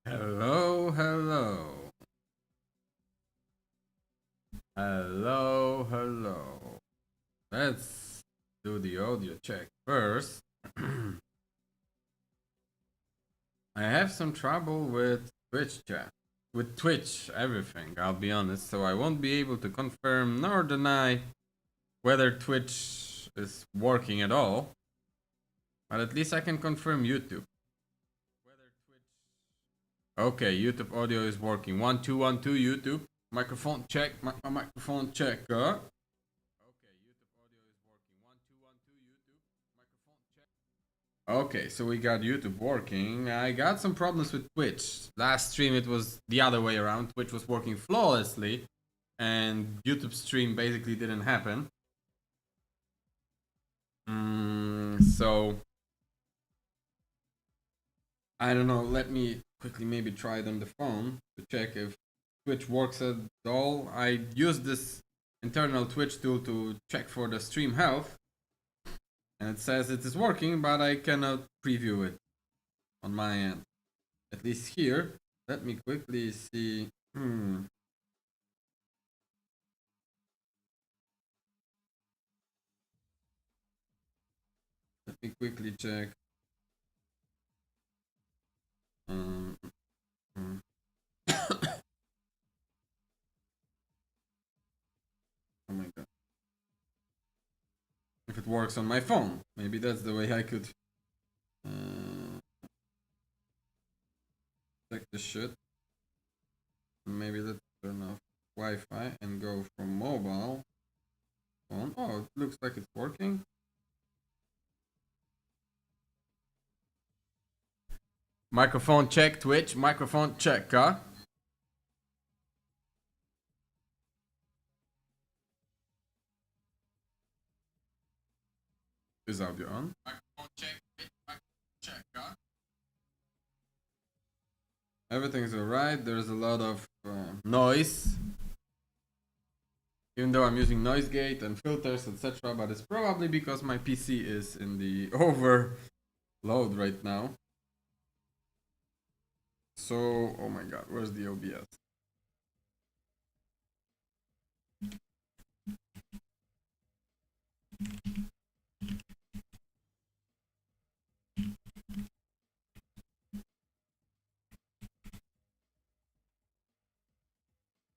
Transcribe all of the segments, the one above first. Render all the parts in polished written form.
Hello, hello. Hello, hello. Let's do the audio check first. I have some trouble with Twitch chat. With Twitch, everything, I'll be honest, so I won't be able to confirm nor deny whether Twitch is working at all. But at least I can confirm YouTube. Okay, YouTube audio is working. 1 2 1 2 YouTube. Microphone check. Microphone check. Okay, so we got YouTube working. I got some problems with Twitch. Last stream it was the other way around. Twitch was working flawlessly, and YouTube stream basically didn't happen. So I don't know. Let me quickly maybe try it on the phone to check if Twitch works at all. I used this internal Twitch tool to check for the stream health, and it says it is working, but I cannot preview it on my end. At least here. Let me quickly see. Let me quickly check. Oh my god. If it works on my phone, maybe that's the way I could check the shit. Maybe let's turn off Wi-Fi and go from mobile phone. Oh, it looks like it's working. Microphone check, Twitch. Microphone check, huh? Is audio on? Microphone check, Twitch. Microphone check, huh? Everything's alright. There's a lot of noise. Even though I'm using noise gate and filters, etc. But it's probably because my PC is in the overload right now. So, oh my god, where's the OBS?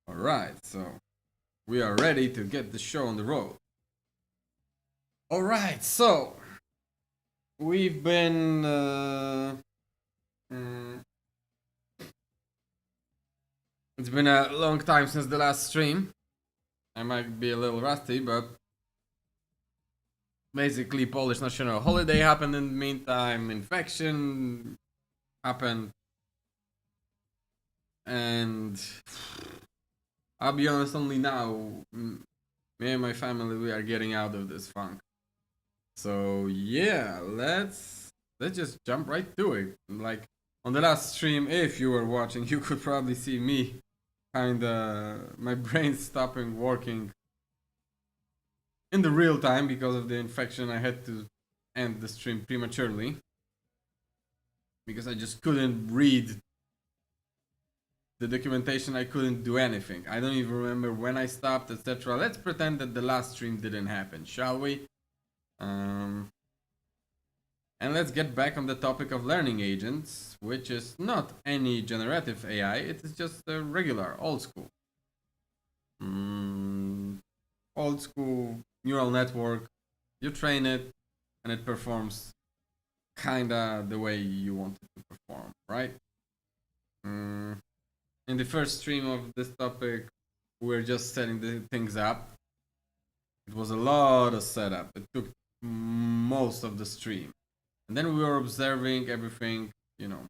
Alright, so we are ready to get the show on the road. Alright, so we've been it's been a long time since the last stream. I might be a little rusty, but basically Polish national holiday happened in the meantime, infection happened, and I'll be honest, only now me and my family, we are getting out of this funk. So yeah, let's just jump right to it. Like on the last stream, if you were watching, you could probably see me kinda my brain stopping working in the real time because of the infection. I had to end the stream prematurely because I just couldn't read the documentation. I couldn't do anything. I don't even remember when I stopped, etc. Let's pretend that the last stream didn't happen, shall we? And let's get back on the topic of learning agents, which is not any generative AI, it is just a regular, old school. Old school neural network. You train it and it performs kinda the way you want it to perform, right? In the first stream of this topic, we were just setting the things up. It was a lot of setup. It took most of the stream. And then we were observing everything, you know,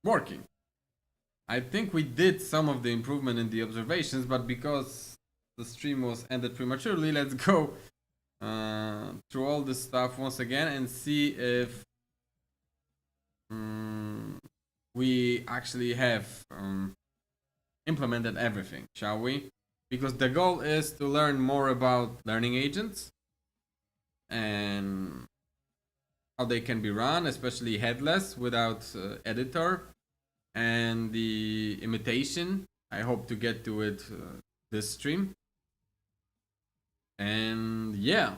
working. I think we did some of the improvement in the observations, but because the stream was ended prematurely, let's go through all this stuff once again and see if we actually have implemented everything, shall we? Because the goal is to learn more about learning agents and how they can be run, especially headless without editor, and the imitation. I hope to get to it this stream. And yeah,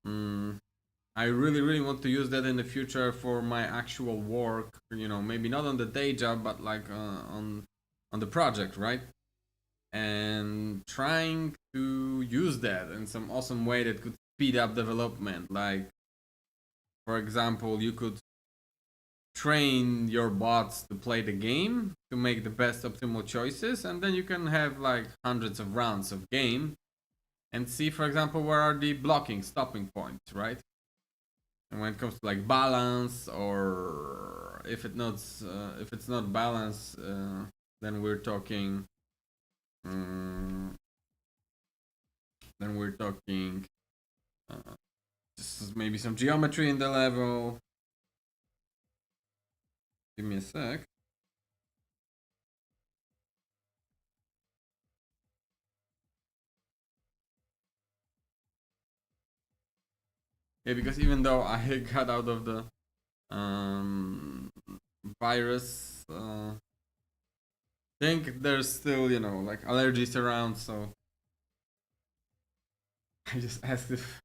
I really want to use that in the future for my actual work. You know, maybe not on the day job, but like on the project, right? And trying to use that in some awesome way that could speed up development. Like, for example, you could train your bots to play the game to make the best optimal choices, and then you can have like hundreds of rounds of game and see, for example, where are the blocking stopping points, right? And when it comes to like balance, or if it's not balance, then we're talking then we're talking just maybe some geometry in the level. Give me a sec. Yeah, because even though I got out of the virus think, there's still, you know, like allergies around, so I just asked if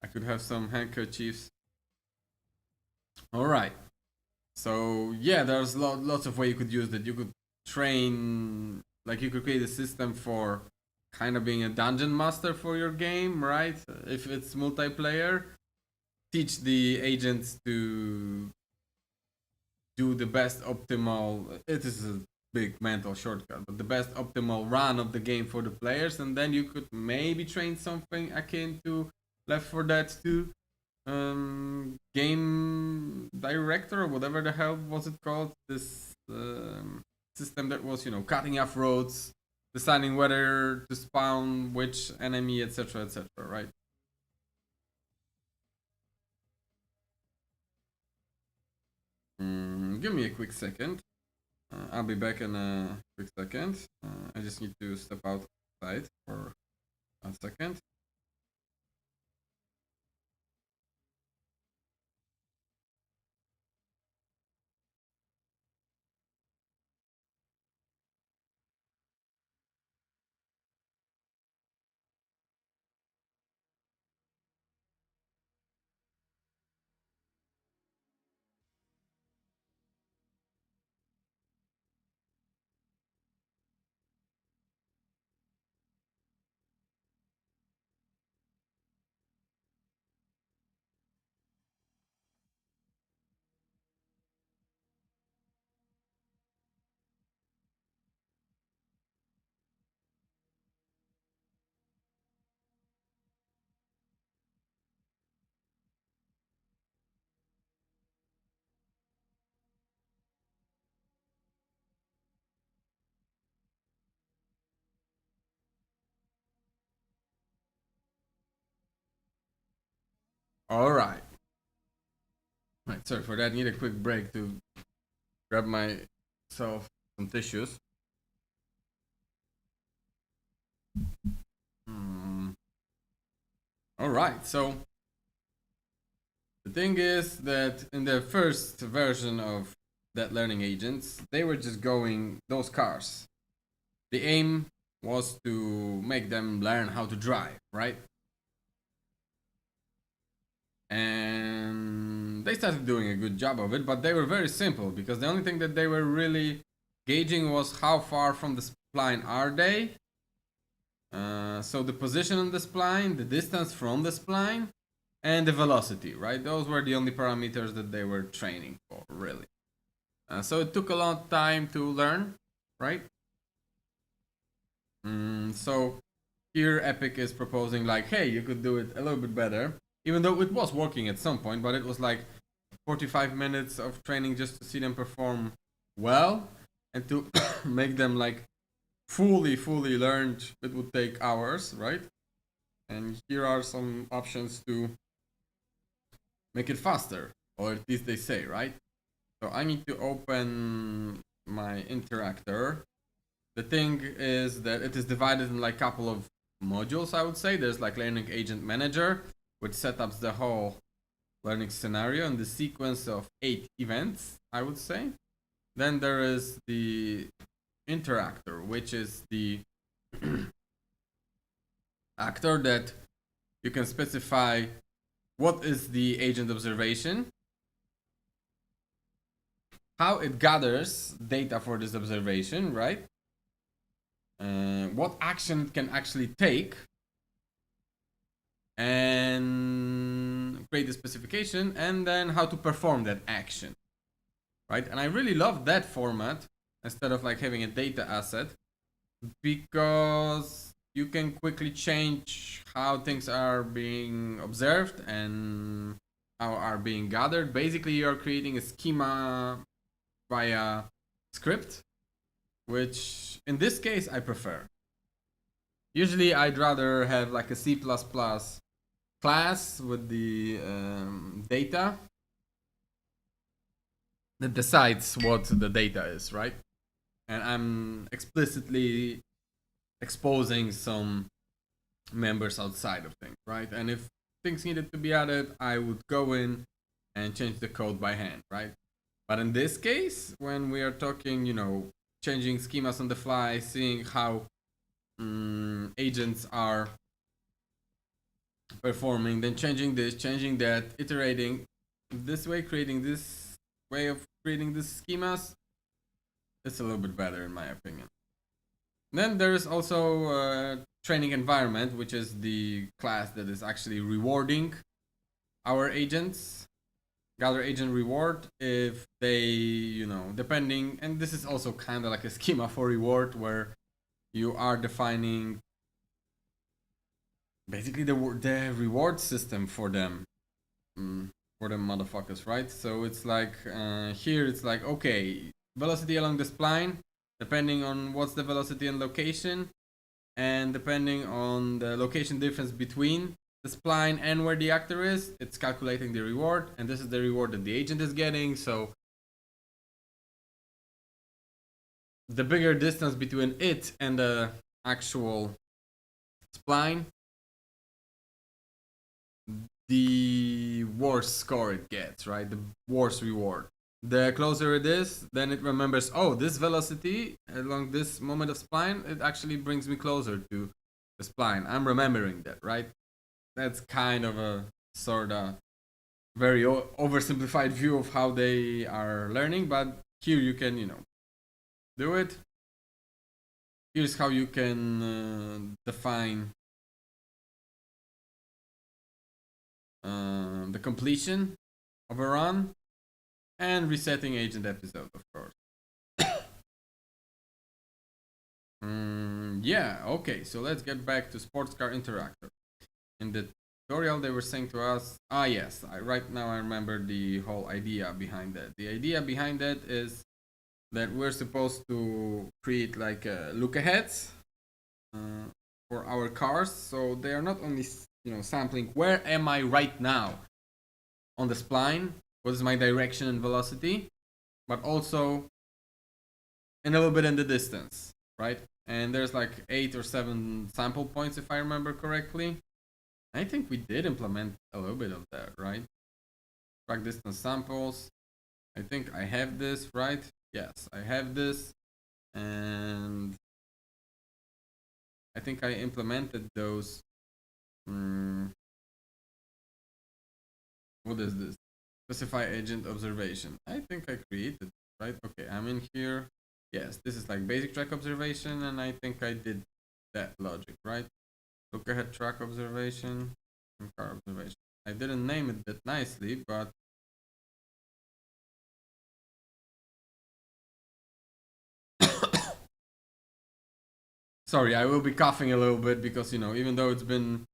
I could have some handkerchiefs. All right. So yeah, there's lots of way you could use that. You could train, like you could create a system for kind of being a dungeon master for your game, right? If it's multiplayer, teach the agents to do the best optimal. It is a big mental shortcut, but the best optimal run of the game for the players, and then you could maybe train something akin to Left 4 Dead 2 game director, or whatever the hell was it called, this system that was, you know, cutting off roads, deciding whether to spawn which enemy, etc, etc, right? Give me a quick second. I'll be back in a quick second. I just need to step outside for a second. All right. Right, sorry for that. Need a quick break to grab myself some tissues. All right, so the thing is that in the first version of that learning agents, they were just going those cars. The aim was to make them learn how to drive, right? And they started doing a good job of it, but they were very simple because the only thing that they were really gauging was how far from the spline are they. So the position on the spline, the distance from the spline, and the velocity, right? Those were the only parameters that they were training for, really. So it took a long time to learn, right? So here Epic is proposing like, hey, you could do it a little bit better, even though it was working at some point, but it was like 45 minutes of training just to see them perform well, and to make them like fully learned, it would take hours, right? And here are some options to make it faster, or at least they say, right? So I need to open my interactor. The thing is that it is divided in like a couple of modules, I would say. There's like learning agent manager, which setups the whole learning scenario and the sequence of 8 events, I would say. Then there is the interactor, which is the actor that you can specify what is the agent observation, how it gathers data for this observation, right? What action it can actually take, and create the specification, and then how to perform that action, right? And I really love that format instead of like having a data asset, because you can quickly change how things are being observed and how are being gathered. Basically, you're creating a schema via script, which in this case I prefer. Usually I'd rather have like a C++ class with the data that decides what the data is, right? And I'm explicitly exposing some members outside of things, right? And if things needed to be added, I would go in and change the code by hand, right? But in this case, when we are talking, changing schemas on the fly, seeing how agents are performing, then changing this, changing that, iterating this way, creating this way of creating these schemas, it's a little bit better in my opinion. Then there is also training environment, which is the class that is actually rewarding our agents. Gather agent reward if they, depending, and this is also kind of like a schema for reward where you are defining basically the reward system for them. For them motherfuckers, right? So it's like here it's like, okay, velocity along the spline, depending on what's the velocity and location, and depending on the location difference between the spline and where the actor is, it's calculating the reward, and this is the reward that the agent is getting. So the bigger distance between it and the actual spline, the worse score it gets, right? The worse reward. The closer it is, then it remembers, oh, this velocity along this moment of spline, it actually brings me closer to the spline. I'm remembering that, right? That's kind of a sort of very oversimplified view of how they are learning, but here you can, do it. Here's how you can define the completion of a run, and resetting agent episode, of course. Yeah, okay, so let's get back to sports car interactor. In the tutorial they were saying to us, yes, right now I remember the whole idea behind that. The idea behind that is that we're supposed to create like look aheads for our cars, so they are not only sampling where am I right now on the spline, what is my direction and velocity, but also and a little bit in the distance, right? And there's like 8 or 7 sample points if I remember correctly. I think we did implement a little bit of that, right? Track distance samples. I think I have this, right? Yes, I have this. And I think I implemented those. What is this? Specify agent observation. I think I created, right? Okay, I'm in here. Yes, this is like basic track observation, and I think I did that logic, right? Look ahead track observation and car observation. I didn't name it that nicely, but sorry, I will be coughing a little bit because, even though it's been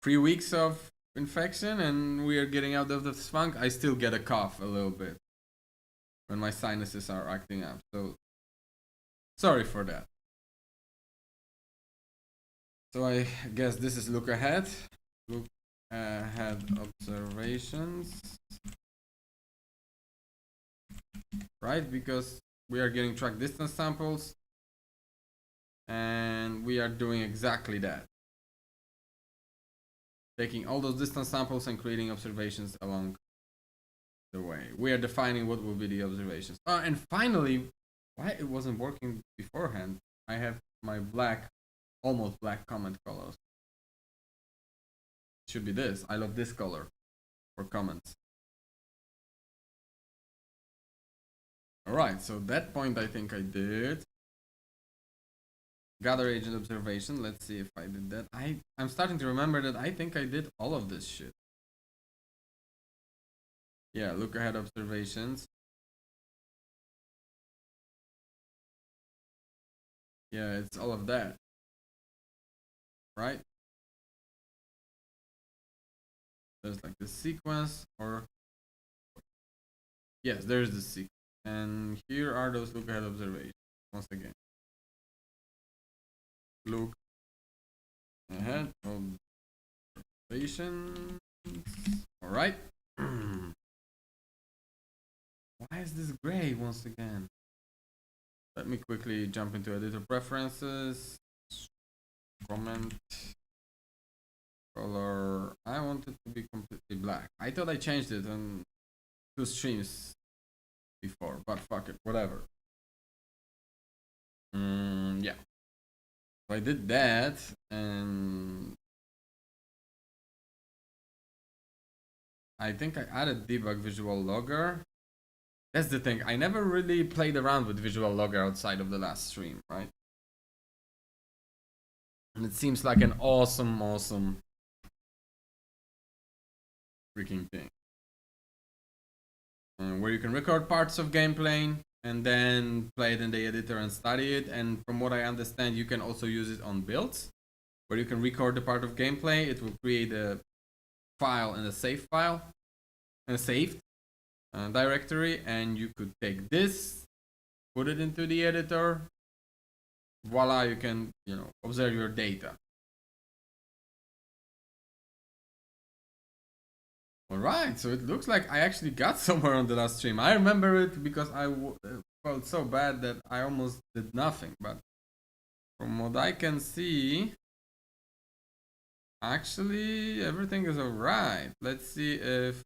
3 weeks of infection and we are getting out of this funk, I still get a cough a little bit when my sinuses are acting up. So sorry for that. So I guess this is look ahead. Look ahead observations. Right? Because we are getting track distance samples. And we are doing exactly that. taking all those distance samples and creating observations along the way. We are defining what will be the observations. And finally, why it wasn't working beforehand, I have my black, almost black comment colors. Should be this. I love this color for comments. Alright, so that point I think I did. Gather agent observation. Let's see if I did that. I'm starting to remember that I think I did all of this shit. Yeah, look ahead observations. Yeah, it's all of that. Right? There's like the sequence, or yes, there's the sequence. And here are those look ahead observations. Once again. Look ahead observations. Alright. Why is this gray once again? Let me quickly jump into editor preferences. Comment. Color. I want it to be completely black. I thought I changed it on 2 streams before, but fuck it, whatever. Yeah. So I did that, and I think I added debug visual logger. That's the thing. I never really played around with visual logger outside of the last stream, right? And it seems like an awesome freaking thing. Where you can record parts of gameplay and then play it in the editor and study it. And from what I understand, you can also use it on builds, where you can record the part of gameplay. It will create a file in a save file, in a saved directory, and you could take this, put it into the editor. Voila, you can, observe your data. Alright, so it looks like I actually got somewhere on the last stream. I remember it because I felt so bad that I almost did nothing, but from what I can see, actually everything is alright. Let's see if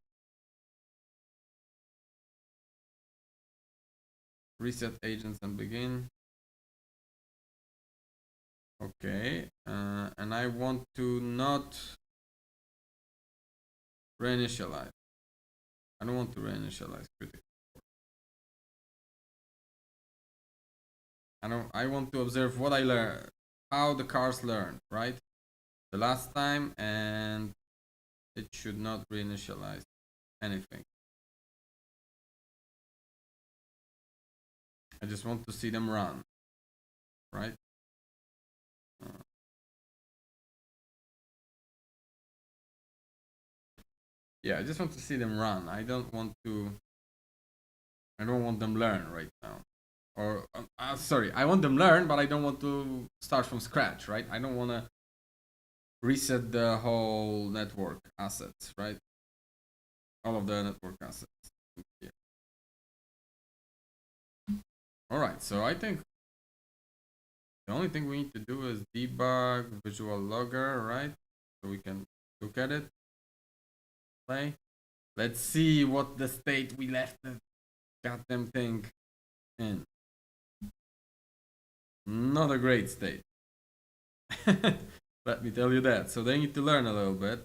reset agents and begin. Okay, and I want to not reinitialize. I don't want to reinitialize critical. I want to observe what I learned, how the cars learned, right? The last time, and it should not reinitialize anything. I just want to see them run, right? Yeah, I just want to see them run. I don't want them learn right now. Or sorry, I want them learn, but I don't want to start from scratch, right? I don't want to reset the whole network assets, right? All of the network assets. Yeah. All right, so I think the only thing we need to do is debug visual logger, right? So we can look at it, play. Let's see what the state we left the goddamn thing in. Not a great state. Let me tell you that. So they need to learn a little bit.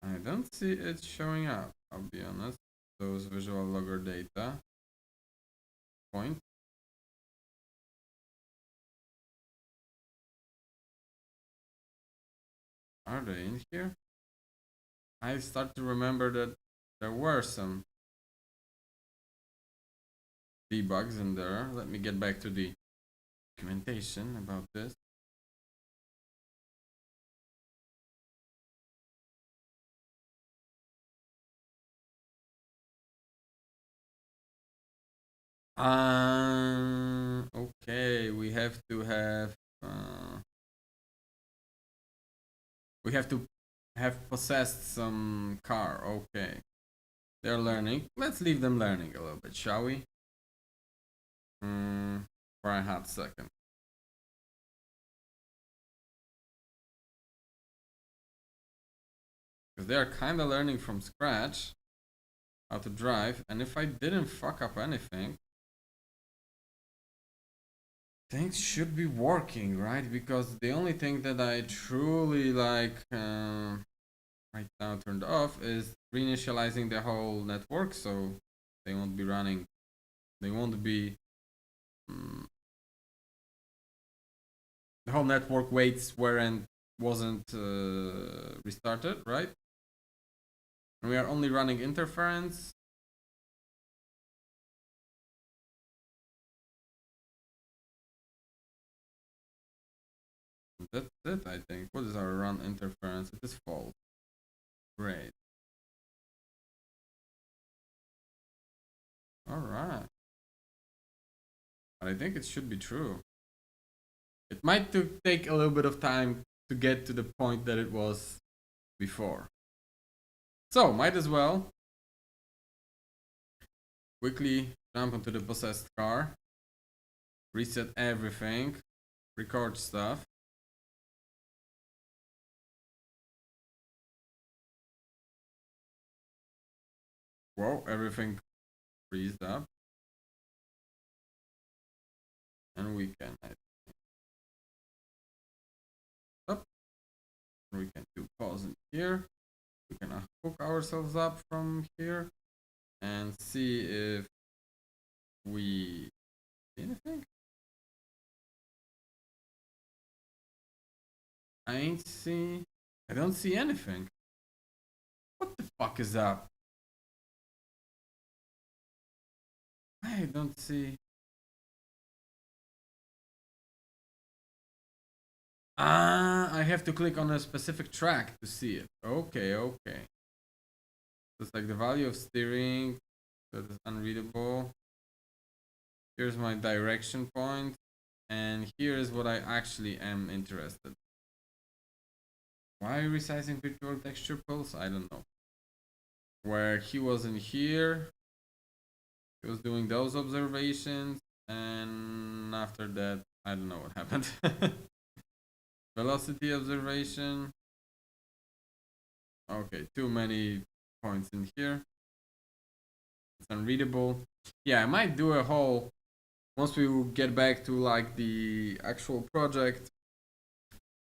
I don't see it showing up, I'll be honest. Those visual logger data point. Are they in here? I start to remember that there were some debugs in there. Let me get back to the documentation about this. Okay, we have to have possessed some car. Okay. They're learning. Let's leave them learning a little bit, shall we? For a hot second. Because they are kind of learning from scratch how to drive. And if I didn't fuck up anything, things should be working, right? Because the only thing that I truly like right now turned off is reinitializing the whole network, so they won't be running. They won't be. The whole network waits wasn't restarted, right? And we are only running interference. That's it, I think. What is our run interference? It is false. Great. Alright. But I think it should be true. It might take a little bit of time to get to the point that it was before. So, might as well quickly jump onto the possessed car, reset everything, record stuff. Whoa, everything freezed up. And we can up. We can do pause in here. We can hook ourselves up from here and see if we see anything. I don't see anything. What the fuck is up? I don't see. I have to click on a specific track to see it. Okay. It's like the value of steering, that is unreadable. Here's my direction point, and here is what I actually am interested. Why resizing virtual texture pulse? I don't know. Where he was in here, he was doing those observations, and after that, I don't know what happened. Velocity observation. Okay, too many points in here. It's unreadable. Yeah, I might do a whole, once we get back to like the actual project,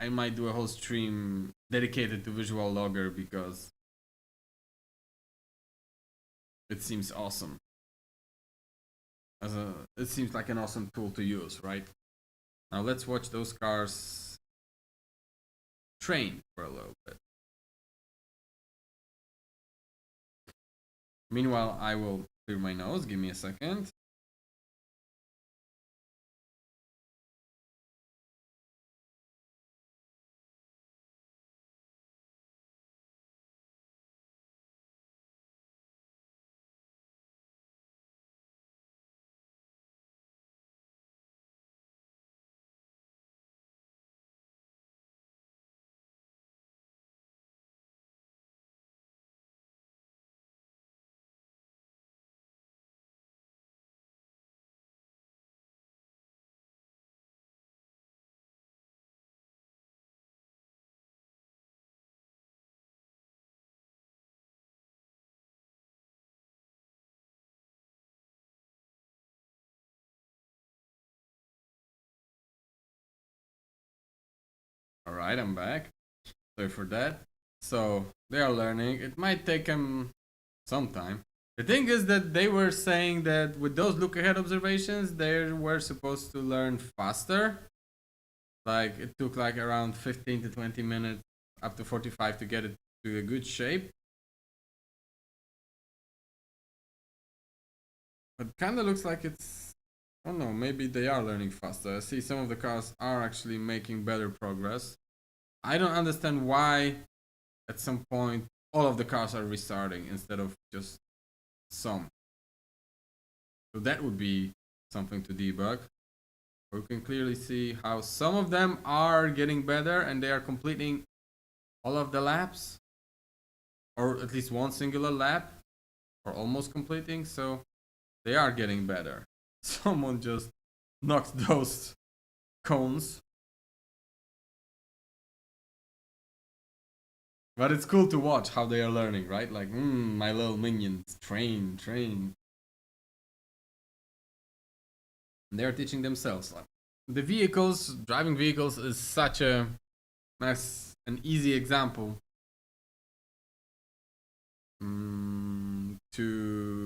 I might do a whole stream dedicated to Visual Logger because it seems awesome. It seems like an awesome tool to use, right? Now let's watch those cars train for a little bit. Meanwhile, I will clear my nose. Give me a second. Alright, I'm back. Sorry for that. So, they are learning. It might take them some time. The thing is that they were saying that with those look ahead observations, they were supposed to learn faster. Like, it took like around 15 to 20 minutes, up to 45 to get it to a good shape. But kind of looks like it's, I don't know, maybe they are learning faster. I see some of the cars are actually making better progress. I don't understand why at some point all of the cars are restarting instead of just some. So that would be something to debug. We can clearly see how some of them are getting better and they are completing all of the laps, or at least one singular lap, or almost completing, so they are getting better. Someone just knocked those cones. But it's cool to watch how they are learning, right? Like, my little minions, train. They're teaching themselves. The vehicles, driving vehicles is such a nice and easy example to,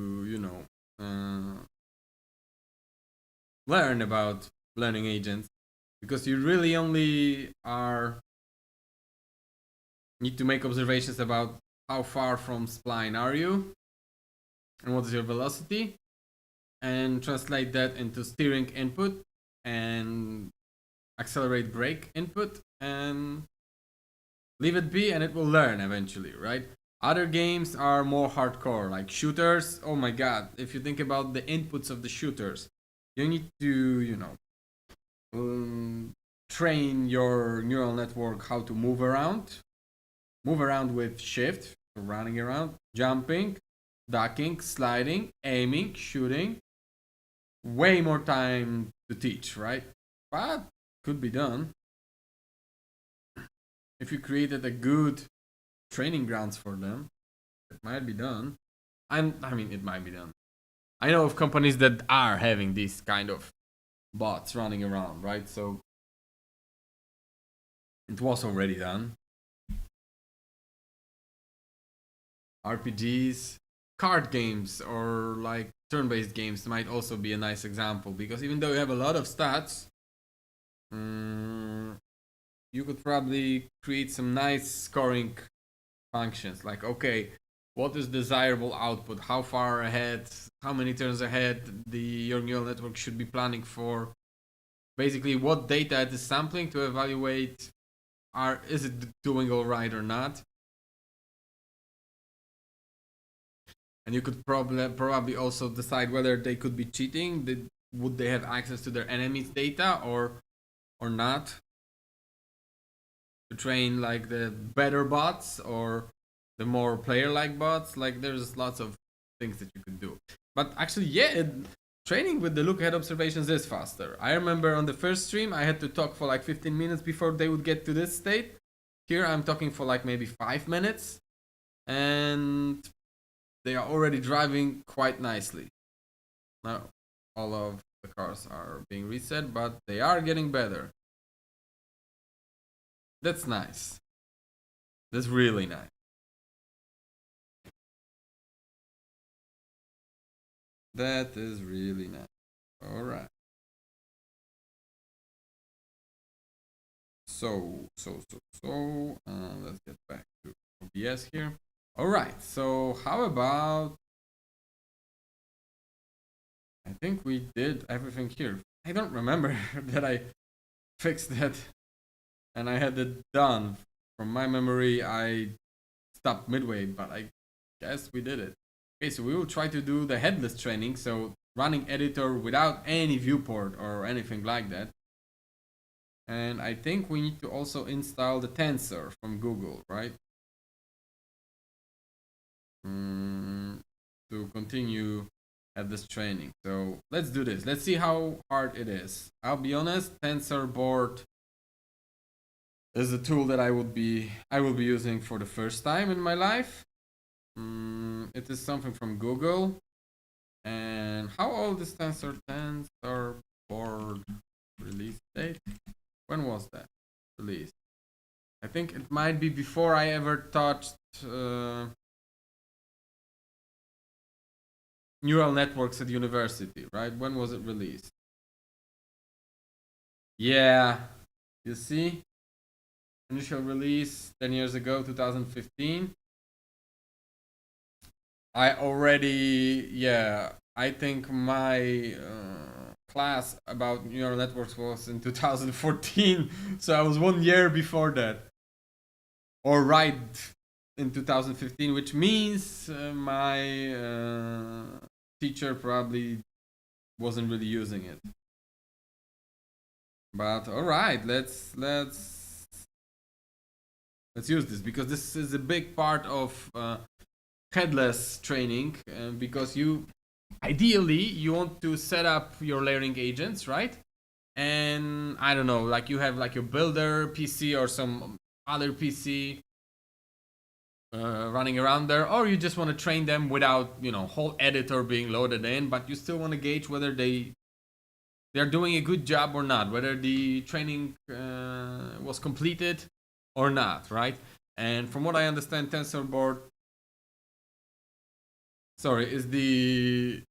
learn about learning agents, because you really only need to make observations about how far from spline are you and what is your velocity, and translate that into steering input and accelerate brake input, and leave it be, and it will learn eventually, right? Other games are more hardcore, like shooters. Oh my god, if you think about the inputs of the shooters, you need to, train your neural network how to move around with shift, running around, jumping, ducking, sliding, aiming, shooting. Way more time to teach, right? But could be done if you created a good training grounds for them. It might be done. I mean, it might be done. I know of companies that are having these kind of bots running around, right? So it was already done. RPGs, card games, or like turn-based games might also be a nice example, because even though you have a lot of stats, you could probably create some nice scoring functions. Like, okay, what is desirable output? How far ahead? How many turns ahead your neural network should be planning for? Basically, what data it is sampling to evaluate is it doing all right or not? And you could probably also decide whether they could be cheating. Would they have access to their enemies' data or not? To train like the better bots or the more player-like bots. Like, there's lots of things that you could do. But actually, yeah, training with the look-ahead observations is faster. I remember on the first stream, I had to talk for like 15 minutes before they would get to this state. Here, I'm talking for like maybe 5 minutes. And they are already driving quite nicely. Now, all of the cars are being reset, but they are getting better. That's nice. That's really nice. That is really nice. All right. So, let's get back to OBS here. All right. So, how about? I think we did everything here. I don't remember that I fixed that and I had it done. From my memory, I stopped midway, but I guess we did it. Okay, so we will try to do the headless training, so running editor without any viewport or anything like that. And I think we need to also install the tensor from Google, right? To continue headless training. So let's do this. Let's see how hard it is. I'll be honest, tensor board is a tool that I will be using for the first time in my life. It is something from Google. And how old is tensor board release date? When was that released? I think it might be before I ever touched neural networks at university, right? When was it released? Yeah, you see? Initial release 10 years ago, 2015. I think my class about neural networks was in 2014, so I was 1 year before that, or right in 2015, which means my teacher probably wasn't really using it. But all right, let's use this, because this is a big part of headless training, because ideally you want to set up your learning agents, right? And I don't know, like you have like your builder PC or some other PC running around there, or you just want to train them without, whole editor being loaded in, but you still want to gauge whether they're doing a good job or not, whether the training was completed or not, right? And from what I understand, TensorBoard, is the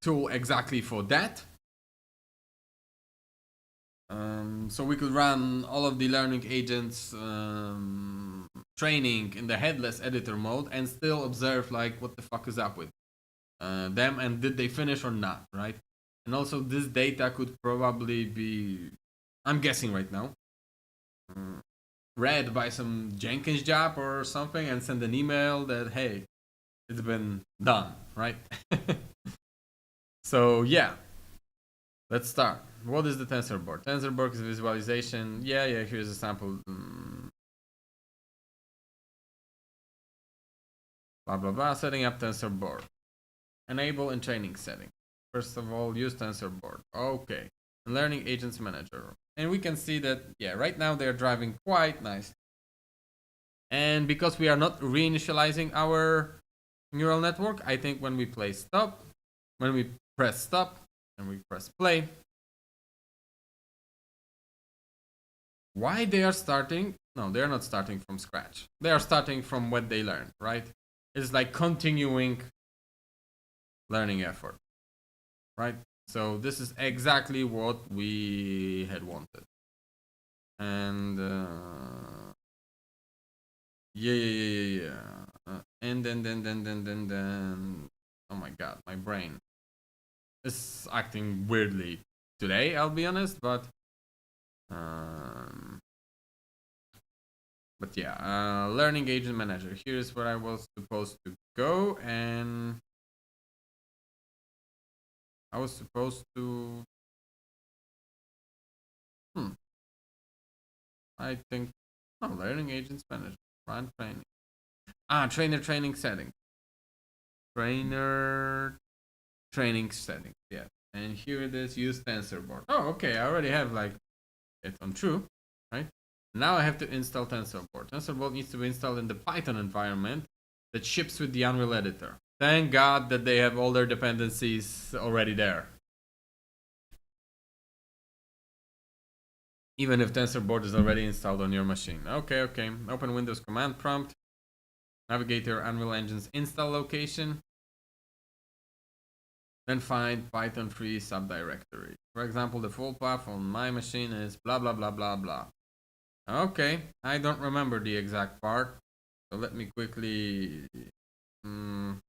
tool exactly for that. So we could run all of the learning agents training in the headless editor mode and still observe like what the fuck is up with them and did they finish or not, right? And also this data could probably be, I'm guessing right now, read by some Jenkins job or something and send an email that, hey, it's been done, right? So yeah, let's start. What is the TensorBoard? TensorBoard is visualization. Yeah, here's a sample. Blah, blah, blah. Setting up TensorBoard. Enable in training setting. First of all, use TensorBoard. Okay. Learning Agents Manager. And we can see that, yeah, right now they're driving quite nice. And because we are not reinitializing our neural network, I think when we press stop, and we press play, why they are starting? No, they're not starting from scratch. They are starting from what they learned, right? It's like continuing learning effort, right? So this is exactly what we had wanted. And yeah. And then, oh my god, my brain is acting weirdly today, I'll be honest, but yeah, learning agent manager. Here's where I was supposed to go, and I was supposed to. I think. Oh, learning agents manager. Run training. Trainer training setting. Trainer training setting. Yeah. And here it is. Use TensorBoard. Oh, okay. I already have like it on true, right? Now I have to install TensorBoard. TensorBoard needs to be installed in the Python environment that ships with the Unreal Editor. Thank God that they have all their dependencies already there. Even if TensorBoard is already installed on your machine. Okay. Open Windows command prompt. Navigate your Unreal Engine's install location. Then find Python free subdirectory. For example, the full path on my machine is blah blah blah blah blah. Okay, I don't remember the exact part. So let me quickly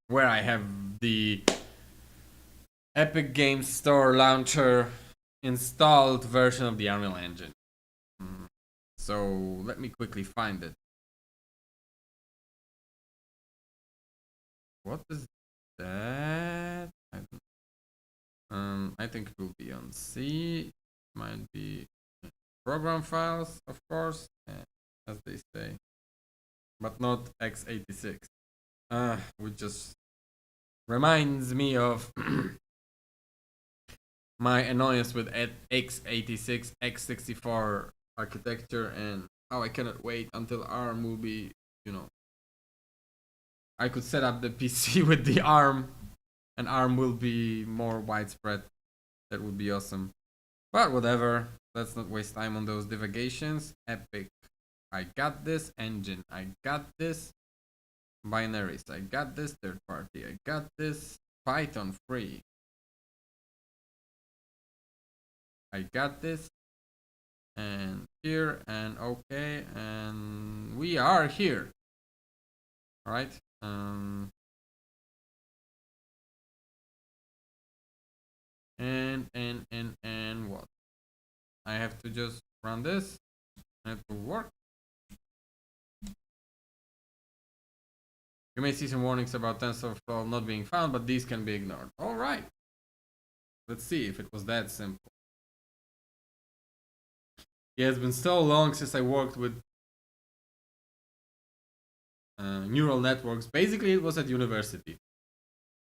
where I have the Epic Games Store launcher installed version of the Unreal Engine. So let me quickly find it. What is that? I think it will be on C. Might be program files, of course, as they say, but not x86. Which just reminds me of my annoyance with x86, x64 architecture, and how I cannot wait until ARM will be, I could set up the PC with the ARM, and ARM will be more widespread. That would be awesome. But whatever, let's not waste time on those divagations. Epic, I got this. Engine, I got this. Binaries, I got this. Third party, I got this. Python free, I got this. And here, and okay, and we are here. All right. And what? I have to just run this, and it will work. You may see some warnings about TensorFlow not being found, but these can be ignored. All right. Let's see if it was that simple. Yeah, it's been so long since I worked with neural networks. Basically, it was at university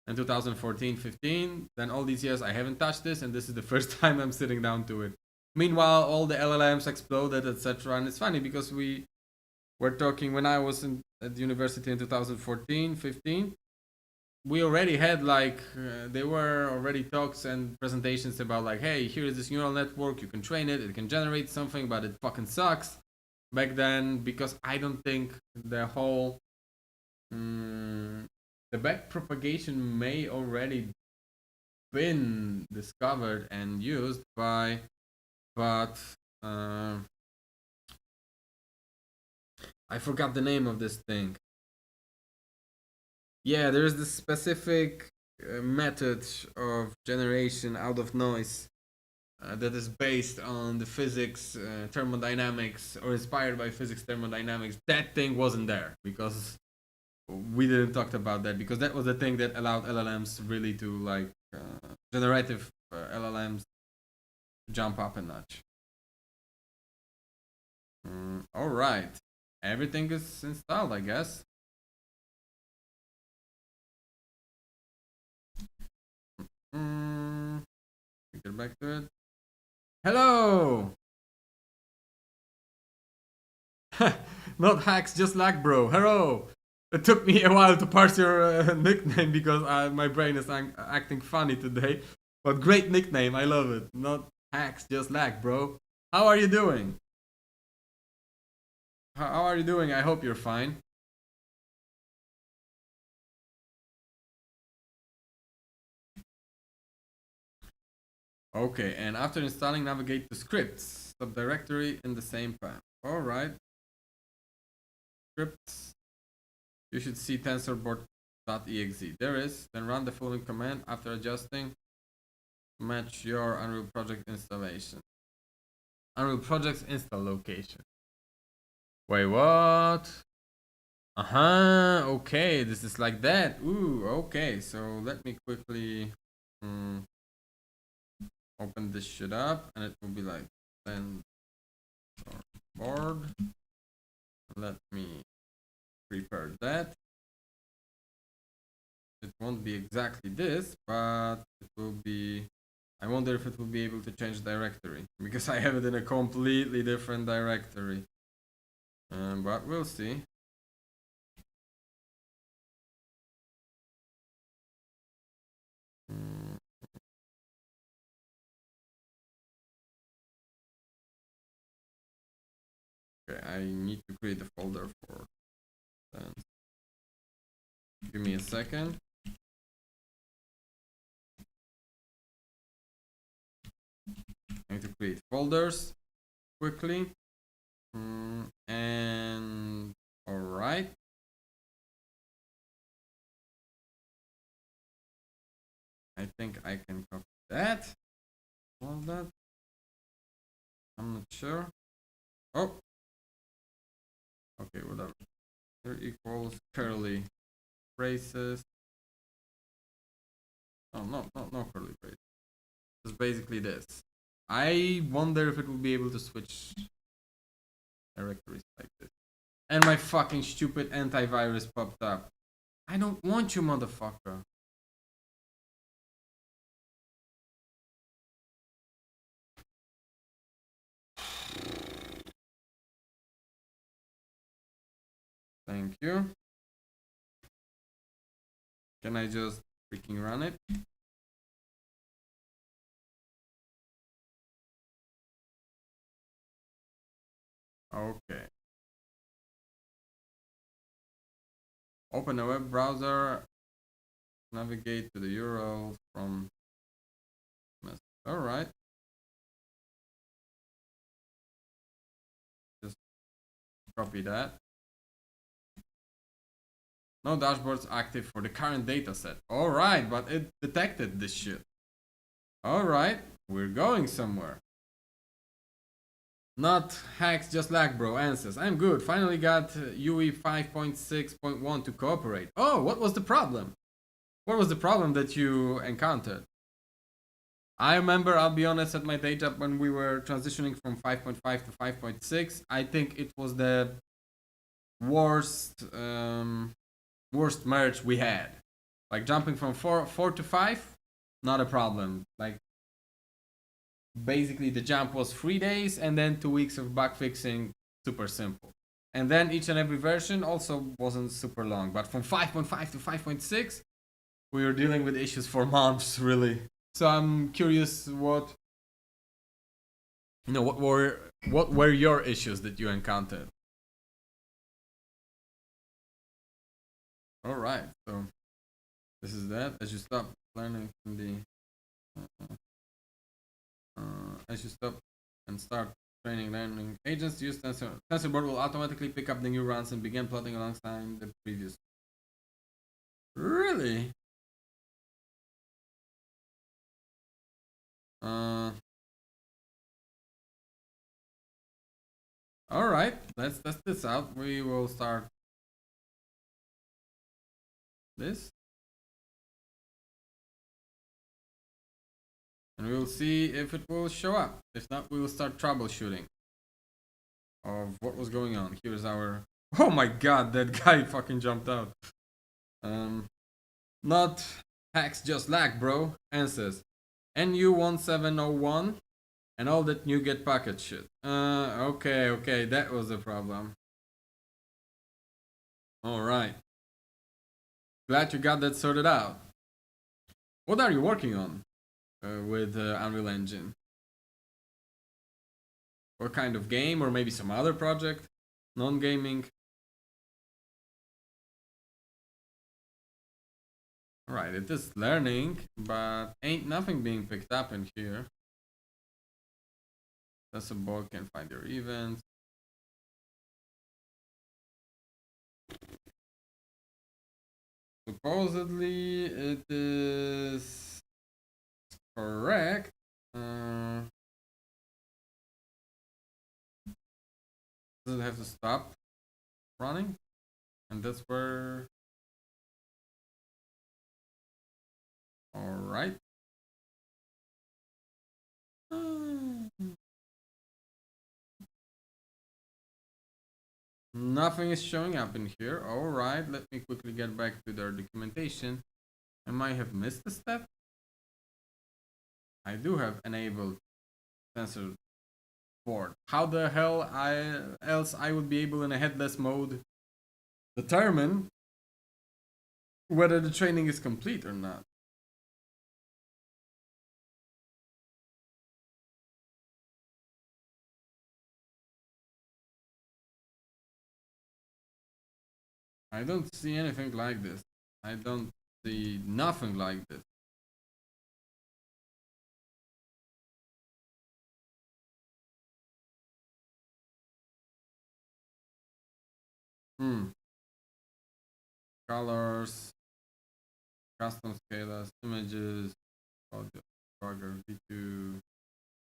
in 2014-15. Then all these years I haven't touched this, and this is the first time I'm sitting down to it. Meanwhile, all the LLMs exploded, etc. And it's funny because we were talking when I was at university in 2014-15. We already had there were already talks and presentations about like, hey, here is this neural network, you can train it, it can generate something, but it fucking sucks back then, because I don't think the whole the back propagation may already been discovered and used by, but I forgot the name of this thing. Yeah, there is this specific method of generation out of noise that is based on the physics, thermodynamics, or inspired by physics, thermodynamics. That thing wasn't there because we didn't talk about that, because that was the thing that allowed LLMs really to generative LLMs jump up a notch. All right, everything is installed, I guess. Get back to it. Hello! Not hacks, just lag, bro. Hello! It took me a while to parse your nickname because my brain is acting funny today. But great nickname, I love it. Not hacks, just lag, bro. How are you doing? How are you doing? I hope you're fine. Okay, and after installing, navigate to scripts, subdirectory in the same path. Alright. Scripts. You should see tensorboard.exe. There is. Then run the following command after adjusting. Match your Unreal Project installation. Unreal Project's install location. Wait, what? Okay, this is like that. Ooh, okay. So let me quickly open this shit up, and it will be like then board. Let me prepare that. It won't be exactly this, but it will be. I wonder if it will be able to change directory, because I have it in a completely different directory. But we'll see. Okay, I need to create a folder for that. Give me a second. I need to create folders quickly. And all right. I think I can copy that. All that. I'm not sure. Oh. Okay, whatever. Here equals curly braces. Oh, no curly braces. It's basically this. I wonder if it will be able to switch directories like this. And my fucking stupid antivirus popped up. I don't want you, motherfucker. Thank you. Can I just freaking run it? Okay. Open a web browser. Navigate to the URL from. All right. Just copy that. No dashboards active for the current dataset. All right, but it detected this shit. All right, we're going somewhere. Not hacks, just lag, bro. Answers. I'm good. Finally got UE 5.6.1 to cooperate. Oh, what was the problem? What was the problem that you encountered? I remember, I'll be honest, at my day job when we were transitioning from 5.5 to 5.6, I think it was the worst worst merge we had. Like jumping from 4 to 5, not a problem. Like basically the jump was 3 days and then 2 weeks of bug fixing, super simple. And then each and every version also wasn't super long, but from 5.5 to 5.6 we were dealing with issues for months, really. So I'm curious what what were your issues that you encountered? All right, so this is that. As you stop learning from the, as you stop and start training learning agents to use TensorBoard will automatically pick up the new runs and begin plotting alongside the previous. Really? All right, let's test this out. We will start this. And we will see if it will show up. If not, we will start troubleshooting of what was going on. Here's our... Oh my god, that guy fucking jumped out. Not hacks, just lag, bro. Answers. NU1701 and all that NuGet packet shit. Okay, that was the problem. Alright. Glad you got that sorted out. What are you working on with Unreal Engine? What kind of game, or maybe some other project? Non-gaming? Alright, it is learning, but ain't nothing being picked up in here. TensorBoard can find your events. Supposedly it is correct. Does it have to stop running? And that's where... Alright. Nothing is showing up in here. Alright, let me quickly get back to their documentation. I might have missed a step. I do have enabled TensorBoard. How the hell else I would be able in a headless mode determine whether the training is complete or not? I don't see anything like this. I don't see nothing like this. Colors, custom scalars, images, audio, progress, V2.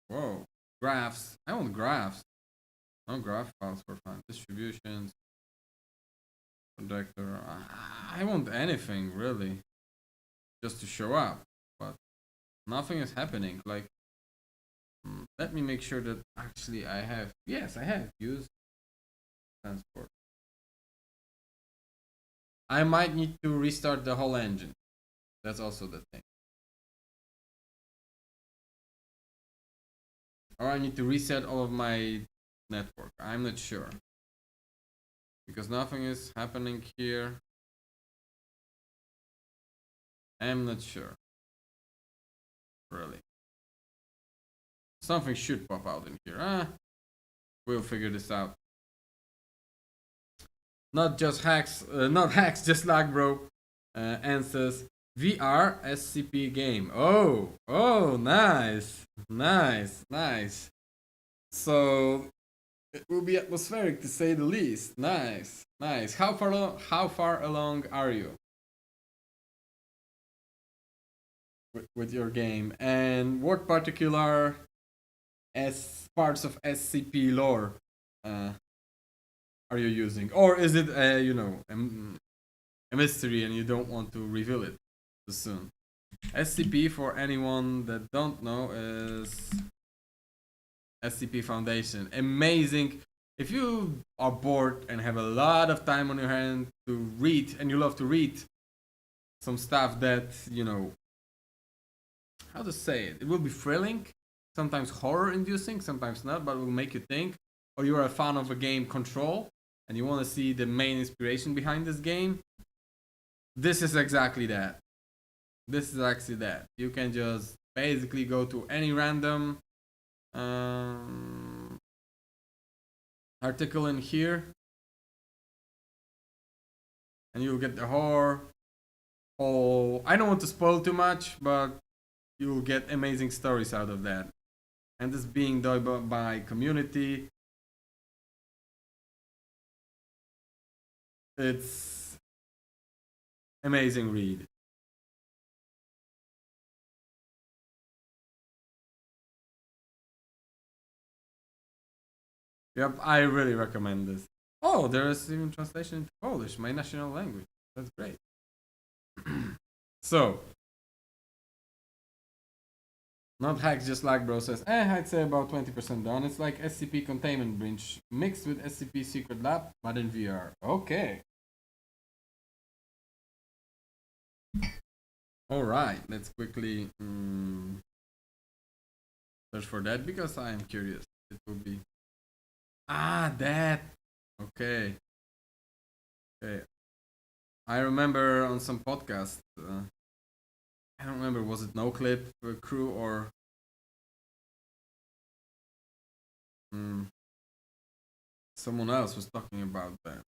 Whoa, graphs. I want graphs. No graph files for fun. Distributions. Projector. I want anything really, just to show up, but nothing is happening. Like, let me make sure that actually I have. Yes, I have used transport. I might need to restart the whole engine. That's also the thing. Or I need to reset all of my network. I'm not sure. Because nothing is happening here. I'm not sure. Really. Something should pop out in here. We'll figure this out. Not just hacks, not hacks, just lag, bro. Answers VR SCP game. Oh, nice. So it will be atmospheric to say the least. Nice. How far along are you with your game? And what particular parts of SCP lore are you using? Or is it a mystery and you don't want to reveal it too soon? SCP, for anyone that don't know, is SCP Foundation. Amazing. if you are bored and have a lot of time on your hand to read, and you love to read some stuff that, you know, how to say it, it will be thrilling, sometimes horror inducing, sometimes not, but it will make you think, or you're a fan of a game Control and you want to see the main inspiration behind this game, this is exactly that. This is actually that. You can just basically go to any random article in here and you'll get the horror. Oh, I don't want to spoil too much, but you'll get amazing stories out of that. And this being done by community, it's amazing read. Yep, I really recommend this. Oh, there is even translation into Polish, my national language. That's great. So, not hacks, just lag, bro says. I'd say about 20% done. It's like SCP Containment Breach mixed with SCP Secret Lab, but in VR. Okay. Alright, let's quickly search for that because I am curious. It will be. Ah, that. Okay. Okay. I remember on some podcast. I don't remember, was it No Clip Crew or someone else was talking about that.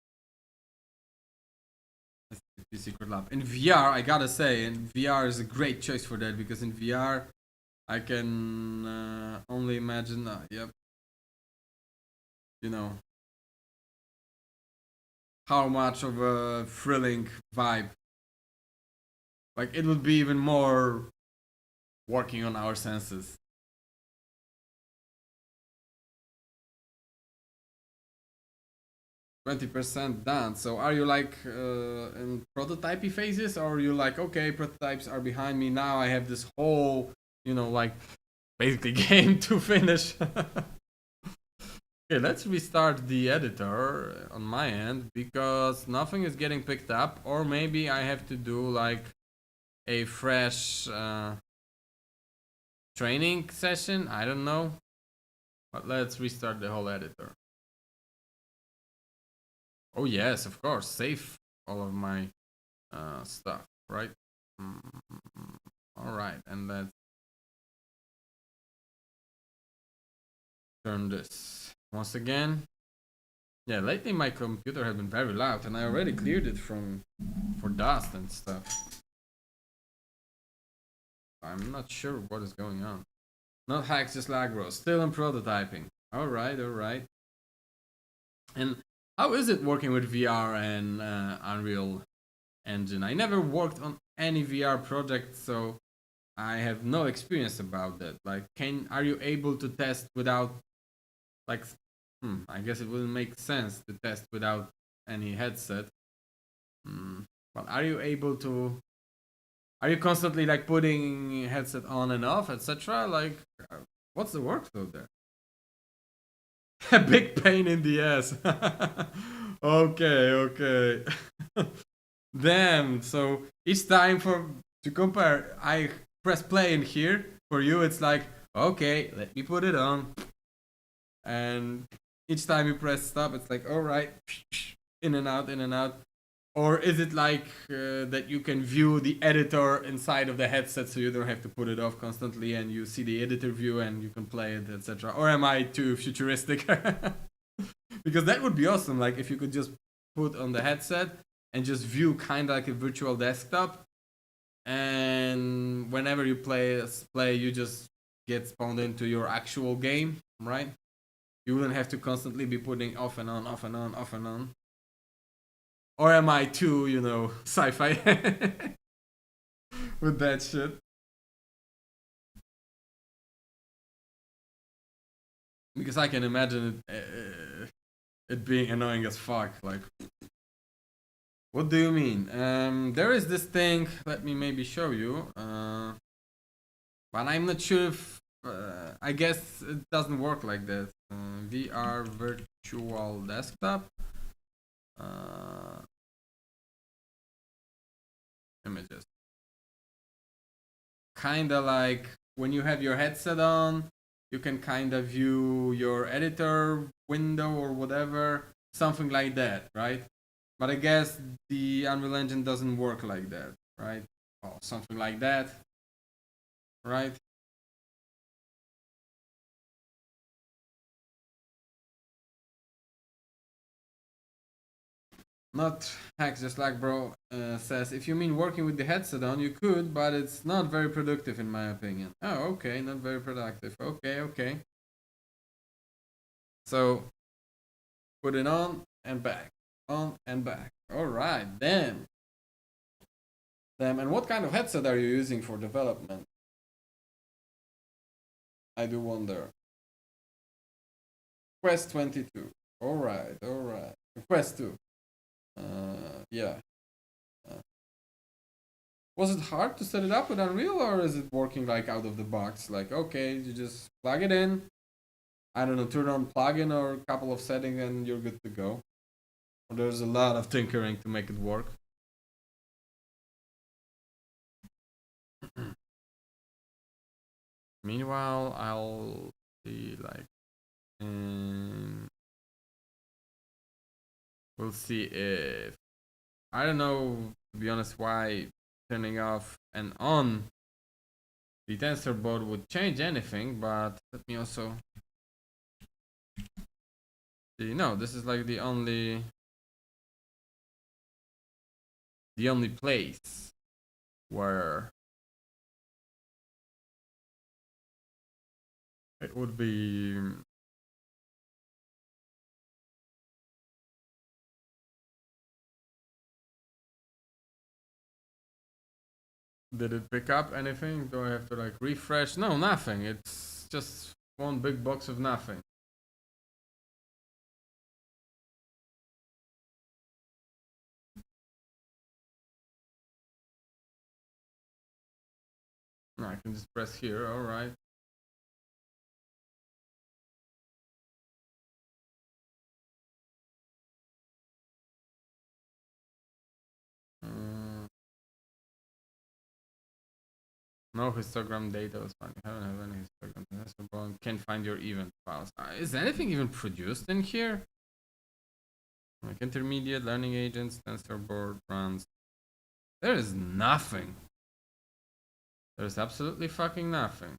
SCP Secret Lab. In VR, I gotta say, in VR is a great choice for that because in VR, I can only imagine. Yep. You know how much of a thrilling vibe. Like it would be even more working on our senses. 20% done. So are you like in prototypey phases, or are you like, okay, prototypes are behind me, now I have this whole, you know, like basically game to finish? Okay, let's restart the editor on my end because nothing is getting picked up, or maybe I have to do like a fresh training session, I don't know, but let's restart the whole editor. Oh yes, of course, save all of my stuff, right? All right, and let's turn this once again. Yeah, lately my computer has been very loud, and I already cleared it for dust and stuff. I'm not sure what is going on. Not hacks, just lag, bro. Still in prototyping. All right, all right. And how is it working with VR and Unreal Engine? I never worked on any VR project, so I have no experience about that. Like, are you able to test without, like, I guess it wouldn't make sense to test without any headset. But are you able to? Are you constantly like putting headset on and off, etc.? Like, what's the workflow there? A big pain in the ass. Okay, okay. Damn. So each time to compare, I press play in here. For you, it's like, okay, let me put it on. And each time you press stop, it's like, all right, in and out, in and out. Or is it like that you can view the editor inside of the headset, so you don't have to put it off constantly, and you see the editor view and you can play it, etc.? Or am I too futuristic? Because that would be awesome. Like if you could just put on the headset and just view kind of like a virtual desktop, and whenever you play, you just get spawned into your actual game, right? You wouldn't have to constantly be putting off and on, off and on, off and on. Or am I too, you know, sci-fi with that shit? Because I can imagine it being annoying as fuck. Like, what do you mean? There is this thing. Let me maybe show you. But I'm not sure if. I guess it doesn't work like that. VR virtual desktop. Images. Kinda like when you have your headset on, you can kind of view your editor window or whatever, something like that, right? But I guess the Unreal Engine doesn't work like that, right? Oh, something like that, right? Not hacks, just like bro says. If you mean working with the headset on, you could, but it's not very productive in my opinion. Oh, okay, not very productive. Okay. So put it on and back, on and back. All right, then. And what kind of headset are you using for development? I do wonder. Quest 22. All right. Quest 2. Yeah. Uh, was it hard to set it up with Unreal, or is it working like out of the box? Like, okay, you just plug it in. I don't know, turn on plugin or a couple of settings, and you're good to go. Or there's a lot of tinkering to make it work. Meanwhile, I'll see like, we'll see if, I don't know, to be honest, why turning off and on the tensor board would change anything, but let me also see. No, this is like the only place where it would be. Did it pick up anything? Do I have to like refresh? No, nothing. It's just one big box of nothing. No, I can just press here. All right. No histogram data was fine. I haven't have any histogram data. Can't find your event files. Is anything even produced in here? Like intermediate learning agents, tensor board runs. There is nothing. There's absolutely fucking nothing.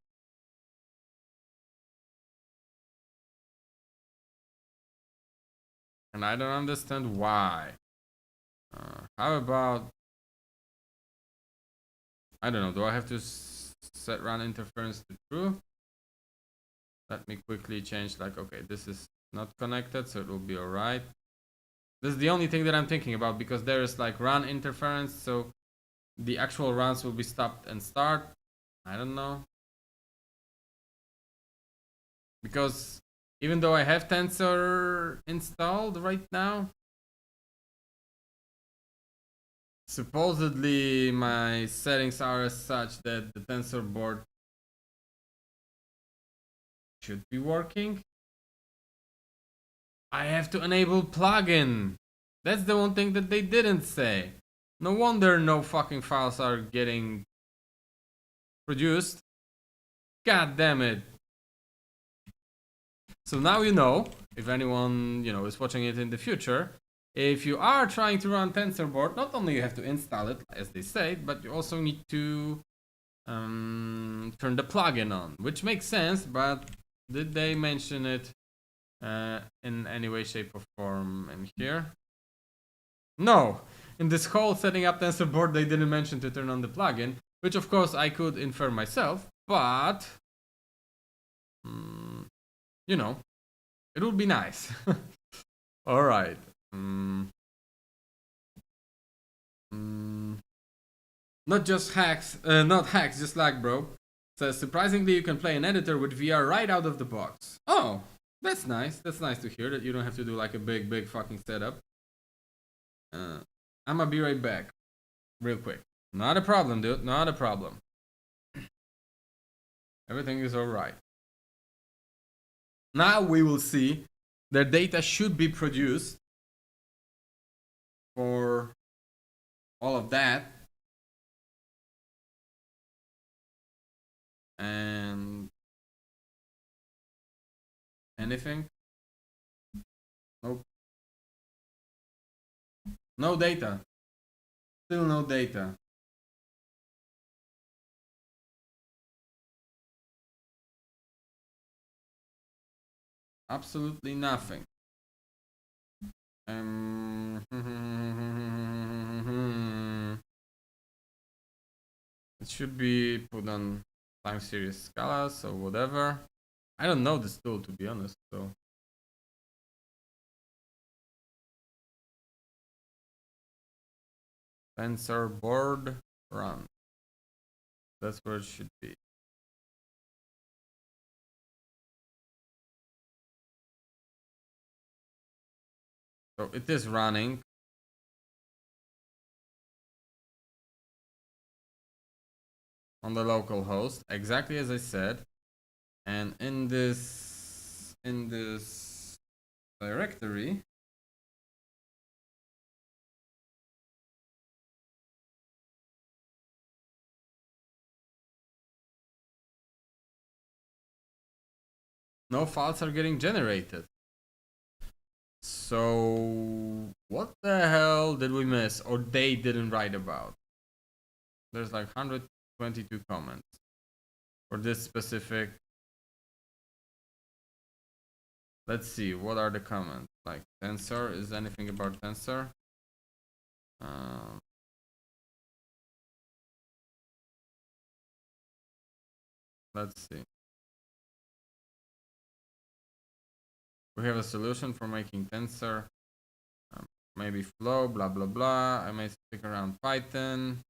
And I don't understand why. How about, I don't know, do I have to set run interference to true? Let me quickly change, like, okay, this is not connected, so it will be alright. This is the only thing that I'm thinking about, because there is like run interference, so the actual runs will be stopped and start. I don't know. Because even though I have Tensor installed right now, supposedly my settings are as such that the tensor board should be working. I have to enable plugin. That's the one thing that they didn't say. No wonder no fucking files are getting produced. God damn it. So now you know, if anyone, you know, is watching it in the future, if you are trying to run TensorBoard, not only you have to install it, as they say, but you also need to turn the plugin on, which makes sense, but did they mention it in any way, shape, or form in here? No. In this whole setting up TensorBoard, they didn't mention to turn on the plugin, which of course I could infer myself, but you know, it would be nice. All right. Not just hacks, not hacks, just lag, bro. Says surprisingly you can play an editor with VR right out of the box. Oh, that's nice. That's nice to hear that you don't have to do like a big fucking setup. I'ma be right back, real quick. Not a problem, dude. Not a problem. Everything is all right. Now we will see their data should be produced for all of that. And anything? Nope. No data. Still no data. Absolutely nothing. It should be put on time series scalas or whatever. I don't know this tool, to be honest, so. Tensor board run. That's where it should be. So it is running. On the local host, exactly as I said. And in this directory, no files are getting generated. So what the hell did we miss, or they didn't write about? There's like 122 comments for this specific. Let's see, what are the comments? Like tensor, is anything about tensor? Let's see. We have a solution for making tensor. Maybe flow, blah, blah, blah. I may stick around Python.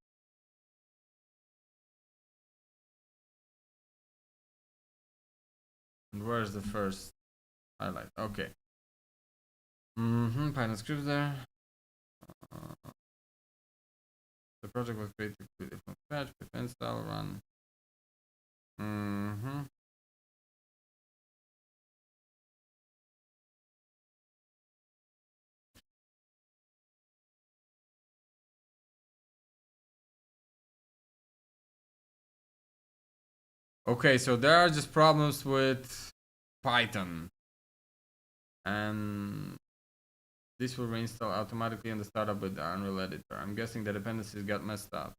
And where's the first highlight? Okay. Python script there. The project was created completely from scratch. Pip install, run. Okay, so there are just problems with Python. And this will reinstall automatically in the startup with the Unreal Editor. I'm guessing the dependencies got messed up.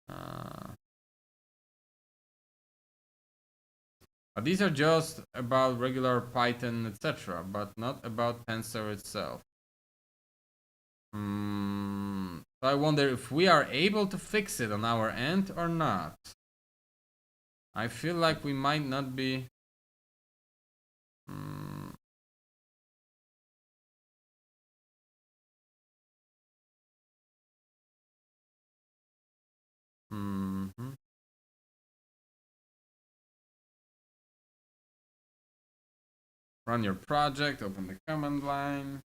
But these are just about regular Python, etc., but not about tensor itself. So I wonder if we are able to fix it on our end or not. I feel like we might not be. Run your project, open the command line.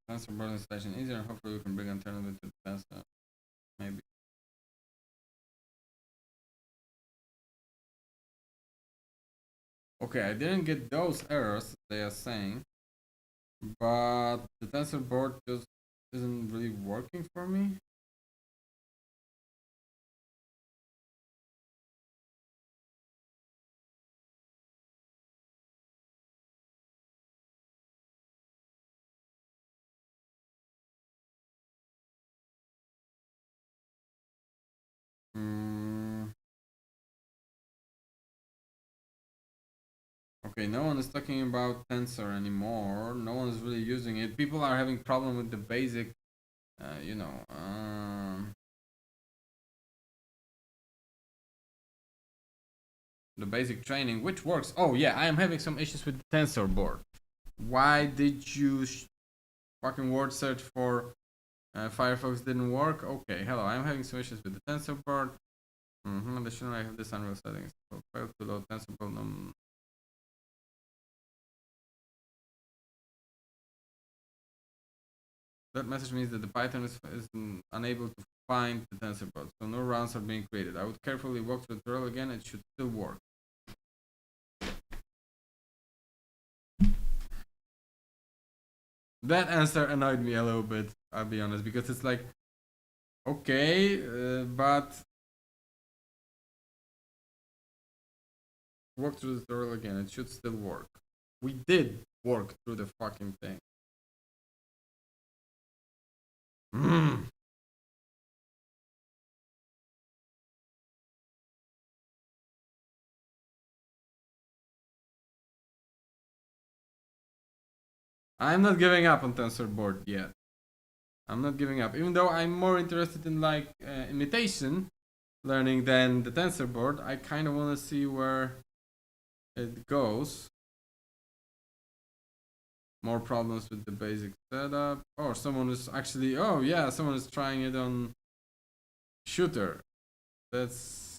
Tensor board installation easier, and hopefully we can bring alternative to tensor. Maybe. Okay, I didn't get those errors they are saying, but the tensor board just isn't really working for me. Okay, no one is talking about tensor anymore. No one is really using it. People are having problem with the basic, the basic training, which works. Oh yeah, I am having some issues with the tensor board. Why did you fucking word search for Firefox didn't work? Okay, hello, I'm having some issues with the tensor board. Additionally, I have this Unreal settings. So failed to load tensor board. that message means that the Python is unable to find the TensorBot, so no rounds are being created. I would carefully walk through the tutorial again. It should still work. That answer annoyed me a little bit, I'll be honest, because it's like, okay, but walk through the tutorial again. It should still work. We did work through the fucking thing. I'm not giving up on TensorBoard yet. I'm not giving up, even though I'm more interested in like imitation learning than the TensorBoard. I kind of want to see where it goes. More problems with the basic setup. Oh, someone is actually, oh yeah, someone is trying it on Shooter. That's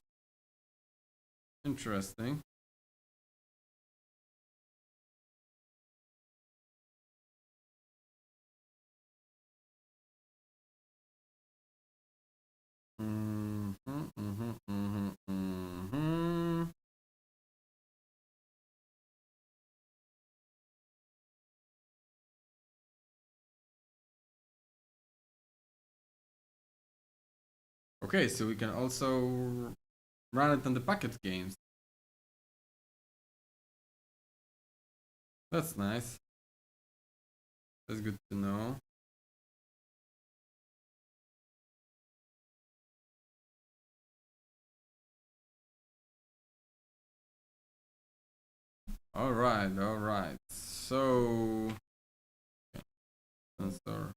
interesting. Okay, so we can also run it on the packet games. That's nice. That's good to know. All right. So, sensor.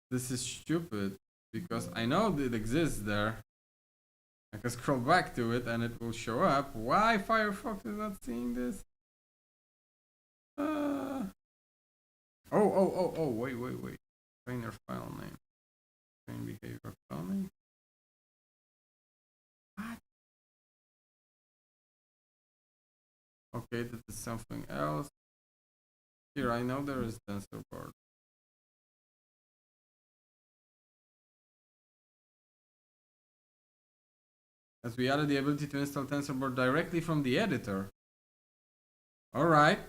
This is stupid because I know it exists there. I can scroll back to it and it will show up. Why Firefox is not seeing this? Wait. Trainer file name. Train behavior file name. What? Okay, that is something else. Here, I know there is TensorBoard. As we added the ability to install TensorBoard directly from the editor. All right.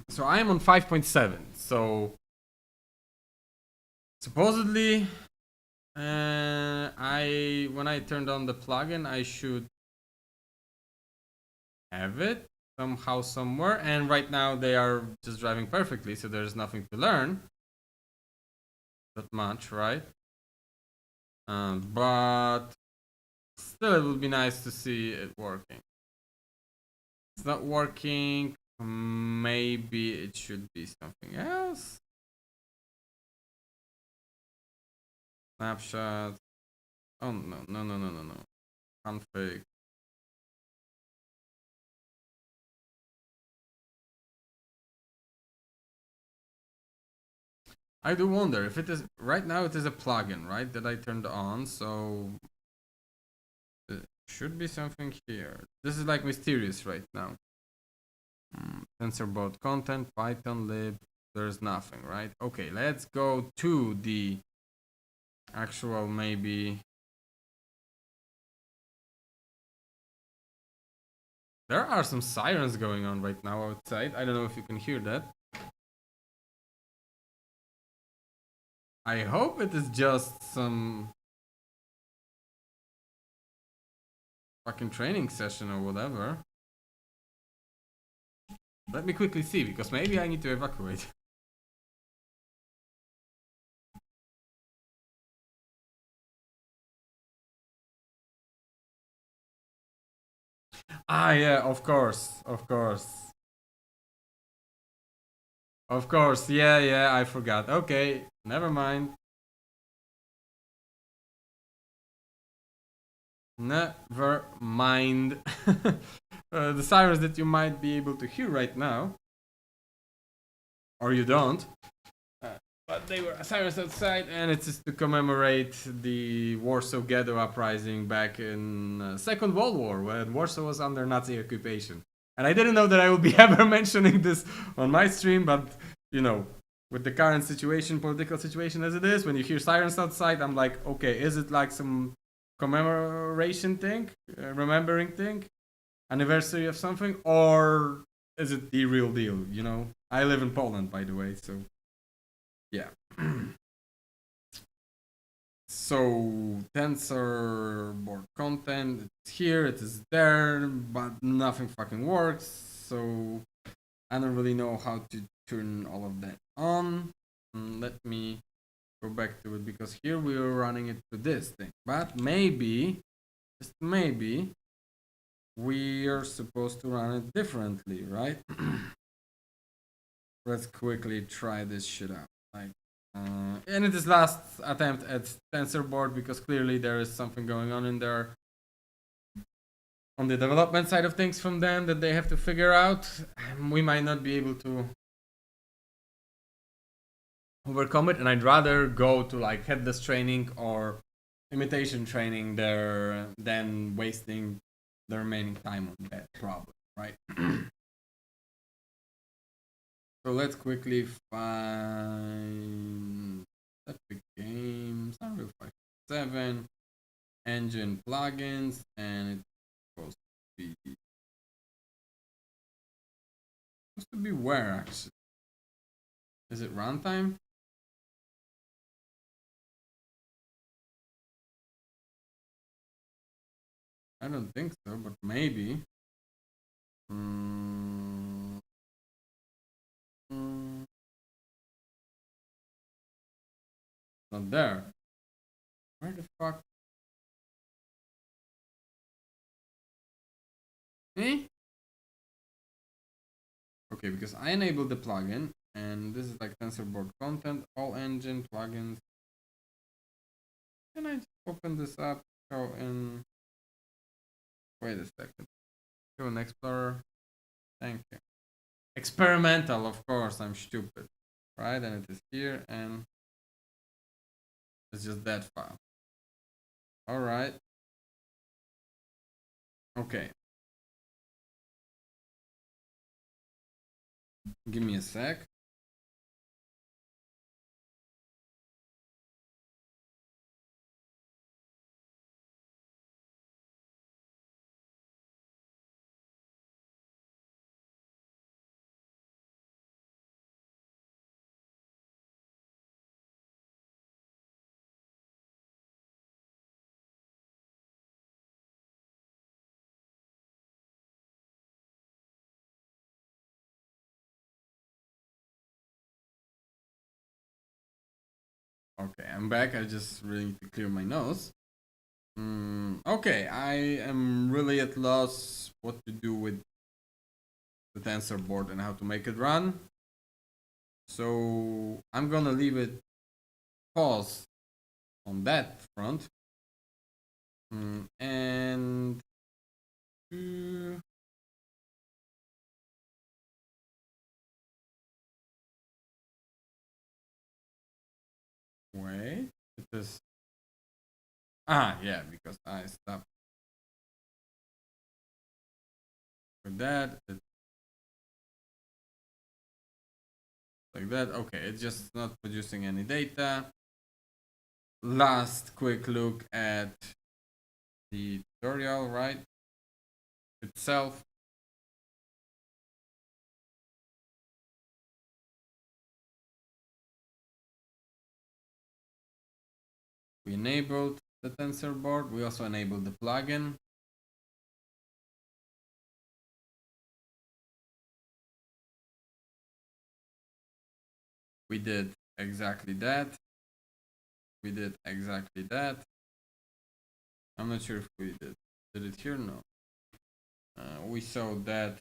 So I am on 5.7. So supposedly, when I turned on the plugin, I should have it somehow somewhere. And right now they are just driving perfectly, so there's nothing to learn. That much, right? But still, it would be nice to see it working. It's not working. Maybe it should be something else. Snapshot. Oh no. Config. I do wonder if it is right now. It is a plugin, right, that I turned on. So it should be something here. This is like mysterious right now. TensorBoard content, Python lib. There's nothing, right? Okay, let's go to the actual maybe. There are some sirens going on right now outside. I don't know if you can hear that. I hope it is just some fucking training session or whatever. Let me quickly see, because maybe I need to evacuate. Ah, yeah, of course. Yeah, I forgot. Okay, never mind. Never mind. The sirens that you might be able to hear right now, or you don't. but they were sirens outside, and it's just to commemorate the Warsaw Ghetto uprising back in Second World War, when Warsaw was under Nazi occupation. And I didn't know that I would be ever mentioning this on my stream, but you know, with the current situation, political situation as it is, when you hear sirens outside, I'm like, okay, is it like some commemoration thing, remembering thing, anniversary of something, or is it the real deal? You know, I live in Poland, by the way, so yeah. So tensor board content, it's here, it is there, but nothing fucking works. So I don't really know how to turn all of that on. Let me go back to it, because here we are running it to this thing. But maybe, just maybe, we are supposed to run it differently, right? Let's quickly try this shit out. Like, and it is last attempt at tensor board, because clearly there is something going on in there on the development side of things from them that they have to figure out. We might not be able to overcome it, and I'd rather go to like headless training or imitation training there than wasting the remaining time on that problem, right? So let's quickly find Epic Games, Unreal 5.7, engine plugins, and it's supposed to be where actually? Is it runtime? I don't think so, but maybe. Not there. Where the fuck? Eh? Okay, because I enabled the plugin, and this is like TensorBoard content, all engine plugins. Can I just open this up? Go in. Wait a second. Go in Explorer. Thank you. Experimental, of course. I'm stupid, right? And it is here, and it's just that file. All right. Okay. Give me a sec. Okay, I'm back. I just really need to clear my nose. Okay, I am really at loss what to do with the tensor board and how to make it run. So I'm gonna leave it pause on that front. And wait, it is yeah, because I stopped with that. It's like that. Okay, it's just not producing any data. Last quick look at the tutorial, right? Itself. We enabled the tensor board. We also enabled the plugin. We did exactly that. We did exactly that. I'm not sure if we did it here. No. We saw that.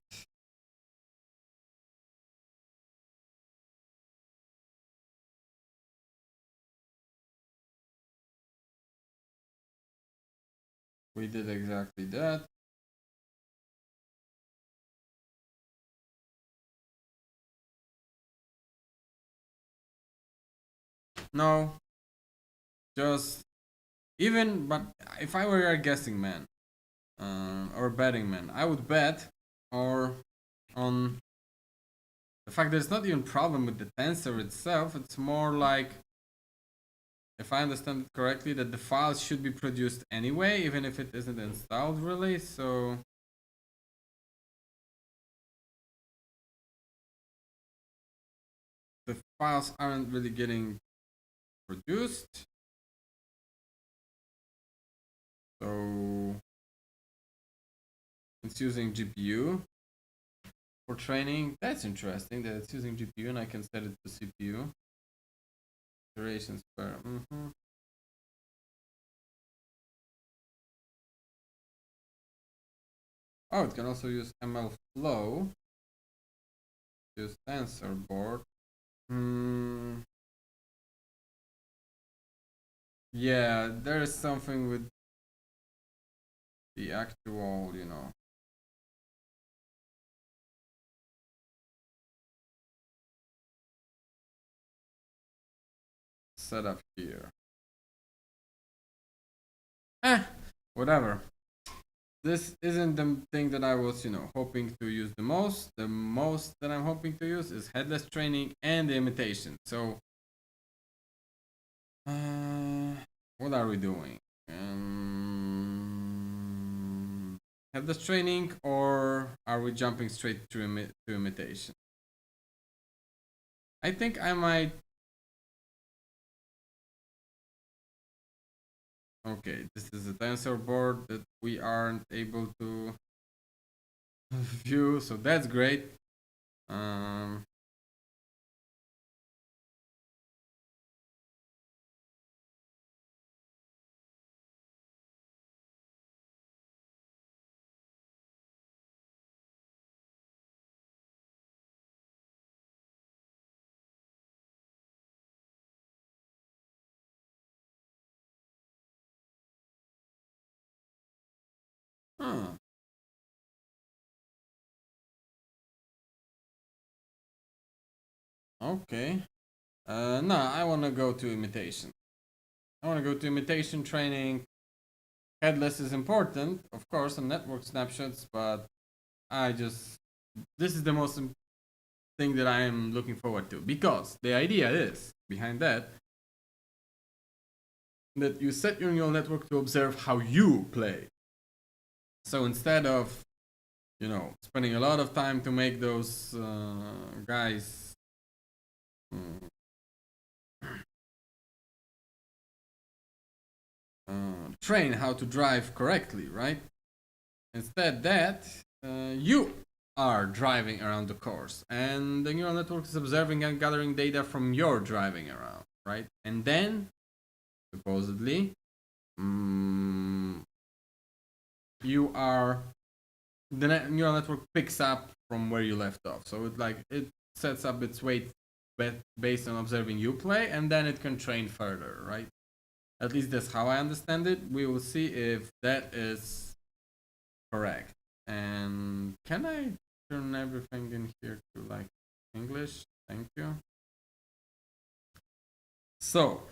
We did exactly that. No, just even. But if I were a guessing man, or betting man, I would bet or on the fact there's not even problem with the tensor itself. It's more like, if I understand it correctly, that the files should be produced anyway, even if it isn't installed really. So the files aren't really getting produced. So it's using GPU for training. That's interesting that it's using GPU and I can set it to CPU. Iterations per. Oh, it can also use ML Flow. Use tensor board. Yeah, there is something with the actual, setup here. Whatever. This isn't the thing that I was, hoping to use the most. The most that I'm hoping to use is headless training and the imitation. So, what are we doing? Headless training, or are we jumping straight to imitation? I think I might. Okay, this is a tensor board that we aren't able to view, so that's great. Huh. Okay. No, I want to go to imitation. I want to go to imitation training. Headless is important, of course, on network snapshots, but this is the most thing that I am looking forward to, because the idea is behind that you set your neural network to observe how you play. So instead of, spending a lot of time to make those guys train how to drive correctly, right? Instead, that you are driving around the course, and the neural network is observing and gathering data from your driving around, right? And then, supposedly, you are the neural network picks up from where you left off. So it sets up its weight based on observing you play, and then it can train further, right? At least that's how I understand it. We will see if that is correct. And can I turn everything in here to like English? Thank you. So,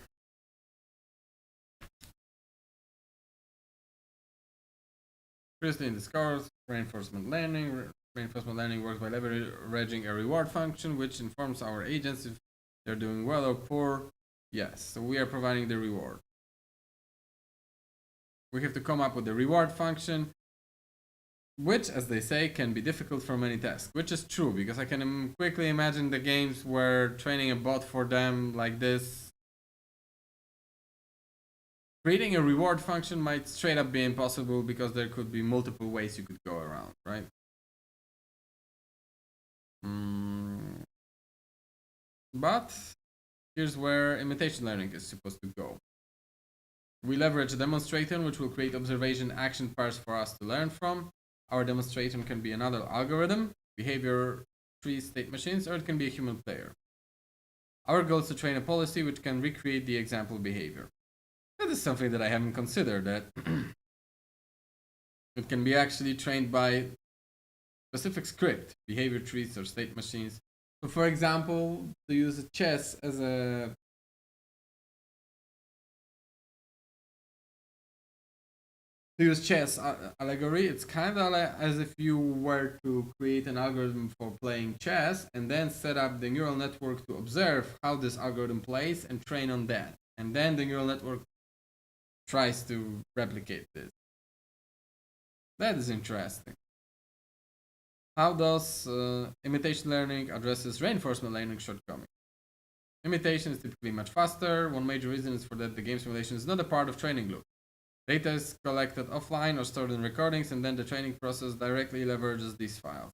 previously in this course, reinforcement learning. Reinforcement learning works by leveraging a reward function, which informs our agents if they're doing well or poor. Yes, so we are providing the reward. We have to come up with the reward function, which, as they say, can be difficult for many tasks, which is true, because I can quickly imagine the games where training a bot for them like this, creating a reward function might straight up be impossible, because there could be multiple ways you could go around, right? But here's where imitation learning is supposed to go. We leverage a demonstrator, which will create observation action pairs for us to learn from. Our demonstration can be another algorithm, behavior tree state machines, or it can be a human player. Our goal is to train a policy which can recreate the example behavior. That is something that I haven't considered, that it can be actually trained by specific script, behavior trees or state machines. So for example, to use chess as a to use chess allegory, it's kind of like as if you were to create an algorithm for playing chess and then set up the neural network to observe how this algorithm plays and train on that. And then the neural network tries to replicate this. That is interesting. How does imitation learning addresses reinforcement learning shortcomings? Imitation is typically much faster. One major reason is for that the game simulation is not a part of training loop. Data is collected offline or stored in recordings, and then the training process directly leverages these files.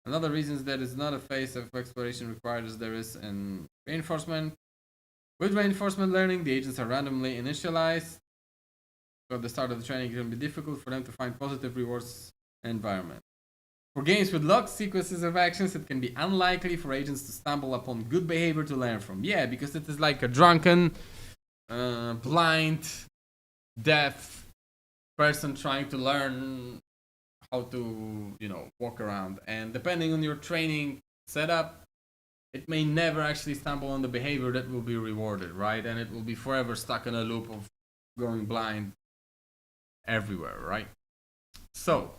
Another reason is that it's not a phase of exploration required as there is in reinforcement. With reinforcement learning, the agents are randomly initialized. So at the start of the training, it can be difficult for them to find positive rewards environment. For games with locked sequences of actions, it can be unlikely for agents to stumble upon good behavior to learn from. Yeah, because it is like a drunken, blind, deaf person trying to learn how to, walk around. And depending on your training setup, it may never actually stumble on the behavior that will be rewarded, right? And it will be forever stuck in a loop of going blind everywhere, right? So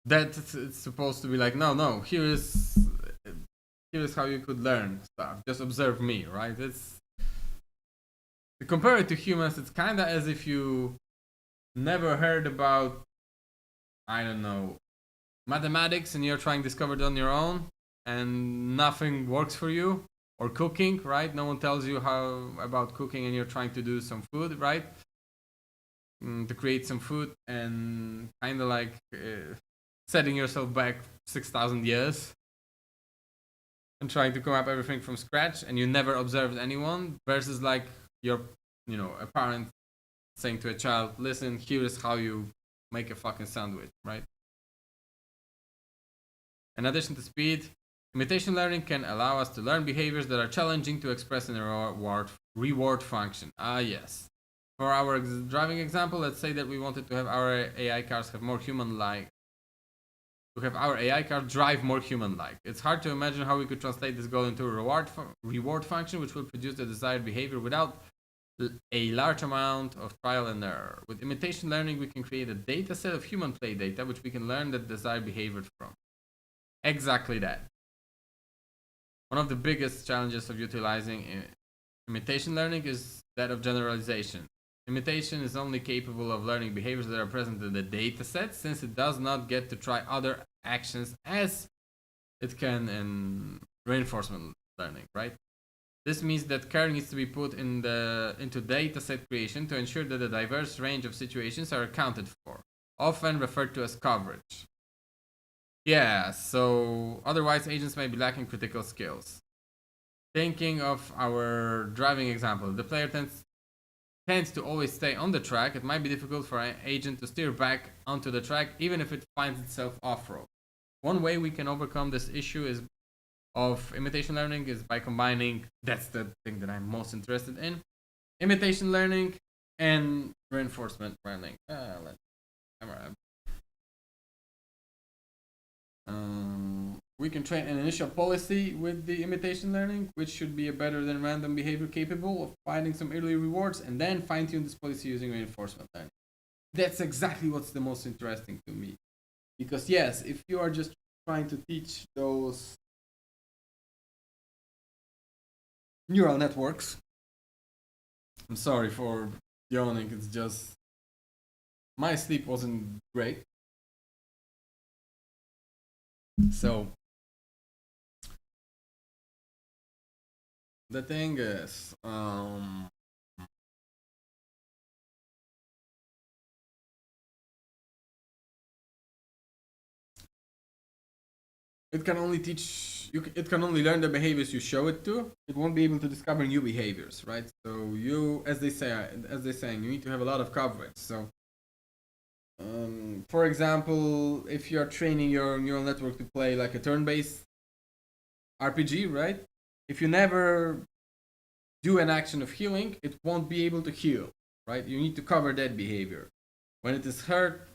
that it's supposed to be like, no, here is how you could learn stuff. Just observe me, right? It's to compare it to humans, it's kind of as if you never heard about, I don't know, mathematics and you're trying to discover it on your own and nothing works for you, or cooking, right? No one tells you how about cooking and you're trying to do some food, right? To create some food and kind of like setting yourself back 6,000 years and trying to come up everything from scratch, and you never observed anyone, versus like your, a parent saying to a child, listen, here is how you make a fucking sandwich, right? In addition to speed, imitation learning can allow us to learn behaviors that are challenging to express in a reward function. Yes. For our driving example, let's say that we wanted to have our AI cars have more human-like. To have our AI car drive more human-like. It's hard to imagine how we could translate this goal into a reward function which will produce the desired behavior without a large amount of trial and error. With imitation learning, we can create a data set of human play data which we can learn the desired behavior from. Exactly that. One of the biggest challenges of utilizing imitation learning is that of generalization. Imitation is only capable of learning behaviors that are present in the dataset, since it does not get to try other actions as it can in reinforcement learning, right? This means that care needs to be put into dataset creation to ensure that a diverse range of situations are accounted for, often referred to as coverage. Yeah, so otherwise agents may be lacking critical skills. Thinking of our driving example, the player tends to always stay on the track. It might be difficult for an agent to steer back onto the track even if it finds itself off-road. One way we can overcome this issue of imitation learning is by combining, that's the thing that I'm most interested in, imitation learning and reinforcement learning. We can train an initial policy with the imitation learning, which should be a better than random behavior capable of finding some early rewards, and then fine-tune this policy using reinforcement learning. That's exactly what's the most interesting to me. Because yes, if you are just trying to teach those neural networks, I'm sorry for yawning, it's just my sleep wasn't great. So the thing is, it can only it can only learn the behaviors you show it to. It won't be able to discover new behaviors, right? So you, as they saying, you need to have a lot of coverage. So for example, if you're training your neural network to play like a turn-based RPG, right? If you never do an action of healing, it won't be able to heal, right? You need to cover that behavior. When it is hurt,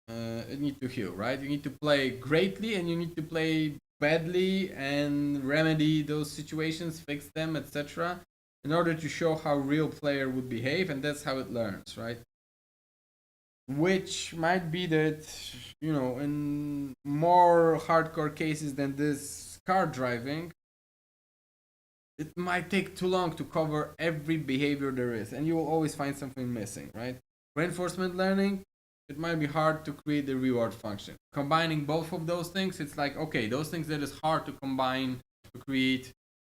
it needs to heal, right? You need to play greatly and you need to play badly and remedy those situations, fix them, etc. in order to show how real player would behave, and that's how it learns, right? Which might be that, you know, in more hardcore cases than this car driving, it might take too long to cover every behavior there is, and you will always find something missing, right? Reinforcement learning, it might be hard to create the reward function. Combining both of those things, it's like, okay, those things that is hard to combine to create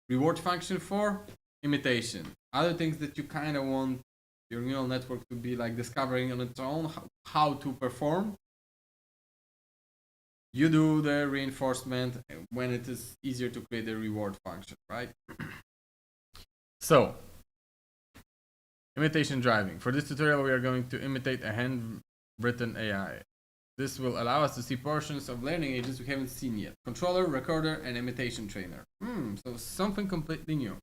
reward function for, imitation. Other things that you kind of want your neural network to be like discovering on its own how to perform, you do the reinforcement when it is easier to create a reward function, right? So, imitation driving. For this tutorial, we are going to imitate a handwritten AI. This will allow us to see portions of learning agents we haven't seen yet. Controller, recorder, and imitation trainer. So something completely new.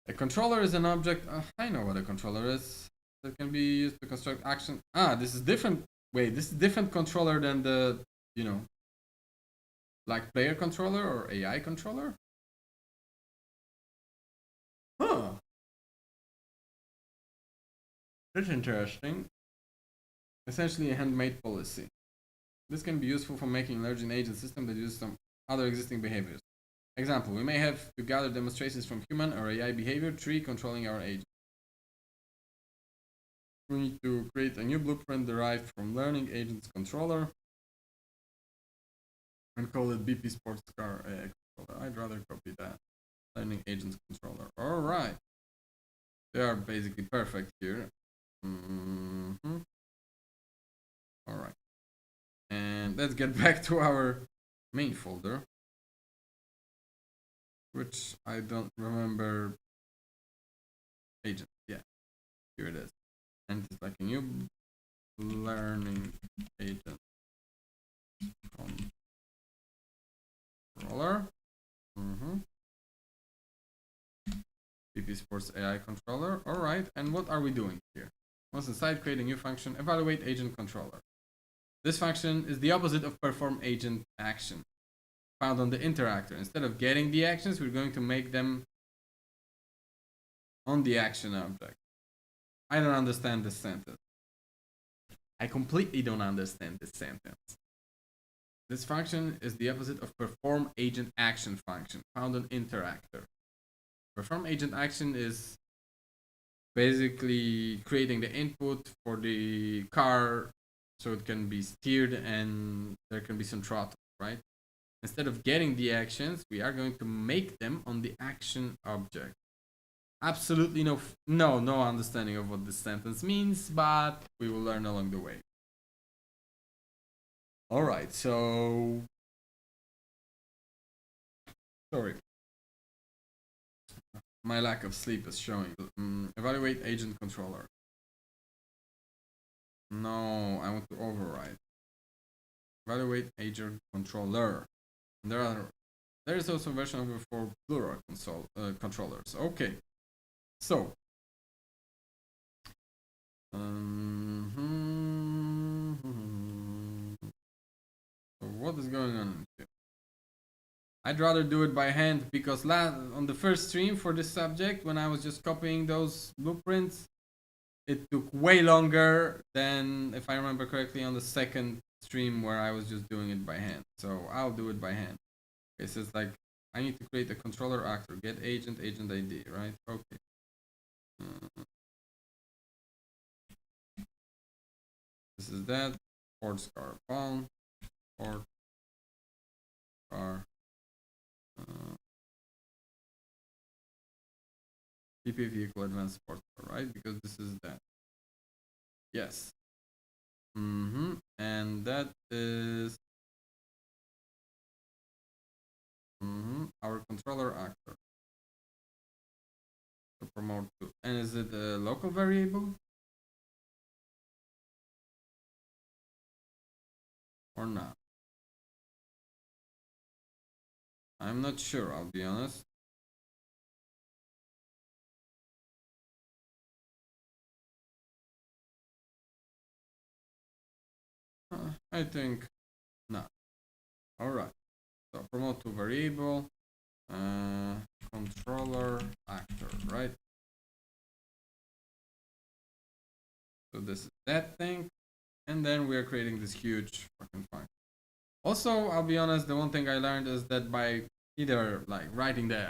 A controller is an object. I know what a controller is. That can be used to construct action. This is different. Wait, this is different controller than the, you know, like player controller or AI controller? Huh. That's interesting. Essentially a handmade policy. This can be useful for making large agent system that use some other existing behaviors. Example, we may have to gather demonstrations from human or AI behavior tree controlling our agent. We need to create a new blueprint derived from learning agents controller and call it BP Sports Car AI controller. I'd rather copy that. Learning agents controller. All right. They are basically perfect here. All right. And let's get back to our main folder, which I don't remember. Agent. Yeah. Here it is. And it's like a new learning agent controller. BP Sports AI controller. All right. And what are we doing here? Once inside, create a new function, evaluate agent controller. This function is the opposite of perform agent action found on the interactor. Instead of getting the actions, we're going to make them on the action object. I don't understand this sentence. I completely don't understand this sentence. This function is the opposite of perform agent action function found on interactor. Perform agent action is basically creating the input for the car so it can be steered and there can be some throttle, right? Instead of getting the actions, we are going to make them on the action object. Absolutely no understanding of what this sentence means, but we will learn along the way. All right, so sorry, my lack of sleep is showing. Evaluate agent controller. No, I want to override. Evaluate agent controller. And there is also a version of it for plural controllers. Okay, so so what is going on here? I'd rather do it by hand because on the first stream for this subject, when I was just copying those blueprints, it took way longer than, if I remember correctly, on the second stream where I was just doing it by hand. So I'll do it by hand. Okay, so it's like I need to create a controller actor, get agent ID, right? Okay. This is that. Sports car phone. Sport car. PP vehicle advanced sports car, right? Because this is that. Yes. And that is our controller actor. To promote to. And is it a local variable? Or not? I'm not sure, I'll be honest. I think not. Alright. So promote to variable. Controller color actor, right? So this is that thing, and then we are creating this huge fucking function. Also, I'll be honest, the one thing I learned is that by either like writing the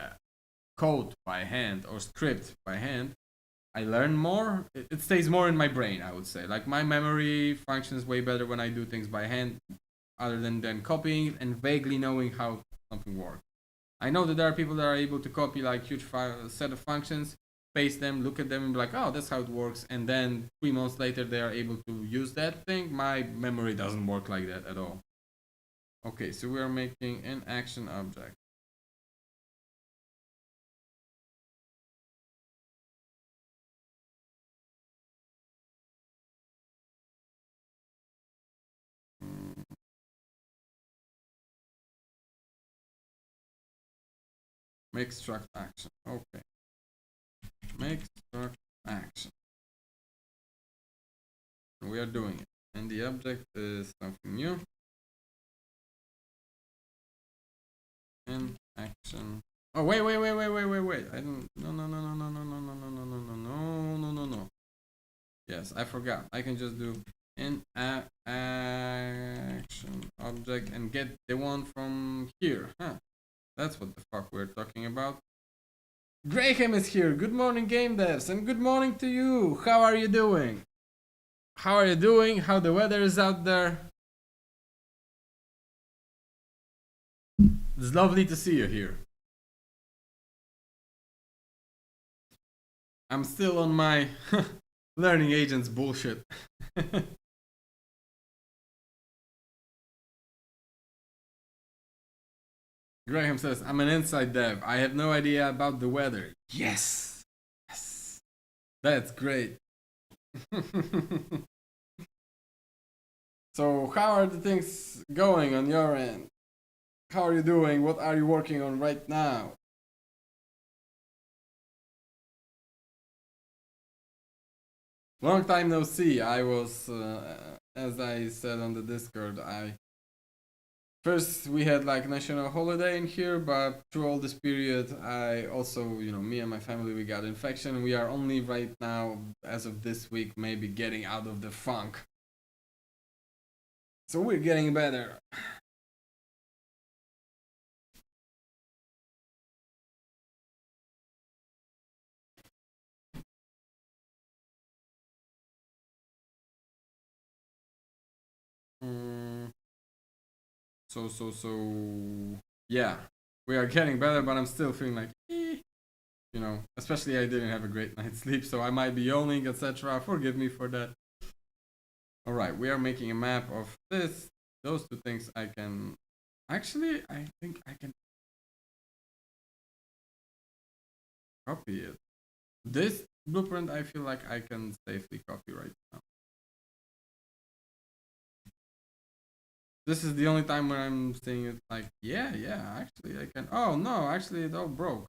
code by hand or script by hand, I learn more. It stays more in my brain, I would say. Like my memory functions way better when I do things by hand, other than copying and vaguely knowing how something works. I know that there are people that are able to copy like huge set of functions, paste them, look at them, and be like, oh, that's how it works. And then 3 months later, they are able to use that thing. My memory doesn't work like that at all. Okay, so we are making an action object. Make struct action. Okay. Make struct action. We are doing it. And the object is something new. And action. Oh, wait. I don't. No. Yes, I forgot. I can just do an action object and get the one from here. Huh. That's what the fuck we're talking about. Graham is here. Good morning, game devs, and good morning to you. How are you doing? How are you doing? How the weather is out there? It's lovely to see you here. I'm still on my learning agents bullshit. Graham says, I'm an inside dev. I have no idea about the weather. Yes. That's great. So, how are the things going on your end? How are you doing? What are you working on right now? Long time no see. I was, as I said on the Discord, first we had like national holiday in here, but through all this period, I also, me and my family, we got infection. We are only right now, as of this week, maybe getting out of the funk. So we're getting better. So yeah, we are getting better, but I'm still feeling like, especially I didn't have a great night's sleep, so I might be yawning, etc. Forgive me for that. All right, we are making a map of this. Those two things I can. Actually, I think I can copy it. This blueprint, I feel like I can safely copy right now. This is the only time where I'm saying it like, yeah, actually I can. Oh no, actually it all broke.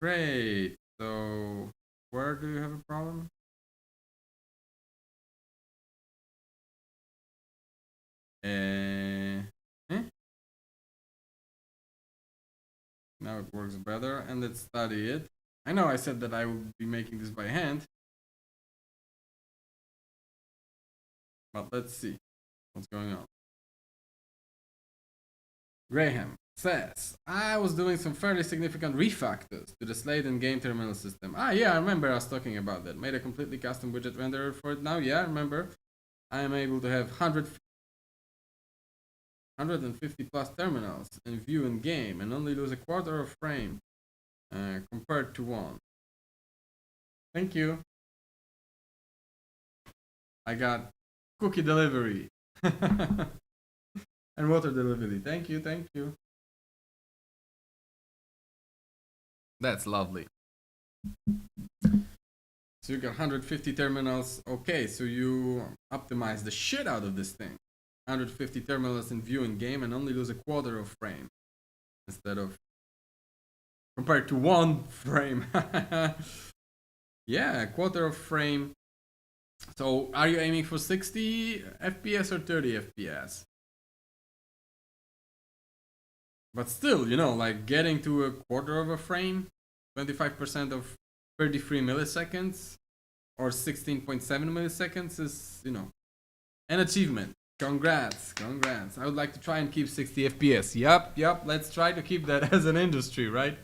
Great. So where do you have a problem? Eh? Now it works better, and let's study it. I know I said that I would be making this by hand, but let's see what's going on. Graham says, I was doing some fairly significant refactors to the Slate and game terminal system. Ah, yeah, I remember us talking about that. Made a completely custom widget renderer for it now. Yeah, I remember. I am able to have 150 plus terminals in view in game and only lose a quarter of frame compared to one. Thank you. I got cookie delivery and water delivery. Thank you. That's lovely. So you got 150 terminals. Okay, so you optimize the shit out of this thing. 150 terminals in view in game and only lose a quarter of frame instead of compared to 1 frame. Yeah, a quarter of frame. So are you aiming for 60 FPS or 30 FPS? But still, like getting to a quarter of a frame 25% of 33 milliseconds or 16.7 milliseconds is, you know, an achievement. Congrats. I would like to try and keep 60 FPS. Yup. Let's try to keep that as an industry, right?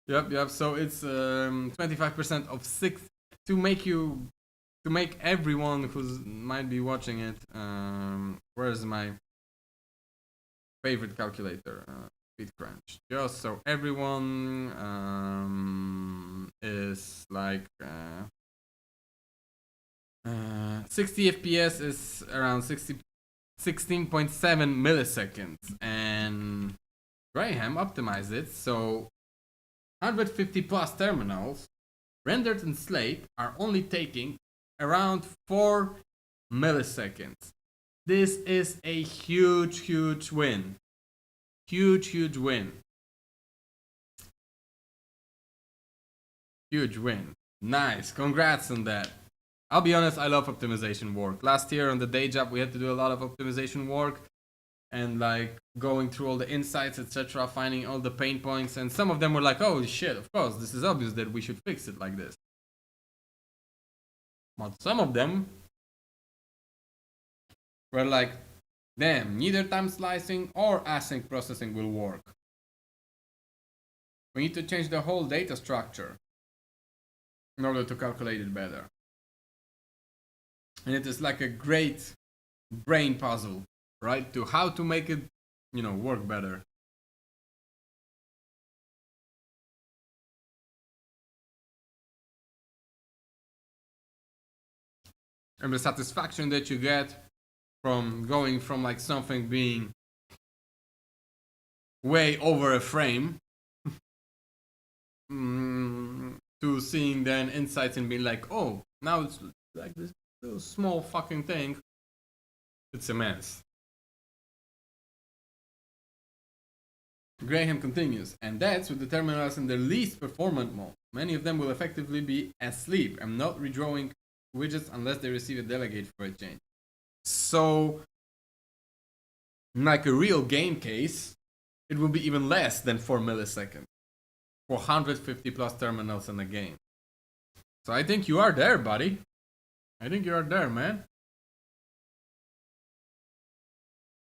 Yup. So it's 25% of 6 to make everyone who's might be watching it. Where's my favorite calculator? SpeedCrunch. Just so everyone is like 60 FPS is around 16.7 milliseconds, and Graham optimized it so 150 plus terminals rendered in Slate are only taking around 4 milliseconds. This is a huge win. Huge win. Nice. Congrats on that. I'll be honest, I love optimization work. Last year on the day job, we had to do a lot of optimization work and like going through all the insights, etc., finding all the pain points, and some of them were like, oh shit, of course, this is obvious that we should fix it like this. But some of them were like, damn, neither time slicing or async processing will work. We need to change the whole data structure in order to calculate it better. And it is like a great brain puzzle, right? To how to make it, you know, work better. And the satisfaction that you get from going from like something being way over a frame to seeing then insights and being like, oh, now it's like this little small fucking thing. It's immense. Graham continues, and that's with the terminals in the least performant mode. Many of them will effectively be asleep and not redrawing widgets unless they receive a delegate for a change. So, like a real game case, it will be even less than 4 milliseconds for 150 plus terminals in a game. So I think you are there, buddy. I think you are there, man.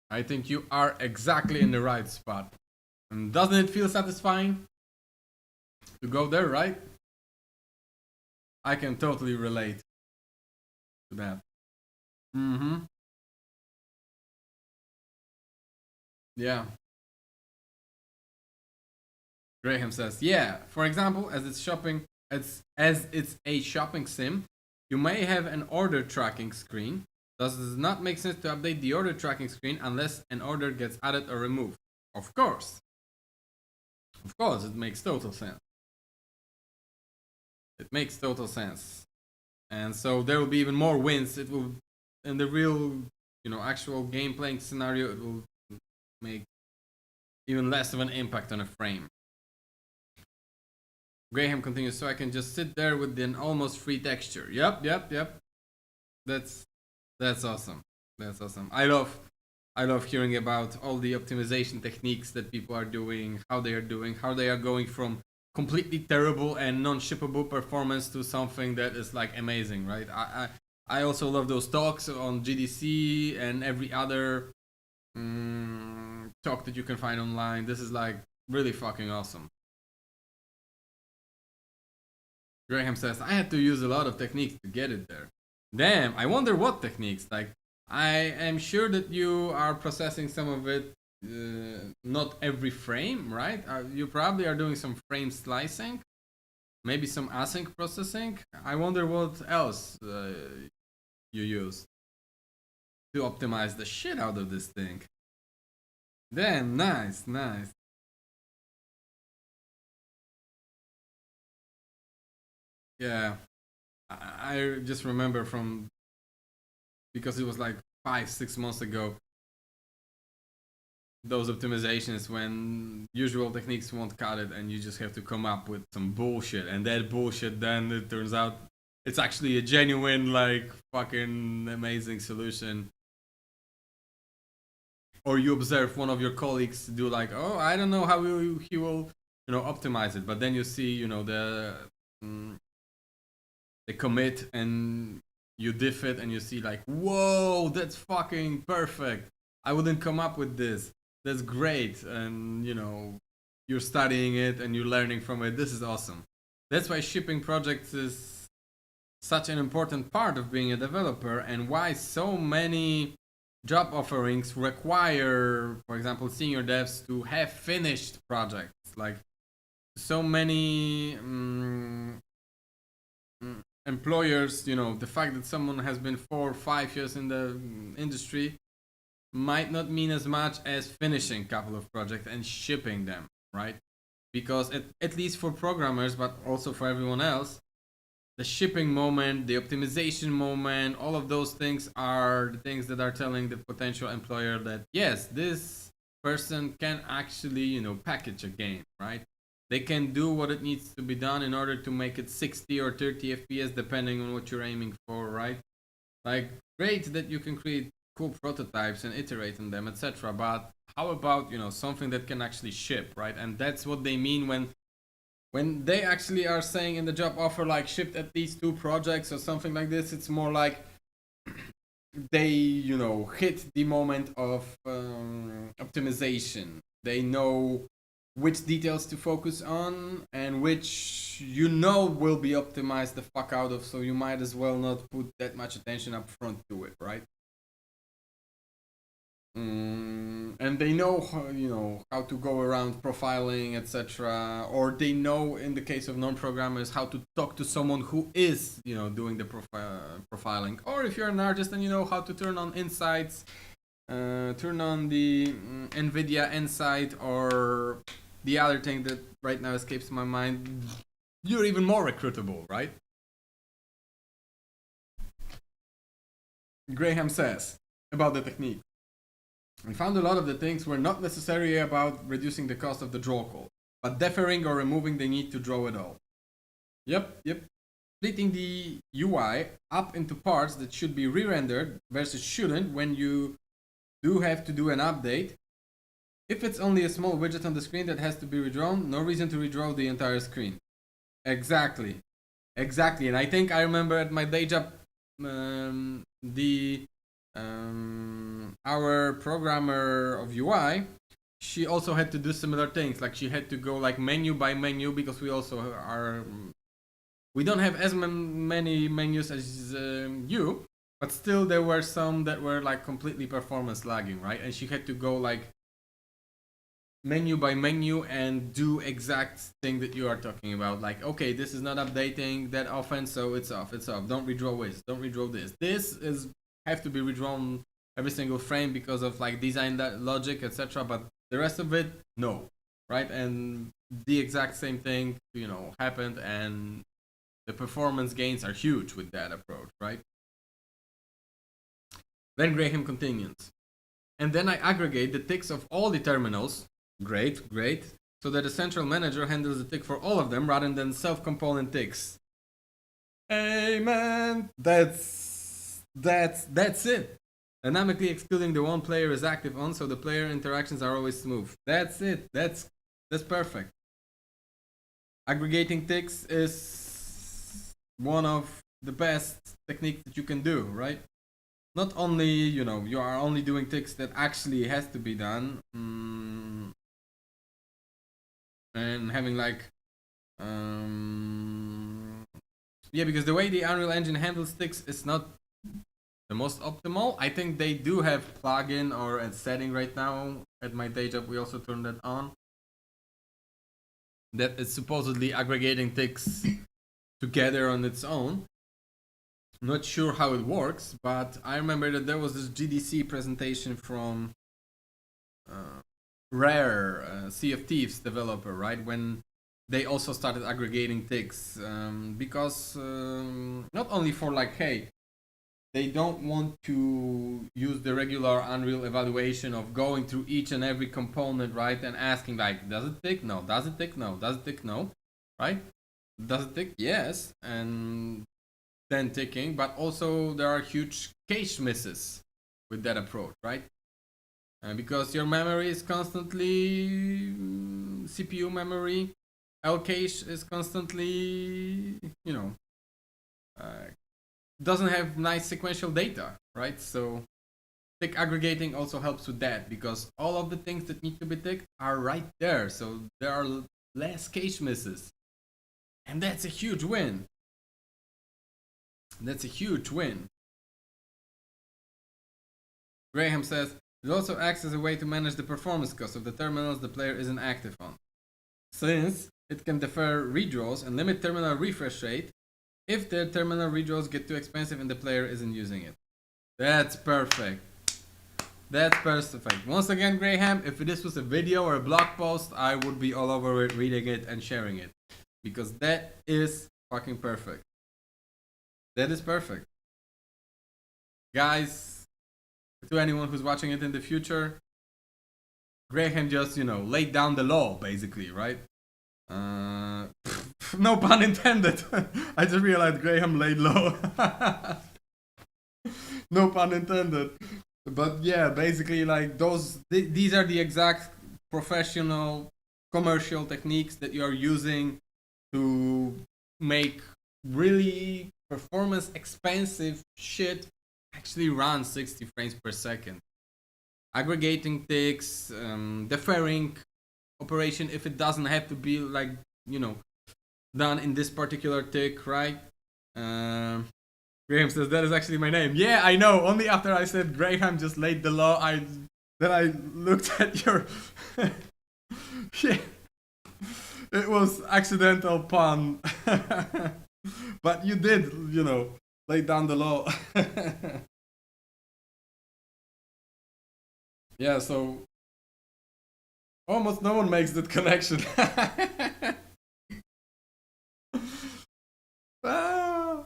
I think you are exactly in the right spot. And doesn't it feel satisfying to go there, right? I can totally relate to that. Yeah. Graham says, yeah, for example, as it's a shopping sim, you may have an order tracking screen. Thus, it does not make sense to update the order tracking screen unless an order gets added or removed. Of course, it makes total sense. It makes total sense. And so there will be even more wins. It will, in the real, you know, actual game playing scenario, it will make even less of an impact on a frame. Graham continues, so I can just sit there with an almost free texture. Yep. That's awesome. That's awesome. I love hearing about all the optimization techniques that people are doing, how they are going from completely terrible and non-shippable performance to something that is like amazing, right? I also love those talks on GDC and every other talk that you can find online. This is like really fucking awesome. Graham says, I had to use a lot of techniques to get it there. Damn, I wonder what techniques. Like, I am sure that you are processing some of it, not every frame, right? You probably are doing some frame slicing, maybe some async processing. I wonder what else you use to optimize the shit out of this thing. Damn, nice. Yeah, I just remember from, because it was like 5-6 months ago, those optimizations when usual techniques won't cut it and you just have to come up with some bullshit, and that bullshit then it turns out it's actually a genuine like fucking amazing solution. Or you observe one of your colleagues do like, oh, I don't know how he will optimize it. But then you see, the commit, and you diff it, and you see like, whoa, that's fucking perfect. I wouldn't come up with this. That's great. And you're studying it and you're learning from it. This is awesome. That's why shipping projects is such an important part of being a developer, and why so many job offerings require, for example, senior devs to have finished projects. Like, so many employers, the fact that someone has been 4 or 5 years in the industry might not mean as much as finishing a couple of projects and shipping them, right? Because at least for programmers, but also for everyone else, the shipping moment, the optimization moment, all of those things are the things that are telling the potential employer that yes, this person can actually, package a game, right? They can do what it needs to be done in order to make it 60 or 30 FPS depending on what you're aiming for, right? Like, great that you can create cool prototypes and iterate on them, etc. But how about, something that can actually ship, right? And that's what they mean when they actually are saying in the job offer, like, shipped at least 2 projects or something like this. It's more like they, hit the moment of optimization. They know which details to focus on and which will be optimized the fuck out of, so you might as well not put that much attention up front to it, right? And they know how to go around profiling, etc. Or they know, in the case of non-programmers, how to talk to someone who is doing the profiling. Or if you're an artist, then you know how to turn on insights, turn on the NVIDIA Insight, or the other thing that right now escapes my mind. You're even more recruitable, right? Graham says about the technique. We found a lot of the things were not necessarily about reducing the cost of the draw call, but deferring or removing the need to draw it all. Yep. Splitting the UI up into parts that should be re-rendered versus shouldn't when you do have to do an update. If it's only a small widget on the screen that has to be redrawn, no reason to redraw the entire screen. Exactly. And I think I remember at my day job, our programmer of UI, she also had to do similar things. Like, she had to go like menu by menu, because we don't have as many menus as you, but still there were some that were like completely performance lagging, right? And she had to go like menu by menu and do exact thing that you are talking about. Like, okay, this is not updating that often, so it's off. Don't redraw this. Don't redraw this. This is have to be redrawn every single frame because of like design logic, etc. But the rest of it, no, right? And the exact same thing, happened, and the performance gains are huge with that approach, right? Then Graham continues. And then I aggregate the ticks of all the terminals. Great. So that the central manager handles the tick for all of them rather than self-component ticks. Amen. That's it. Dynamically excluding the one player is active on, so the player interactions are always smooth. That's it. That's perfect. Aggregating ticks is one of the best techniques that you can do, right? Not only, you are only doing ticks that actually has to be done, and having like, because the way the Unreal Engine handles ticks is not the most optimal. I think they do have plugin or a setting right now. At my day job, we also turned that on. That is supposedly aggregating ticks together on its own. Not sure how it works, but I remember that there was this GDC presentation from Rare, Sea of Thieves developer, right? When they also started aggregating ticks, because not only for like, hey, they don't want to use the regular Unreal evaluation of going through each and every component, right? And asking like, does it tick? No. Does it tick? No. Does it tick? No. Right? Does it tick? Yes. And then ticking, but also there are huge cache misses with that approach, right? Because your memory is constantly CPU memory, cache is constantly, you know, doesn't have nice sequential data, right? So tick aggregating also helps with that because all of the things that need to be ticked are right there. So there are less cache misses. And that's a huge win. That's a huge win. Graham says, it also acts as a way to manage the performance cost of the terminals the player isn't active on. Since it can defer redraws and limit terminal refresh rate if the terminal redraws get too expensive and the player isn't using it. That's perfect. That's perfect. Once again, Graham, if this was a video or a blog post, I would be all over it, reading it and sharing it. Because that is fucking perfect. That is perfect. Guys, to anyone who's watching it in the future, Graham just, laid down the law, basically, right? No pun intended. I just realized Graham laid low. No pun intended. But yeah, basically, like these are the exact professional commercial techniques that you are using to make really performance expensive shit actually run 60 frames per second. Aggregating ticks, deferring operation if it doesn't have to be like, done in this particular tick, right? Graham says that is actually my name. Yeah, I know. Only after I said Graham just laid the law, then I looked at your. Yeah. It was accidental pun, but you did, lay down the law. Yeah, so almost no one makes that connection. Ah,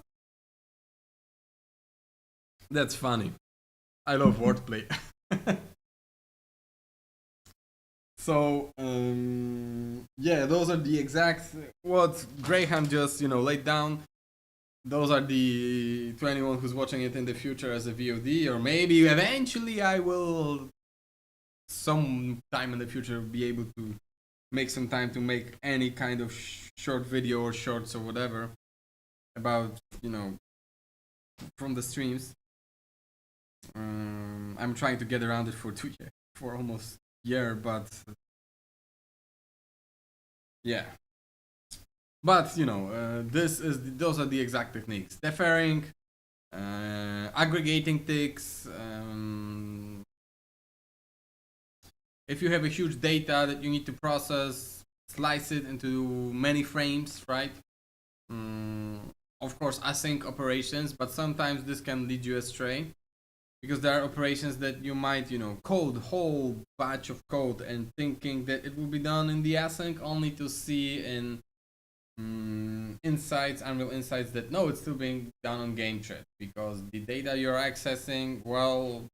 that's funny. I love wordplay. So, yeah, those are the exact what Graham just, laid down. Those are to anyone who's watching it in the future as a VOD, or maybe eventually I will, some time in the future, be able to make some time to make any kind of short video or shorts or whatever about, from the streams. I'm trying to get around it for almost a year, but yeah. But those are the exact techniques: deferring, aggregating ticks. If you have a huge data that you need to process, slice it into many frames, right? Of course, async operations, but sometimes this can lead you astray because there are operations that you might, code whole batch of code and thinking that it will be done in the async, only to see in Unreal Insights that no, it's still being done on GameDev because the data you're accessing, well,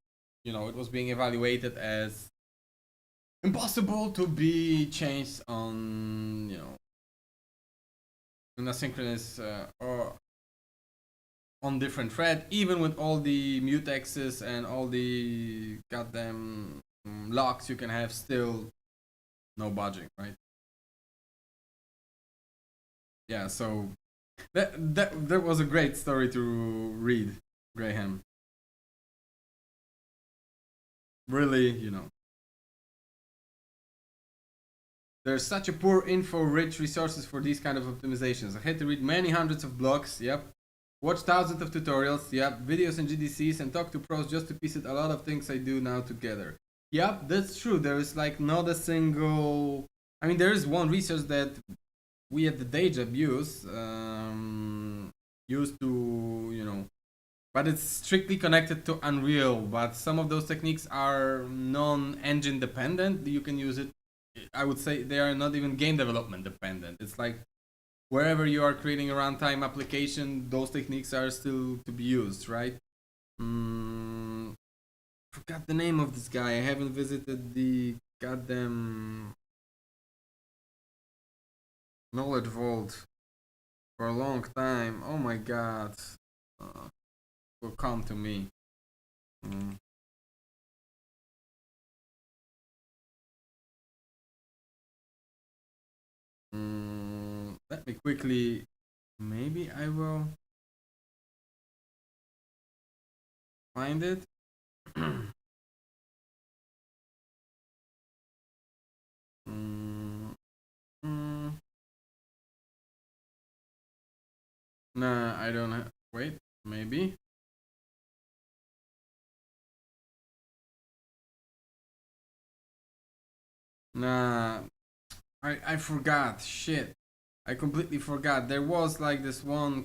it was being evaluated as impossible to be changed on, an asynchronous or on different thread, even with all the mutexes and all the goddamn locks you can have, still no budging, right? Yeah, so that was a great story to read, Graham. Really, there's such a poor info-rich resources for these kind of optimizations. I had to read many hundreds of blogs, yep. Watch thousands of tutorials, yep. Videos and GDCs and talk to pros just to piece it a lot of things I do now together. Yep, that's true. There is like not a single... I mean, there is one resource that we at the day job used to, but it's strictly connected to Unreal, but some of those techniques are non-engine dependent. You can use it, I would say they are not even game development dependent. It's like wherever you are creating a runtime application, those techniques are still to be used, right? Forgot the name of this guy. I haven't visited the goddamn knowledge vault for a long time. Oh my god. Will come to me. let me quickly, maybe I will find it. mm, mm. Nah, I don't have, wait, maybe. Nah, I forgot, shit. I completely forgot. There was like this uh,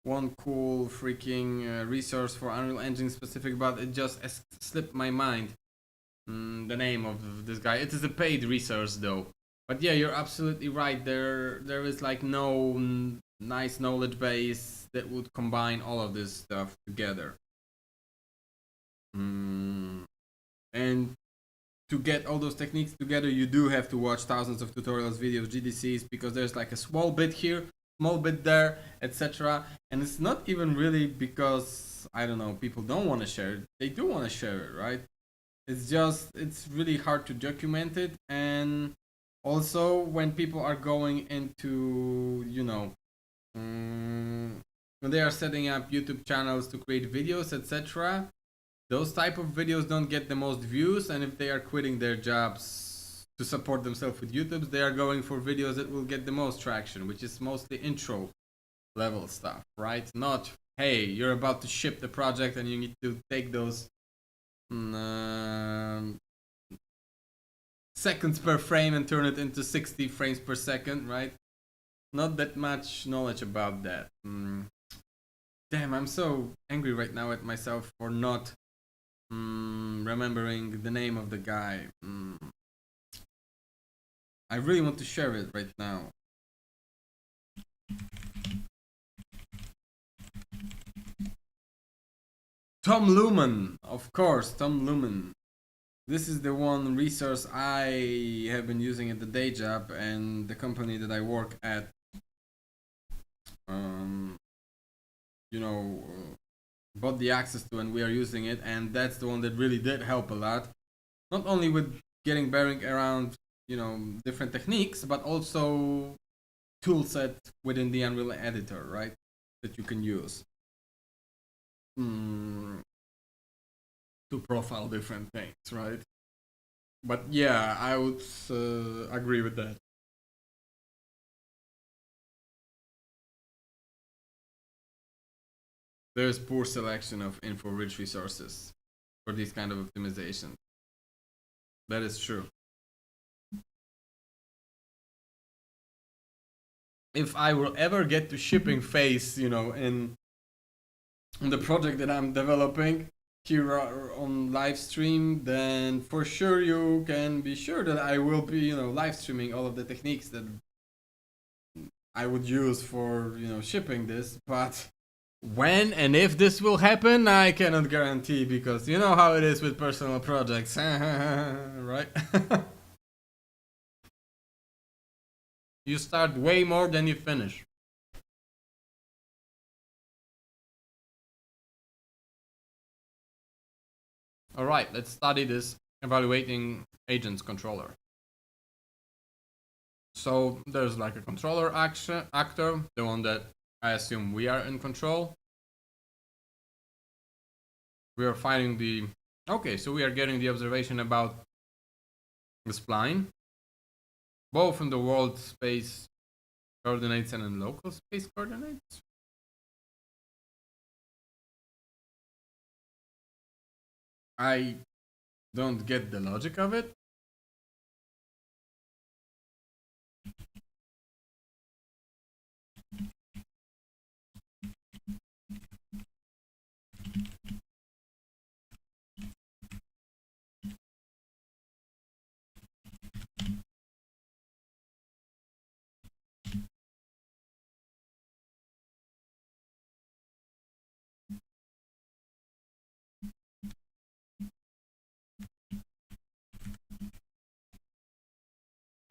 one cool freaking resource for Unreal Engine specific, but it just slipped my mind. The name of this guy. It is a paid resource though. But yeah, you're absolutely right. There is like no nice knowledge base that would combine all of this stuff together. And to get all those techniques together, you do have to watch thousands of tutorials, videos, GDCs, because there's like a small bit here, small bit there, etc. And it's not even really because, I don't know, people don't want to share it. They do want to share it, right? It's just, it's really hard to document it. And also, when people are going into, when they are setting up YouTube channels to create videos, etc., those type of videos don't get the most views, and if they are quitting their jobs to support themselves with YouTube, they are going for videos that will get the most traction, which is mostly intro level stuff, right? Not, hey, you're about to ship the project and you need to take those seconds per frame and turn it into 60 frames per second, right? Not that much knowledge about that. Damn, I'm so angry right now at myself for not remembering the name of the guy. I really want to share it right now. Tom Lumen, of course, Tom Lumen. This is the one resource I have been using at the day job, and the company that I work at, bought the access to, and we are using it, and that's the one that really did help a lot. Not only with getting bearing around, different techniques, but also tool set within the Unreal editor, right? That you can use to profile different things, right? But yeah, I would agree with that. There's poor selection of info-rich resources for these kind of optimization. That is true. If I will ever get to shipping phase, in the project that I'm developing here on Livestream, then for sure you can be sure that I will be, live streaming all of the techniques that I would use for, shipping this. But when and if this will happen, I cannot guarantee, because you know how it is with personal projects, right? You start way more than you finish. All right, let's study this evaluating agents controller. So there's like a controller actor, the one that I assume we are in control. We are finding the, okay, so we are getting the observation about the spline, both in the world space coordinates and in local space coordinates. I don't get the logic of it.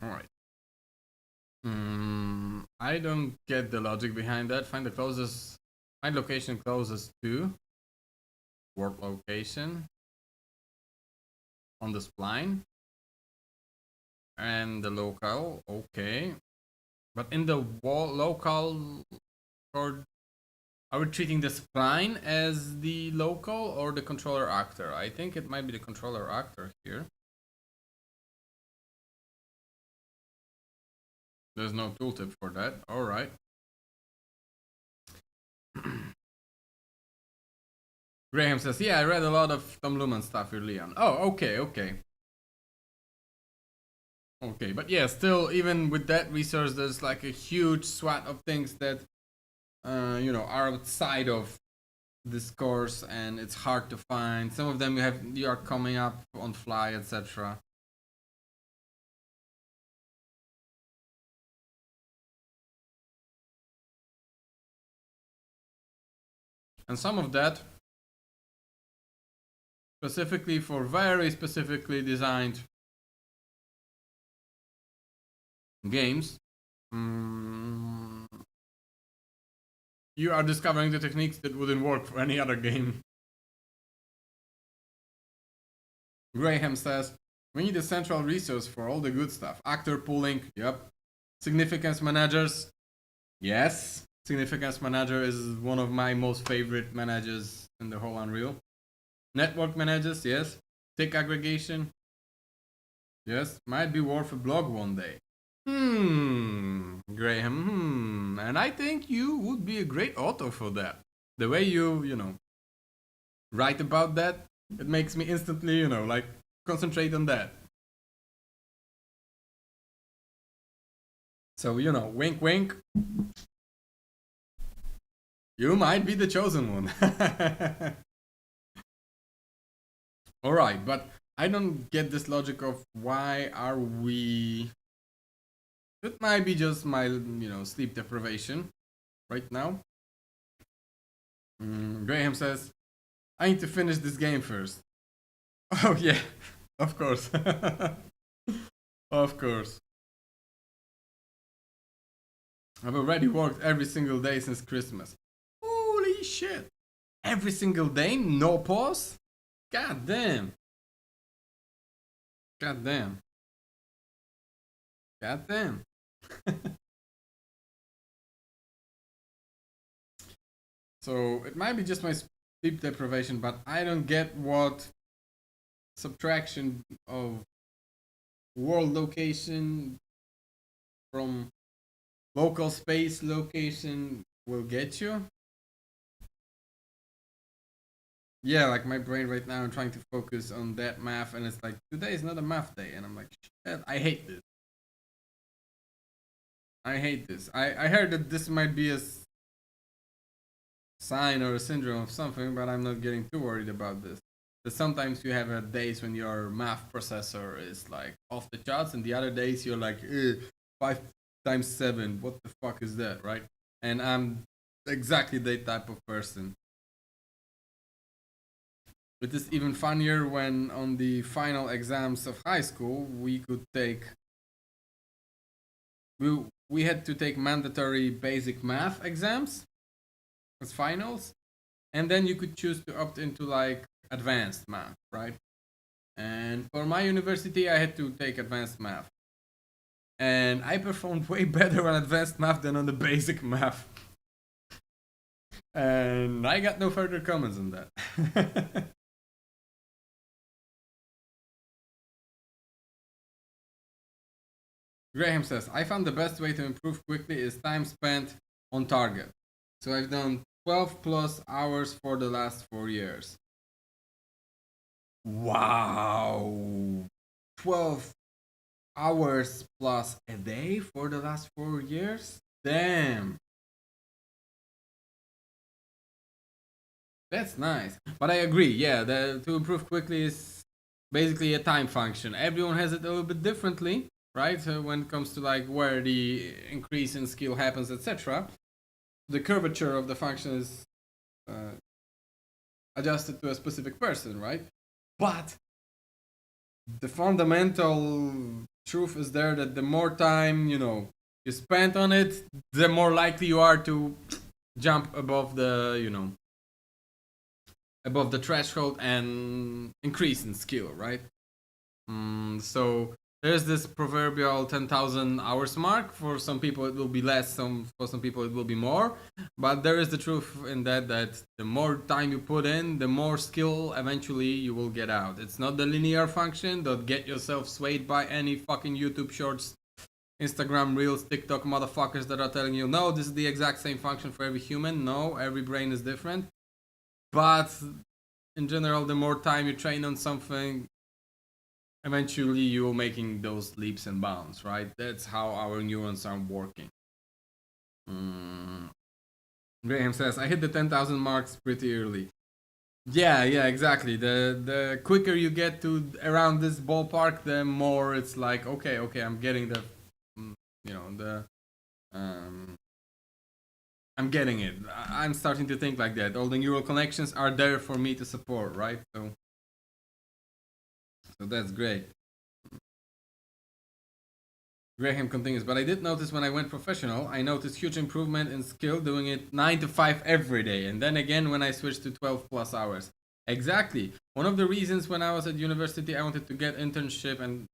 All right. I don't get the logic behind that. Find location closest to world location on the spline. and the local, okay. But in the local, or are we treating the spline as the local or the controller actor? I think it might be the controller actor here. There's no tooltip for that. All right. Graham says, yeah, I read a lot of Tom Luman stuff here, Leon. Oh, okay. Okay, but yeah, still, even with that resource, there's like a huge swath of things that, are outside of this course, and it's hard to find. Some of them you are coming up on fly, etc. And some of that specifically for very specifically designed games. You are discovering the techniques that wouldn't work for any other game. Graham says, we need a central resource for all the good stuff. Actor pooling, yep. Significance managers, yes. Significance manager is one of my most favorite managers in the whole Unreal. Network managers, yes. Tick aggregation, yes. Might be worth a blog one day. Graham, and I think you would be a great author for that. The way you write about that, it makes me instantly, like concentrate on that. So, wink wink. You might be the chosen one. Alright, but I don't get this logic of why are we... It might be just my, sleep deprivation right now. Graham says, I need to finish this game first. Oh yeah, of course. Of course. I've already worked every single day since Christmas. Holy shit. Every single day? No pause? God damn. God damn. God damn. So it might be just my sleep deprivation, but I don't get what subtraction of world location from local space location will get you. Yeah, like my brain right now, I'm trying to focus on that math, and it's like, today is not a math day, and I'm like, shit, I hate this. I hate this. I heard that this might be a sign or a syndrome of something, but I'm not getting too worried about this. But sometimes you have days when your math processor is like off the charts, and the other days you're like, 5 times 7, what the fuck is that, right? And I'm exactly that type of person. It is even funnier when on the final exams of high school we had to take mandatory basic math exams as finals, and then you could choose to opt into like advanced math, right? And for my university, I had to take advanced math, and I performed way better on advanced math than on the basic math. And I got no further comments on that. Graham says, I found the best way to improve quickly is time spent on target. So I've done 12 plus hours for the last 4 years. Wow. 12 hours plus a day for the last 4 years? Damn. That's nice. But I agree, yeah, to improve quickly is basically a time function. Everyone has it a little bit differently, right? So when it comes to like where the increase in skill happens, etc. The curvature of the function is adjusted to a specific person, right? But the fundamental truth is there that the more time you spend on it, the more likely you are to jump above the above the threshold and increase in skill, right? So there's this proverbial 10,000 hours mark. For some people it will be less, for some people it will be more. But there is the truth in that the more time you put in, the more skill eventually you will get out. It's not the linear function. Don't get yourself swayed by any fucking YouTube shorts, Instagram Reels, TikTok motherfuckers that are telling you, no, this is the exact same function for every human. No, every brain is different. But in general, the more time you train on something, eventually you're making those leaps and bounds, right? That's how our neurons are working. Graham says, I hit the 10,000 marks pretty early. Yeah, exactly. The quicker you get to around this ballpark, the more it's like, okay, I'm getting the, I'm getting it. I'm starting to think like that. All the neural connections are there for me to support, right? So that's great. Graham continues, but I did notice when I went professional, I noticed huge improvement in skill doing it 9 to 5 every day. And then again when I switched to 12 plus hours. Exactly. One of the reasons when I was at university I wanted to get internship and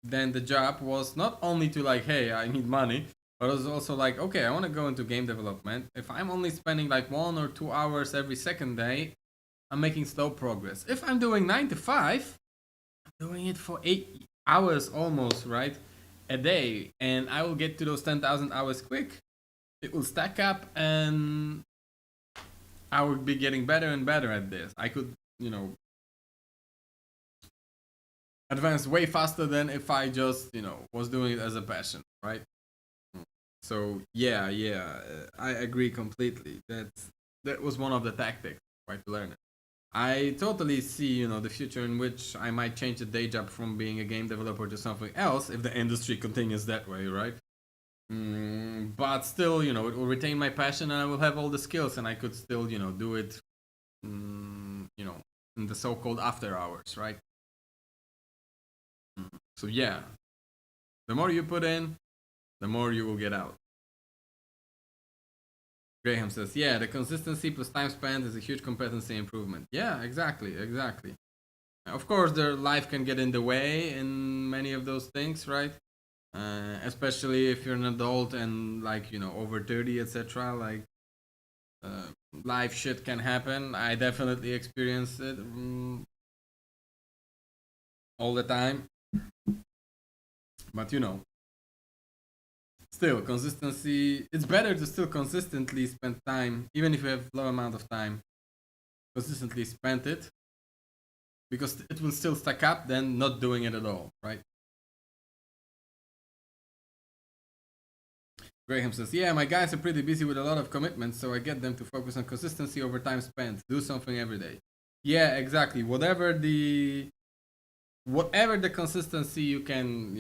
then the job was not only to like, hey, I need money, but it was also like, okay, I want to go into game development. If I'm only spending like 1 or 2 hours every second day, I'm making slow progress. If I'm doing 9 to 5, I'm doing it for 8 hours almost, right? A day, and I will get to those 10,000 hours quick. It will stack up, and I will be getting better and better at this. I could, advance way faster than if I just, was doing it as a passion, right? So yeah, I agree completely. That was one of the tactics, right, to learn it. I totally see, the future in which I might change the day job from being a game developer to something else if the industry continues that way, right? But still, it will retain my passion and I will have all the skills and I could still, do it, in the so-called after hours, right? So yeah, the more you put in, the more you will get out. Graham says, yeah, the consistency plus time spent is a huge competency improvement. Yeah, exactly. Of course, their life can get in the way in many of those things, right? Especially if you're an adult and like, over 30, etc. Like, life shit can happen. I definitely experience it all the time. But still consistency. It's better to still consistently spend time, even if you have low amount of time. Consistently spend it because it will still stack up than not doing it at all, right? Graham says, yeah, my guys are pretty busy with a lot of commitments, so I get them to focus on consistency over time spent. Do something every day. Yeah, exactly. Whatever the consistency you can,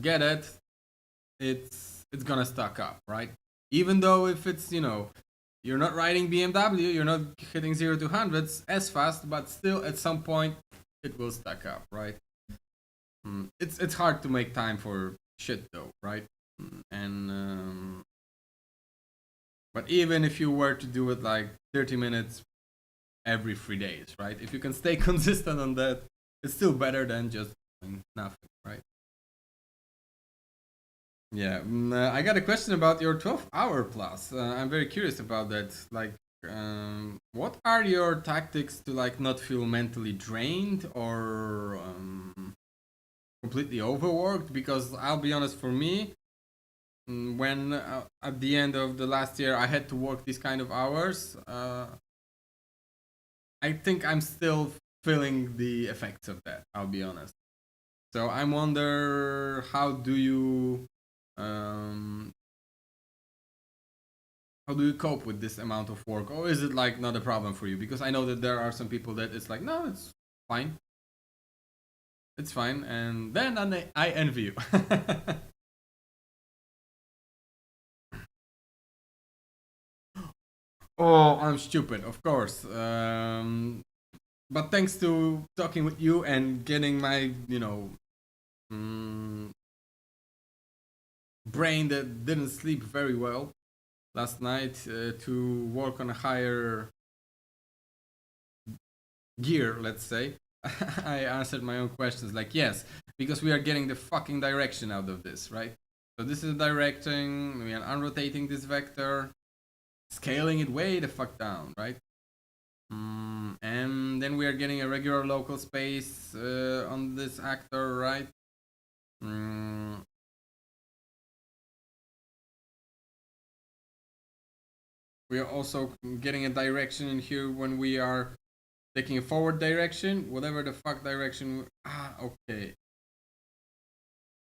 get it, it's gonna stack up, right? Even though if it's, you're not riding BMW, you're not hitting 0 to hundreds as fast, but still at some point it will stack up, right? It's hard to make time for shit though, right? And but even if you were to do it like 30 minutes every 3 days, right? If you can stay consistent on that, it's still better than just doing nothing, right? Yeah, I got a question about your 12-hour plus. I'm very curious about that. Like, what are your tactics to like not feel mentally drained or completely overworked? Because I'll be honest, for me, when at the end of the last year I had to work these kind of hours, I think I'm still feeling the effects of that. I'll be honest. So I wonder um, how do you cope with this amount of work, or is it like not a problem for you? Because I know that there are some people that it's like, no, it's fine, and then I envy you. Oh, I'm stupid, of course. But thanks to talking with you and getting my, brain that didn't sleep very well last night to work on a higher gear, let's say. I answered my own questions like, yes, because we are getting the fucking direction out of this, right? So this is directing, we are unrotating this vector, scaling it way the fuck down, right? And then we are getting a regular local space on this actor, right? We are also getting a direction in here when we are taking a forward direction, whatever the fuck direction. Okay.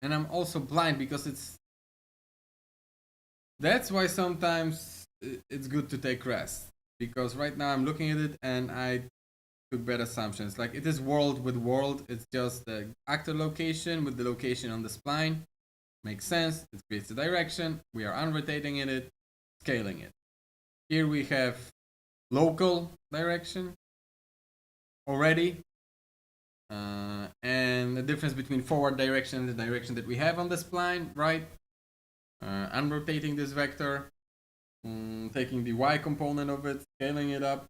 And I'm also blind because that's why sometimes it's good to take rest. Because right now I'm looking at it and I took bad assumptions. Like it is world with world, it's just the actor location with the location on the spline. Makes sense, it creates a direction, we are unrotating it, scaling it. Here we have local direction already. And the difference between forward direction and the direction that we have on the spline, right? I'm rotating this vector, taking the y component of it, scaling it up.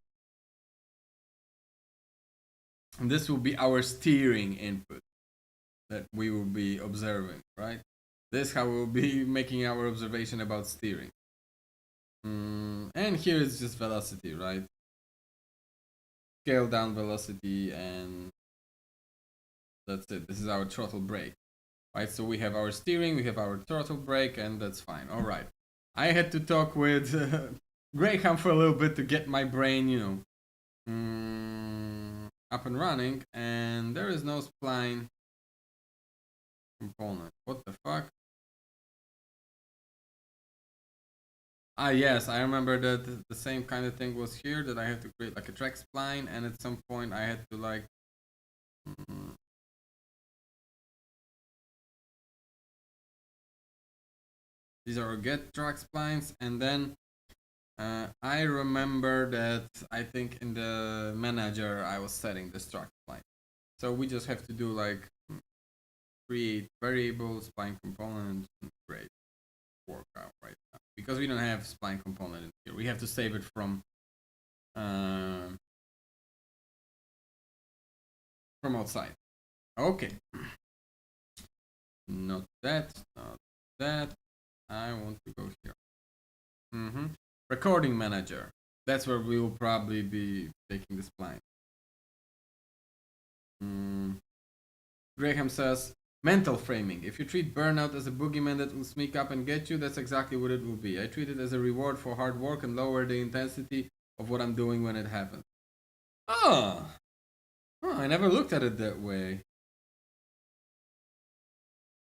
And this will be our steering input that we will be observing, right? This is how we'll be making our observation about steering. And here is just velocity, right? Scale down velocity, and that's it. This is our throttle brake, right? So we have our steering, we have our throttle brake, and that's fine. All right. I had to talk with Graham for a little bit to get my brain, up and running, and there is no spline component. What the fuck? Yes, I remember that the same kind of thing was here, that I had to create like a track spline, and at some point I had to like these are get track splines, and then I remember that I think in the manager I was setting this track spline. So we just have to do like create variable spline component, great workout right now. Because we don't have spline component in here, we have to save it from outside. Okay. Not that, not that. I want to go here. Recording manager. That's where we will probably be taking the spline. Graham says, mental framing. If you treat burnout as a boogeyman that will sneak up and get you, that's exactly what it will be. I treat it as a reward for hard work and lower the intensity of what I'm doing when it happens. I never looked at it that way.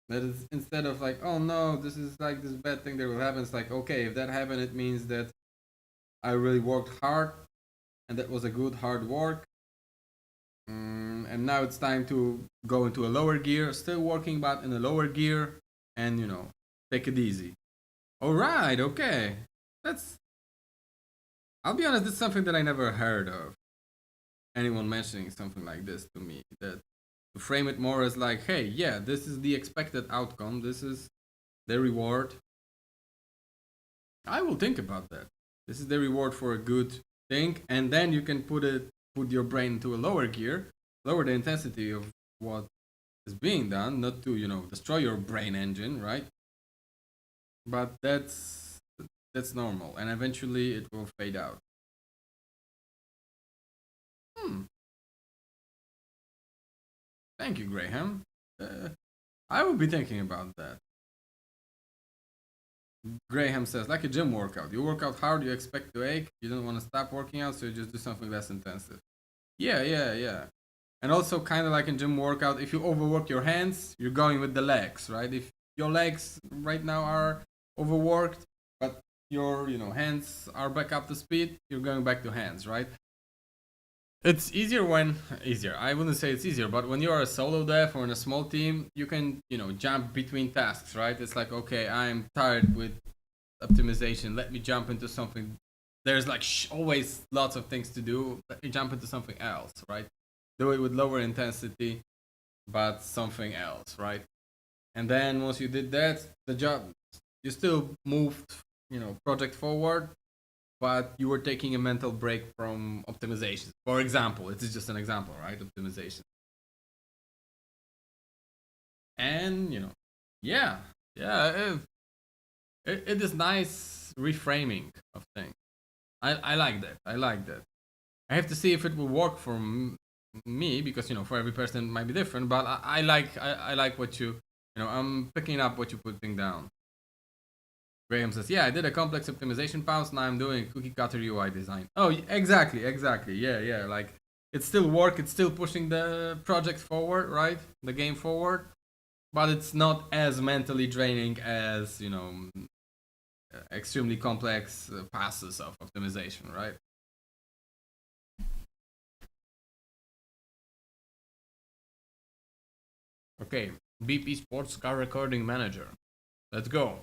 That is, instead of like, oh no, this is like this bad thing that will happen, it's like, okay, if that happened, it means that I really worked hard and that was a good hard work. And now it's time to go into a lower gear, still working, but in a lower gear, and take it easy. All right, okay. I'll be honest, it's something that I never heard of anyone mentioning something like this to me. That to frame it more as like, hey, yeah, this is the expected outcome, this is the reward. I will think about that. This is the reward for a good thing, and then you can put your brain into a lower gear, lower the intensity of what is being done, not to destroy your brain engine, right? But that's normal, and eventually it will fade out. Thank you, Graham. I will be thinking about that. Graham says, like a gym workout. You work out hard, you expect to ache, you don't want to stop working out, so you just do something less intensive. Yeah. And also, kind of like in gym workout, if you overwork your hands, you're going with the legs, right? If your legs right now are overworked, but your hands are back up to speed, you're going back to hands, right? It's easier. I wouldn't say it's easier, but when you are a solo dev or in a small team, you can jump between tasks, right? It's like, okay, I'm tired with optimization, let me jump into something. There's like always lots of things to do, let me jump into something else, right? Do it with lower intensity, but something else, right? And then once you did that, the job, you still moved project forward, but you were taking a mental break from optimization. For example, it is just an example, right? Optimization. And yeah, it is nice reframing of things. I like that. I like that. I have to see if it will work for me, because for every person it might be different. But I like what I'm picking up what you're putting down. Graham says, yeah, I did a complex optimization pause. Now I'm doing cookie cutter UI design. Oh, exactly. Yeah. Like, it's still work. It's still pushing the project forward, right? The game forward. But it's not as mentally draining as, extremely complex passes of optimization, right? Okay, BP Sports Car Recording Manager. Let's go.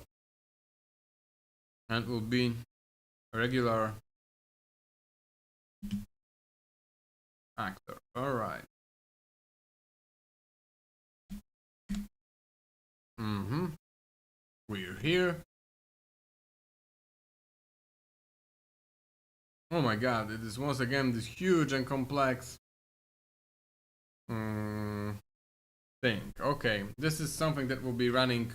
And it will be a regular actor. Alright. We're here. Oh my god, it is once again this huge and complex thing. Okay, this is something that will be running.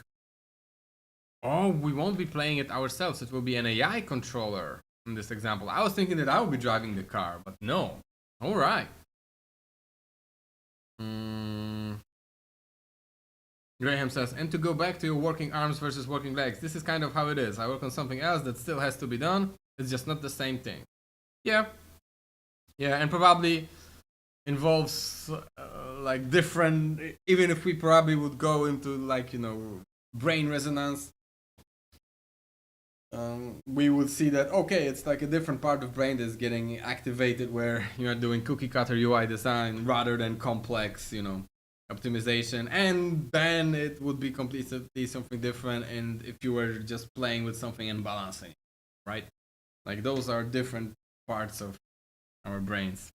Oh, we won't be playing it ourselves. It will be an AI controller in this example. I was thinking that I will be driving the car, but no. Alright. Graham says, and to go back to your working arms versus working legs, this is kind of how it is. I work on something else that still has to be done. It's just not the same thing. Yeah. Yeah, and probably involves like different, even if we probably would go into like, brain resonance, we would see that, okay, it's like a different part of brain that's getting activated where you are doing cookie cutter UI design rather than complex, optimization, and then it would be completely something different. And if you were just playing with something and balancing, right? Like, those are different parts of our brains.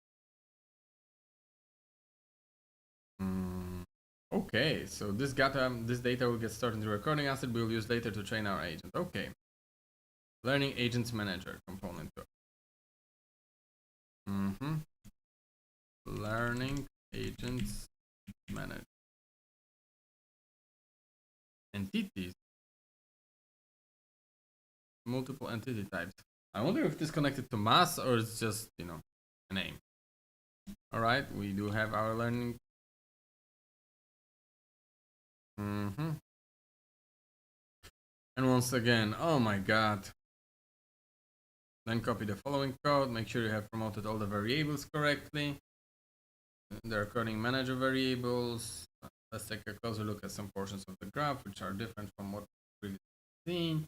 Okay, so this data will get stored in the recording asset we'll use later to train our agent. Okay. Learning agents manager component. Learning agents manager. Entities. Multiple entity types. I wonder if this is connected to mass or it's just, a name. Alright, we do have our learning. And once again, oh my god. Then copy the following code. Make sure you have promoted all the variables correctly. The recording manager variables. Let's take a closer look at some portions of the graph which are different from what we've seen.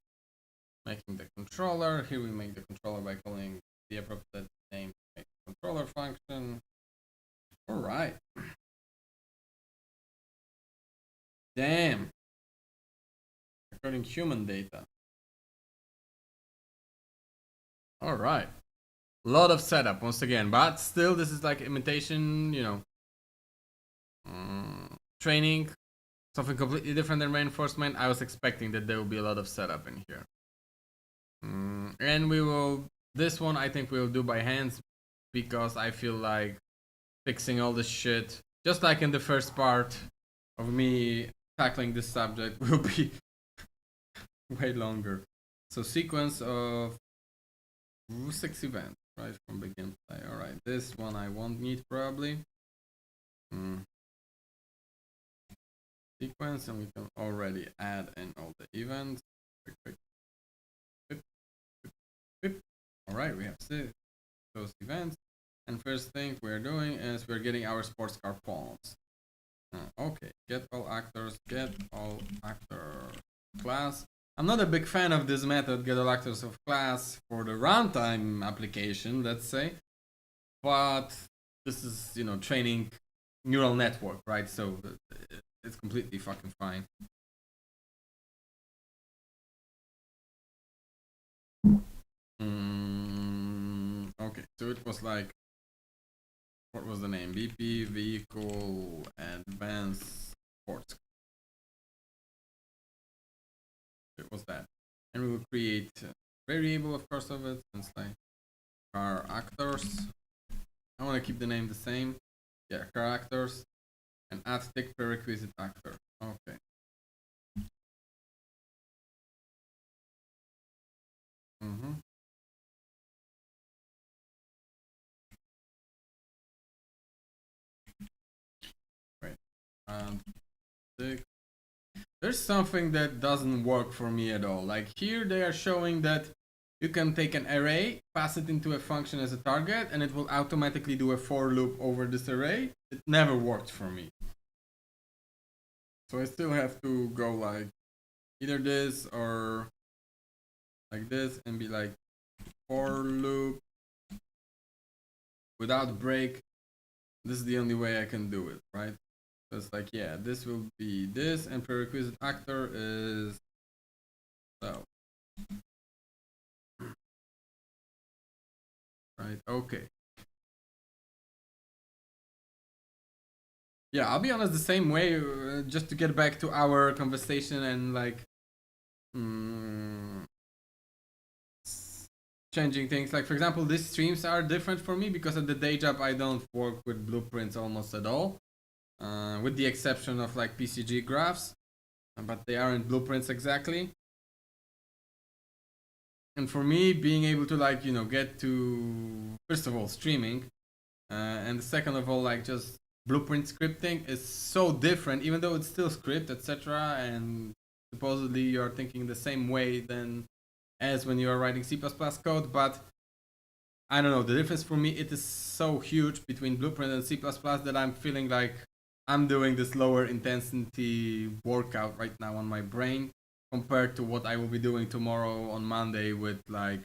Making the controller. Here we make the controller by calling the appropriate name to make the controller function. Alright. Damn. Recording human data. Alright. A lot of setup once again, but still this is like imitation, training. Something completely different than reinforcement. I was expecting that there will be a lot of setup in here. And this one I think we'll do by hands, because I feel like fixing all this shit, just like in the first part of me tackling this subject, will be way longer. So sequence of 6 events, right, from begin play. Alright, this one I won't need probably. Sequence, and we can already add in all the events. Alright, we have those events. And first thing we're doing is we're getting our sports car pawns. Okay, get all actors class. I'm not a big fan of this method, get all actors of class, for the runtime application, let's say. But this is, training neural network, right? So it's completely fucking fine. Okay, so it was like, what was the name? BP Vehicle Advanced Sports. It was that. And we will create a variable, of course, of it, since like car actors. I want to keep the name the same. Yeah, car actors. And add tick prerequisite actor. Okay. Mm-hmm. Wait. And there's something that doesn't work for me at all. Like here they are showing that you can take an array, pass it into a function as a target, and it will automatically do a for loop over this array. It never worked for me. So I still have to go like either this or like this and be like for loop without break. This is the only way I can do it, right? So it's like, yeah, this will be this, and prerequisite actor is so. Right, okay. Yeah, I'll be honest, the same way, just to get back to our conversation and like mm, changing things. Like, for example, these streams are different for me because at the day job I don't work with blueprints almost at all, with the exception of like PCG graphs, but they aren't blueprints exactly. And for me, being able to like, you know, get to, first of all, streaming, and second of all, like just blueprint scripting is so different, even though it's still script, etc. And supposedly you are thinking the same way than as when you are writing C++ code, but I don't know, the difference for me, it is so huge between blueprint and C++ that I'm feeling like I'm doing this lower intensity workout right now on my brain compared to what I will be doing tomorrow on Monday with like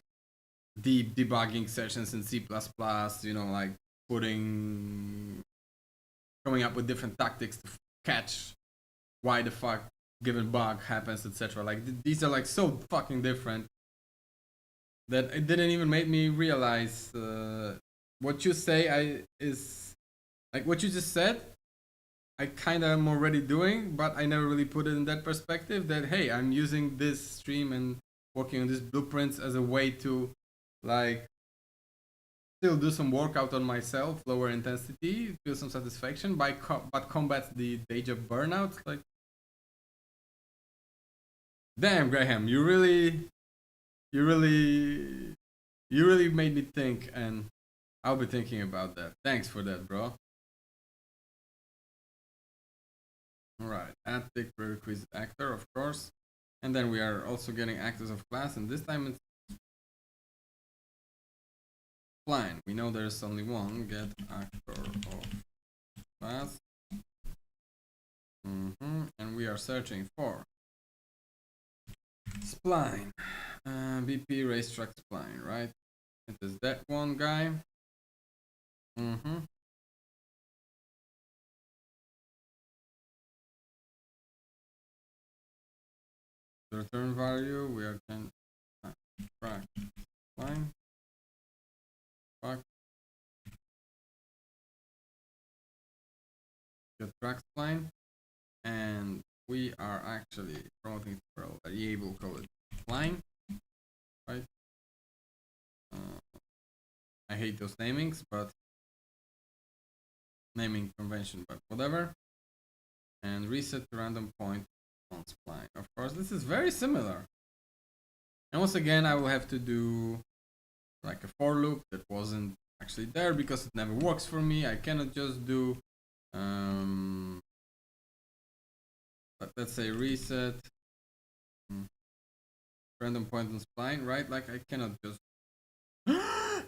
deep debugging sessions in C++, you know, like coming up with different tactics to catch why the fuck given bug happens, etc. Like these are like so fucking different that it didn't even make me realize what you say is like what you just said. I kind of am already doing, but I never really put it in that perspective. That hey, I'm using this stream and working on these blueprints as a way to like still do some workout on myself, lower intensity, feel some satisfaction, but combat the day job burnout. Like, damn, Graham, you really, you really made me think, and I'll be thinking about that. Thanks for that, bro. All right, add tick prerequisite actor, of course, and then we are also getting actors of class, and this time it's spline. We know there's only one. Get actor of class. And we are searching for spline. BP racetrack spline, right? It is that one guy. The return value, we are can track spline. Fuck. Get track spline. And we are actually promoting for a variable called spline, right? I hate those namings, but naming convention, but whatever. And reset to random point on spline. Of course, this is very similar. And once again, I will have to do like a for loop that wasn't actually there because it never works for me. I cannot just do but let's say reset random point on spline, right? Like I cannot just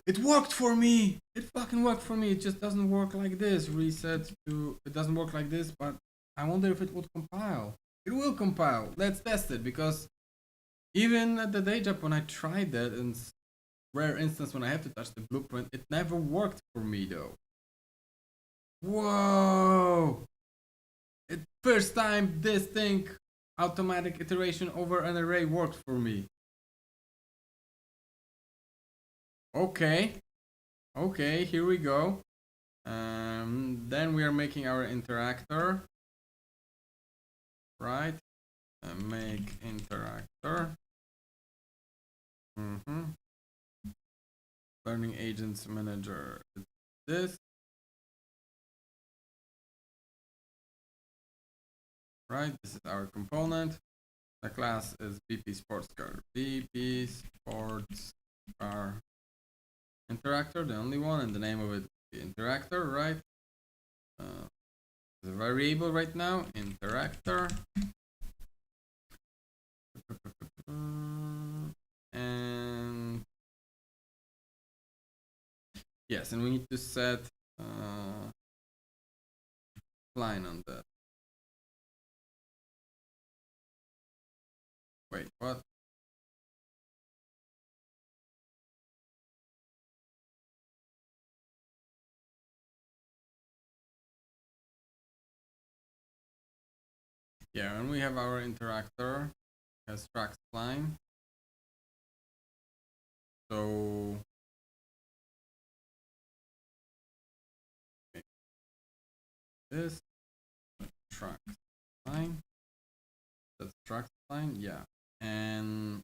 it worked for me. It fucking worked for me. It just doesn't work like this. Reset to it doesn't work like this, but I wonder if it would compile. It will compile. Let's test it because even at the day job when I tried that in rare instance when I have to touch the blueprint, it never worked for me though. Whoa! First time this thing automatic iteration over an array worked for me. Okay, here we go. Then we are making our interactor, right? Make interactor. Learning agents manager. This. Right, this is our component. The class is BP Sports Car. BP Sports Car Interactor, the only one, and the name of it is Interactor, right? The variable right now, Interactor. And yes, and we need to set line on that. Wait, what? Yeah, and we have our interactor has track line. So this track line. That's track line, yeah. And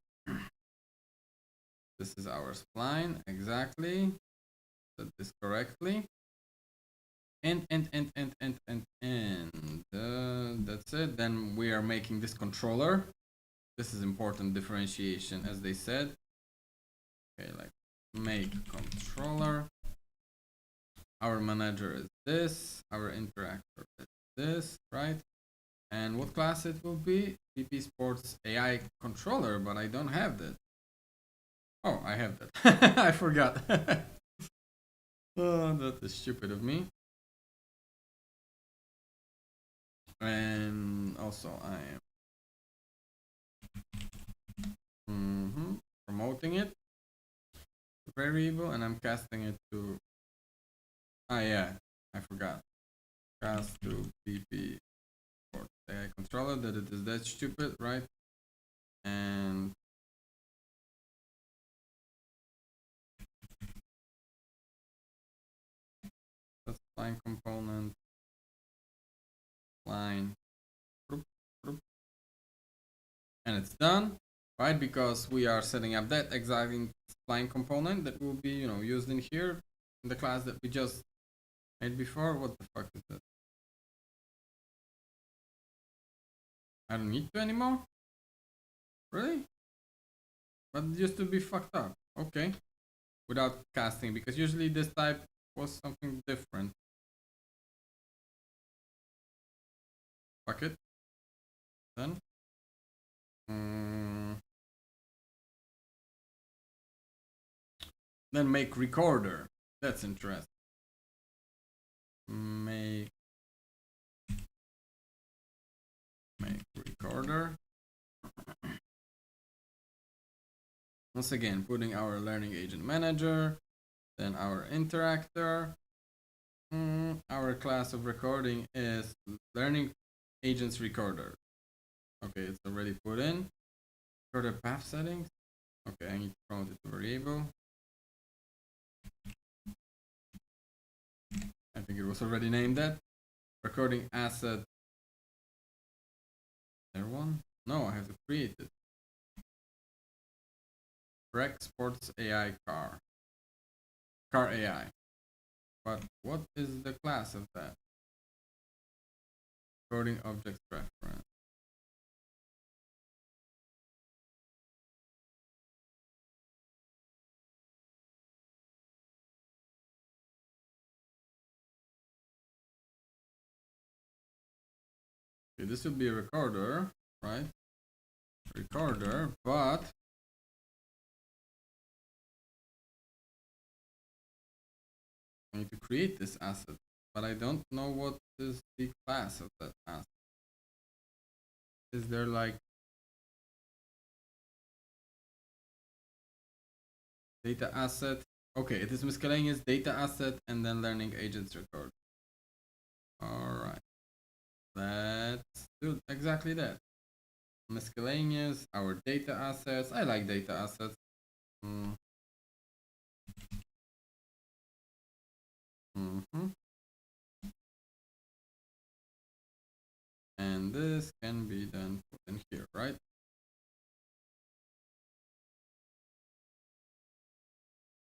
this is our spline, exactly. Set this correctly. And that's it. Then we are making this controller. This is important differentiation, as they said. Okay, like make controller. Our manager is this. Our interactor is this, right? And what class it will be? PP Sports AI controller, but I don't have that. Oh, I have that. I forgot. Oh, that is stupid of me. And also I am promoting it variable, and I'm casting it to yeah, I forgot. Cast to PP Sports AI controller, that it is that stupid, right? And that's line component line, and it's done, right? Because we are setting up that exact spline component that will be, used in here in the class that we just made before. What the fuck is that? I don't need to anymore? Really? But it used to be fucked up. Okay. Without casting, because usually this type was something different. Fuck it. Then. Then make recorder. That's interesting. Make recorder. Once again, putting our learning agent manager, then our interactor. Our class of recording is learning agents recorder. Okay, it's already put in. Recorder path settings. Okay, I need to promote it to variable. I think it was already named that. Recording asset. There one? No, I have to create it. Rec Sports AI car. Car AI. But what is the class of that? Recording objects reference. Okay, this would be a recorder, right? Recorder, but I need to create this asset, but I don't know what is the class of that asset. Is there like data asset? Okay, it is miscellaneous data asset and then learning agents record. All right, let's do exactly that. Miscellaneous, our data assets. I like data assets. And this can be then put in here, right?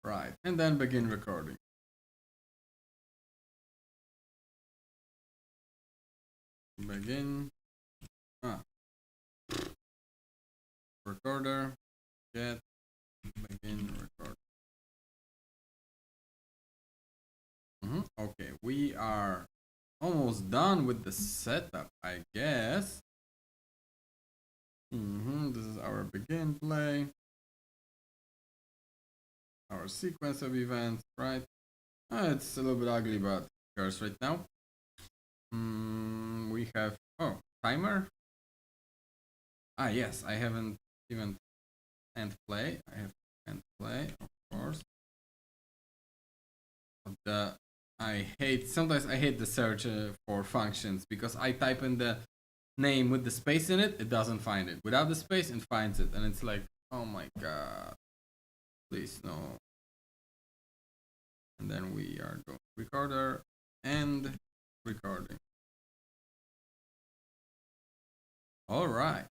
Right, and then begin recording. Begin. recorder, get begin record. Okay, we are almost done with the setup, I guess. This is our begin play, our sequence of events, right? It's a little bit ugly, but cares right now. We have timer. Yes, I haven't even end play. I have end play, of course. But sometimes I hate the search for functions because I type in the name with the space in it, it doesn't find it. Without the space, it finds it, and it's like, oh my god, please no. And then we are going recorder and recording. All right.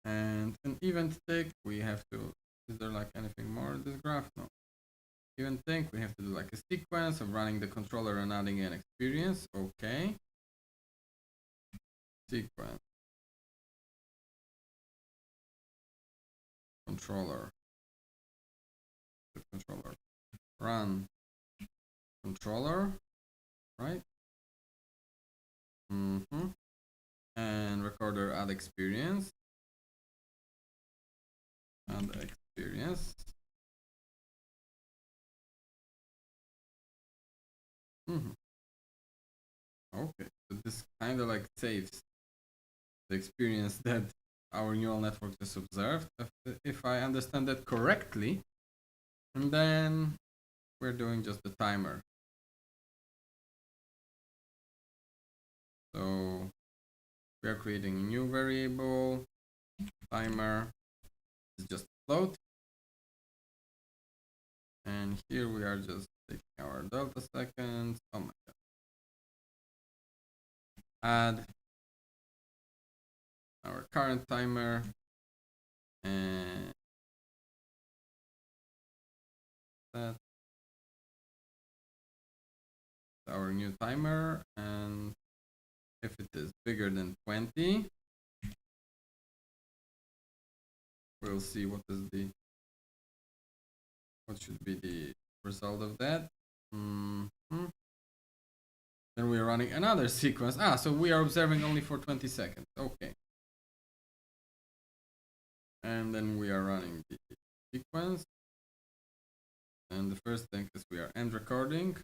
And an event tick, we have to, is there like anything more in this graph? No. Event tick, we have to do like a sequence of running the controller and adding an experience. Okay. Sequence. Controller. The controller. Run controller, right? And recorder add experience. Add experience. Okay, so this kind of like saves the experience that our neural network just observed, if I understand that correctly. And then we're doing just the timer. So we are creating a new variable, timer is just float. And here we are just taking our delta seconds. Oh my god. Add our current timer and set our new timer, and if it is bigger than 20, we'll see what should be the result of that. Then we are running another sequence. So we are observing only for 20 seconds. Okay. And then we are running the sequence. And the first thing is we are end recording.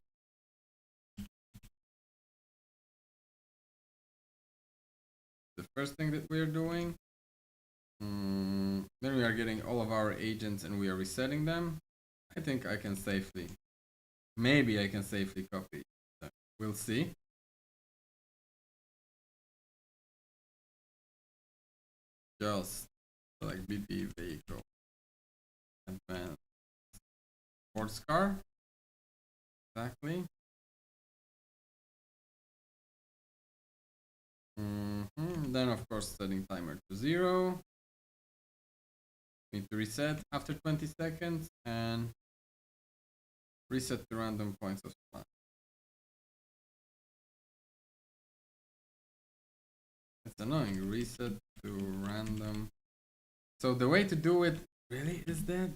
The first thing that we are doing. Then we are getting all of our agents and we are resetting them. I think I can safely, maybe I can safely copy them. We'll see. Just select BD vehicle, advanced sports car. Exactly. Then of course setting timer to 0. Need to reset after 20 seconds and reset the random points of supply. It's annoying. Reset to random. So the way to do it really is that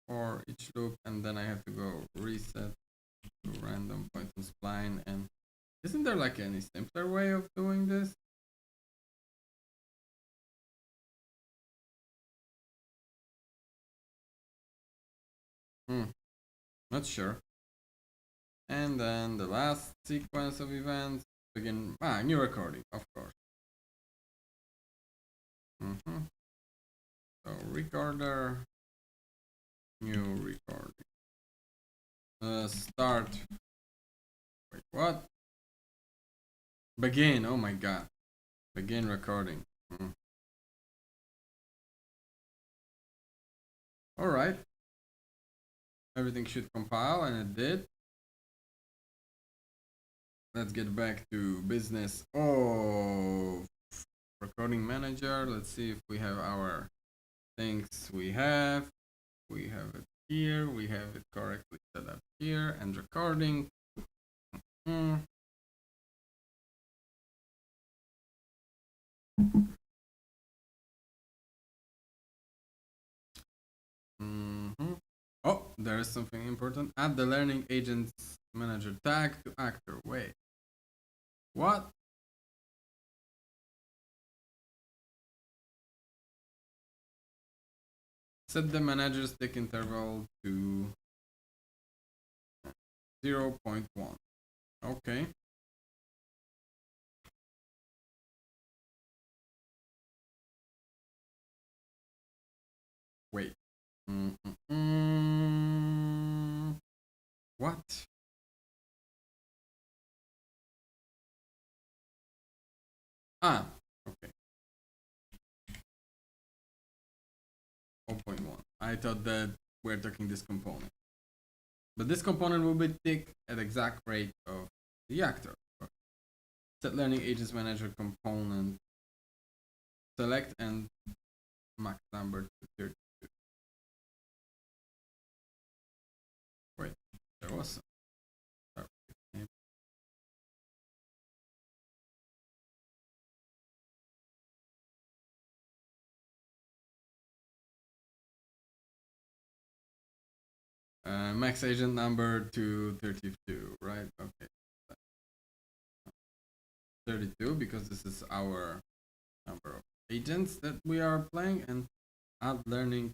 for each loop, and then I have to go reset to random point of spline. And isn't there like any simpler way of doing this? Not sure. And then the last sequence of events begin. New recording, of course. So recorder, new recording. Start. Wait, what? Begin. Oh my god. Begin recording. All right. Everything should compile, and it did. Let's get back to business. Recording manager. Let's see if we have our things. We have it here. We have it correctly set up here, and recording. there is something important. Add the learning agents manager tag to actor. Wait. What? Set the manager's tick interval to 0.1. Okay. Wait. What? Ah, okay. 0.1. I thought that we're talking this component. But this component will be ticked at exact rate of the actor. Set learning agents manager component. Select and max number to 32. Wait, there was some. Max agent number to 32, right? Okay. 32 because this is our number of agents that we are playing, and add learning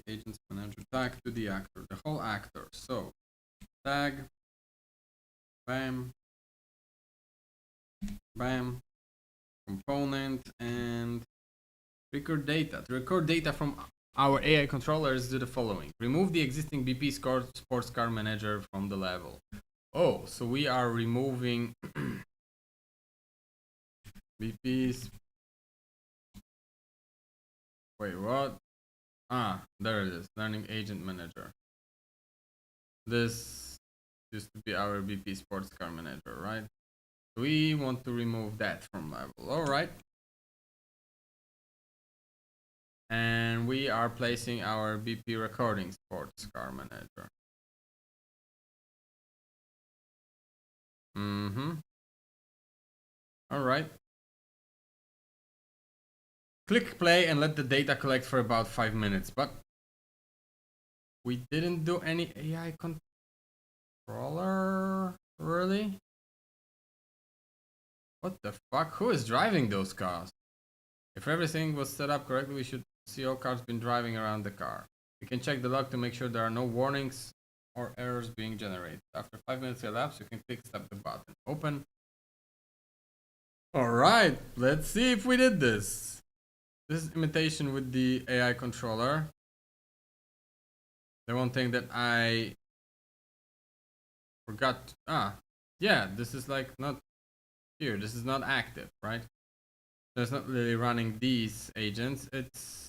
agents manager tag to the actor, the whole actor. So tag, bam, bam, component, and record data. To record data from our AI controllers, do the following. Remove the existing BP sports car manager from the level. Oh, so we are removing BP's. Wait, what? Ah, there it is. Learning agent manager. This used to be our BP sports car manager, right? We want to remove that from level. All right. And we are placing our BP recording sports car manager. All right. Click play and let the data collect for about 5 minutes. But we didn't do any AI controller, really? What the fuck? Who is driving those cars? If everything was set up correctly, we should see all cars been driving around the car. You can check the log to make sure there are no warnings or errors being generated. After 5 minutes elapsed, you can click stop the button. Open. Alright, let's see if we did this. This is imitation with the AI controller. The one thing that I forgot. Yeah, this is like not here. This is not active, right? So it's not really running these agents. It's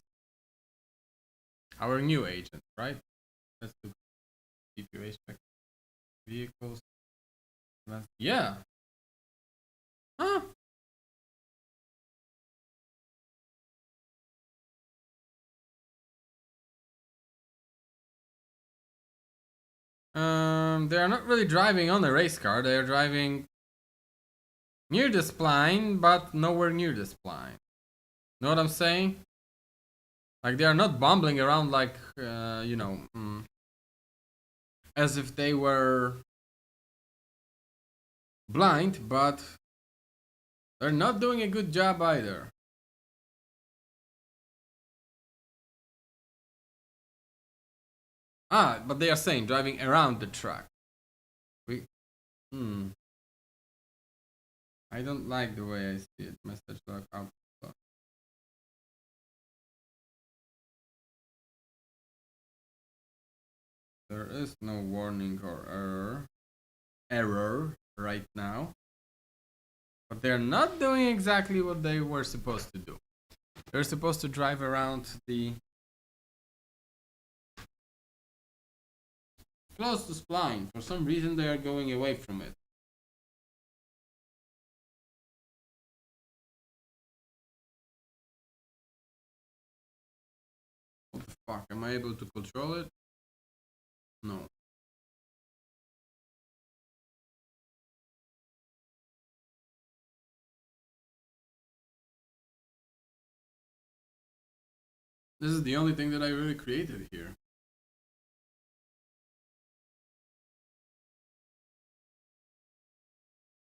our new agent, right? Let's do GPU spec vehicles. Yeah. Huh? They are not really driving on a race car. They are driving near the spline, but nowhere near the spline. Know what I'm saying? Like they are not bumbling around like, as if they were blind, but they're not doing a good job either. But they are saying driving around the track. I don't like the way I see it. Message log output. There is no warning or error right now. But they're not doing exactly what they were supposed to do. They're supposed to drive around the close to spline. For some reason they are going away from it. What the fuck? Am I able to control it? No. This is the only thing that I really created here.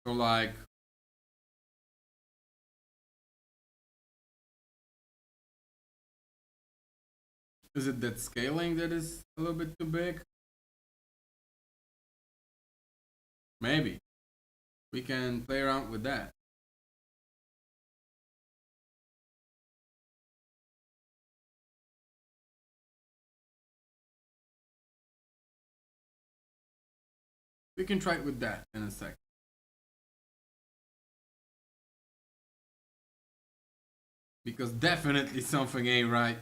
So like, is it that scaling that is a little bit too big? Maybe. We can play around with that. We can try it with that in a sec. Because definitely something ain't right.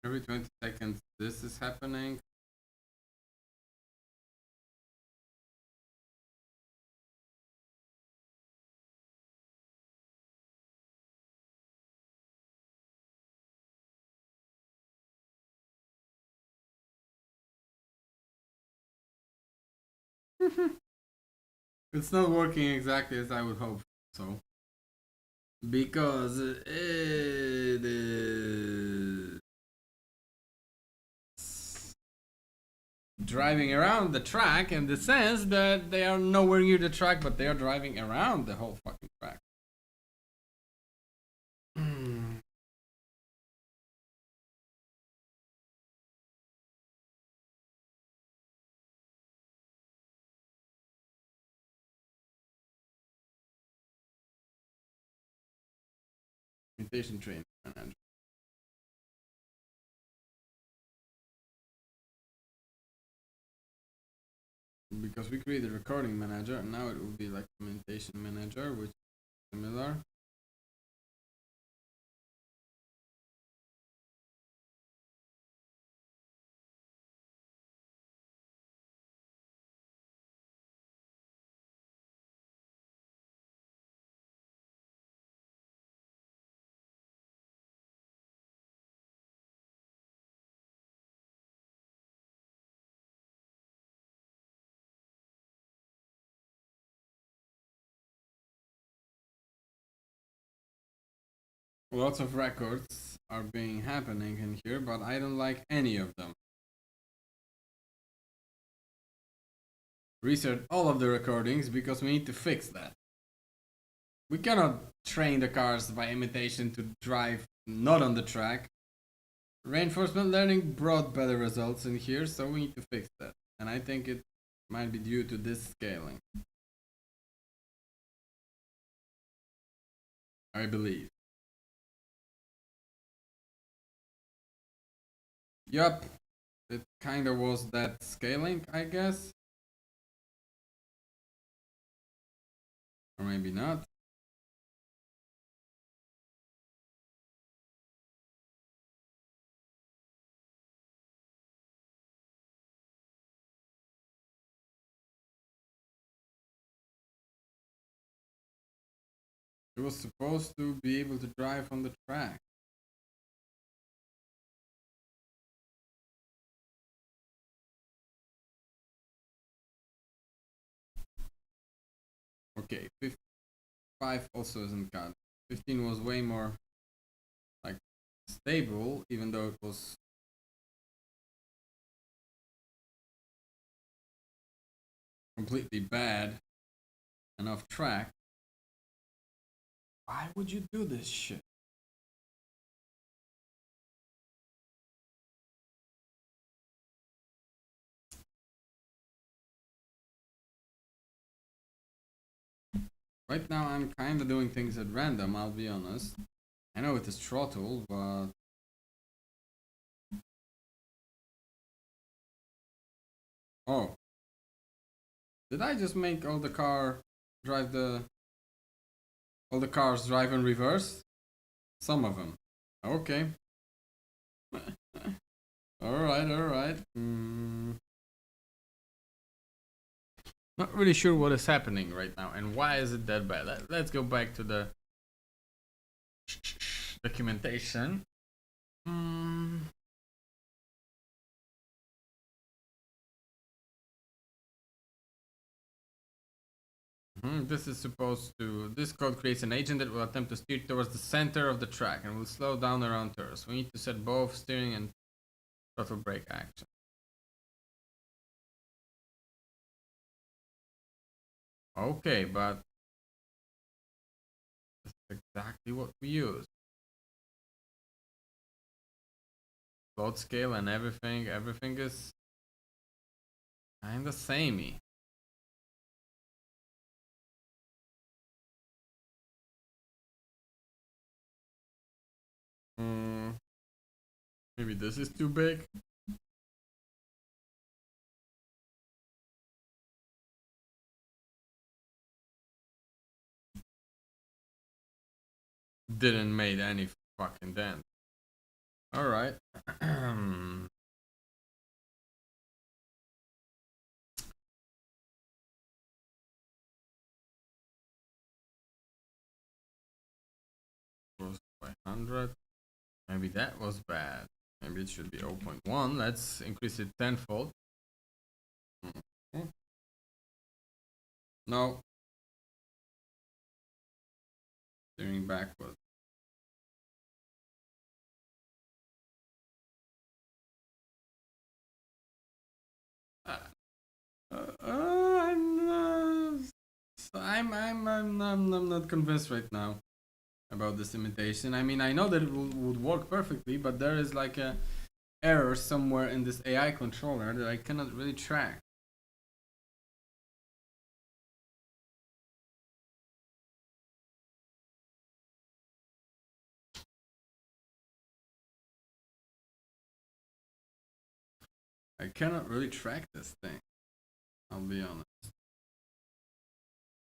Every 20 seconds this is happening. It's not working exactly as I would hope so. Because it is driving around the track in the sense that they are nowhere near the track, but they are driving around the whole fucking track. Imitation train manager. Because we created recording manager, and now it will be like imitation manager, which is similar. Lots of records are being happening in here, but I don't like any of them. Reset all of the recordings because we need to fix that. We cannot train the cars by imitation to drive not on the track. Reinforcement learning brought better results in here, so we need to fix that. And I think it might be due to this scaling. I believe. Yup, it kinda was that scaling, I guess. Or maybe not. It was supposed to be able to drive on the track. Okay, 5 also isn't cut. 15 was way more like stable, even though it was completely bad and off track. Why would you do this shit? Right now I'm kinda doing things at random, I'll be honest. I know it is throttle, but oh. Did I just make all the cars drive in reverse? Some of them. Okay. Alright. Not really sure what is happening right now and why is it that bad. Let's go back to the documentation. This is supposed to. This code creates an agent that will attempt to steer towards the center of the track and will slow down around turns. We need to set both steering and throttle brake action. Okay, but that's exactly what we use. Load scale and everything. Everything is kinda samey. Maybe this is too big. Didn't made any fucking dent. All right. Was 500. Maybe that was bad. Maybe it should be 0.1. Let's increase it tenfold. No. Steering backwards. I'm not convinced right now about this imitation. I mean, I know that it would work perfectly, but there is like a error somewhere in this AI controller that I cannot really track. I cannot really track this thing. I'll be honest.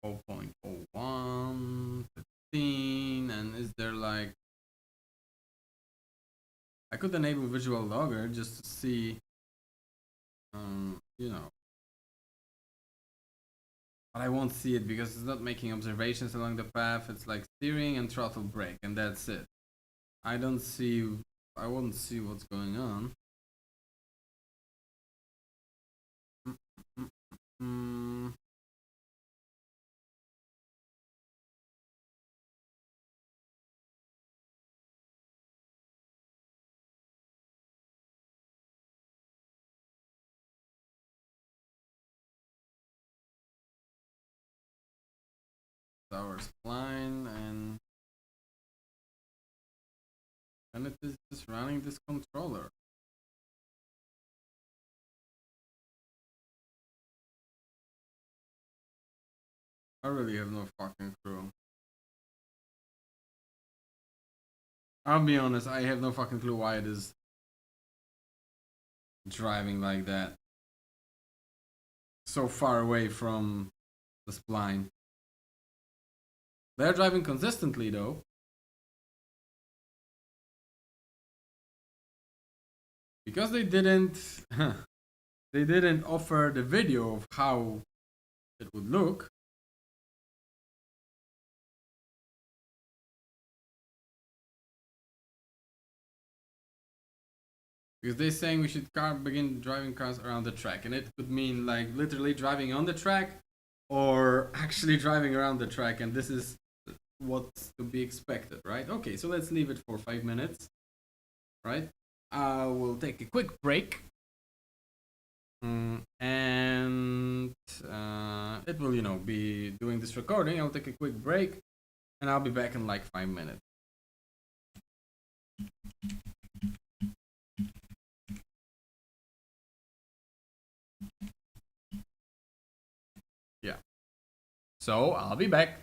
0.01, 15, and is there like... I could enable visual logger just to see, you know. But I won't see it because it's not making observations along the path. It's like steering and throttle brake, and that's it. I won't see what's going on. Our spline and it is just running this controller. I really have no fucking clue. I'll be honest, I have no fucking clue why it is driving like that. So far away from the spline. They're driving consistently though. Because they didn't offer the video of how it would look. Because they're saying we should begin driving cars around the track, and it could mean like literally driving on the track or actually driving around the track, and this is what's to be expected, right? Okay, so let's leave it for 5 minutes, right? We'll take a quick break, and it will, be doing this recording. I'll take a quick break, and I'll be back in like 5 minutes. Yeah. So I'll be back.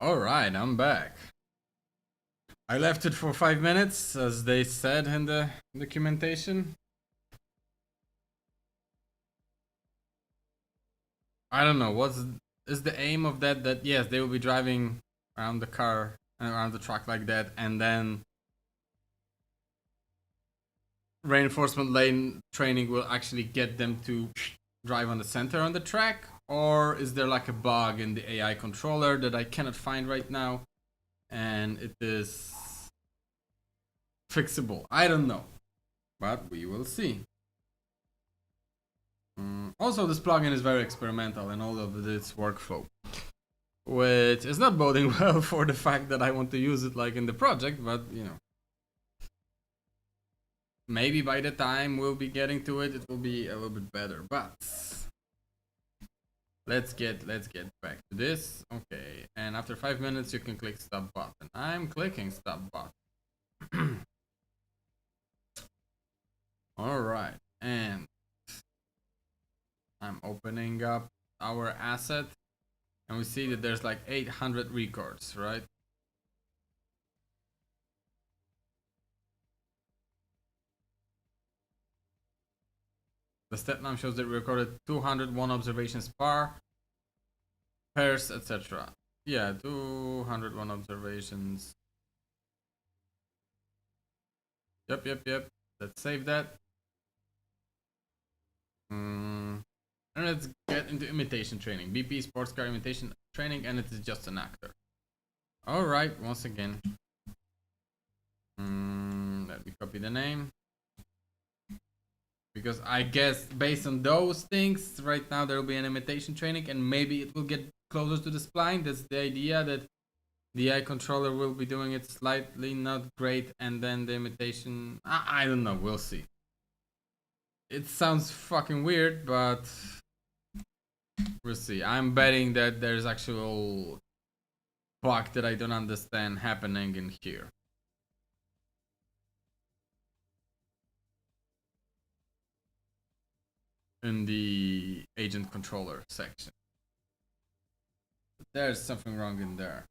Alright, I'm back. I left it for 5 minutes, as they said in the documentation. I don't know, is the aim of that yes, they will be driving around the car, around the truck like that, and then reinforcement lane training will actually get them to drive on the center on the track? Or is there like a bug in the AI controller that I cannot find right now and it is fixable? I don't know, but we will see. Also, this plugin is very experimental in all of its workflow, which is not boding well for the fact that I want to use it like in the project, but you know, maybe by the time we'll be getting to it, it will be a little bit better. But let's get back to this. Okay, and after 5 minutes, you can click stop button. I'm clicking stop button. All right, and I'm opening up our asset, and we see that there's like 800 records, right? The step now shows that we recorded 201 observations pairs, etc. Yeah, 201 observations. Yep. Let's save that. And let's get into imitation training. BP sports car imitation training, and it is just an actor. Alright, once again. Let me copy the name. Because I guess based on those things, right now there will be an imitation training, and maybe it will get closer to the spline. That's the idea, that the AI controller will be doing it slightly not great, and then the imitation. I don't know. We'll see. It sounds fucking weird, but we'll see. I'm betting that there's actual bug that I don't understand happening in here. In the agent controller section. There's something wrong in there.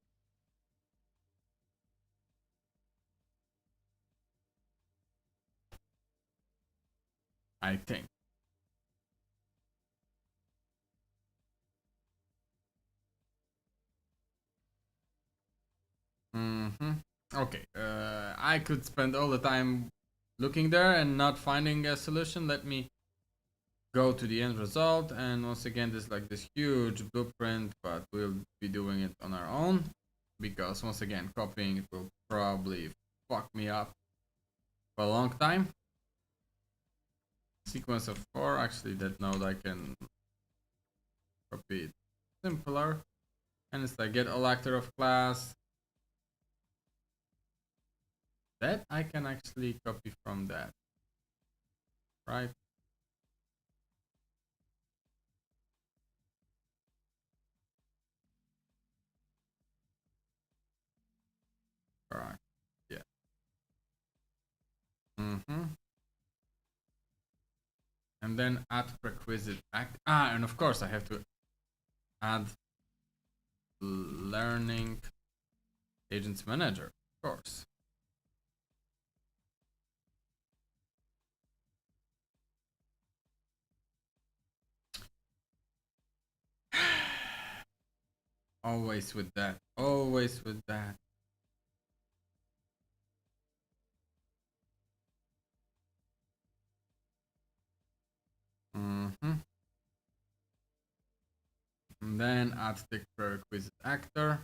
I think. Okay. I could spend all the time looking there and not finding a solution. Let me go to the end result, and once again, there's like this huge blueprint, but we'll be doing it on our own because once again, copying it will probably fuck me up for a long time. Sequence of 4. Actually, that node I can copy it simpler, and it's like get all actor of class. That I can actually copy from that, right? Correct. Yeah. And then add prerequisite act. And of course I have to add learning agents manager, of course. Always with that. Always with that. And then add the prerequisite actor.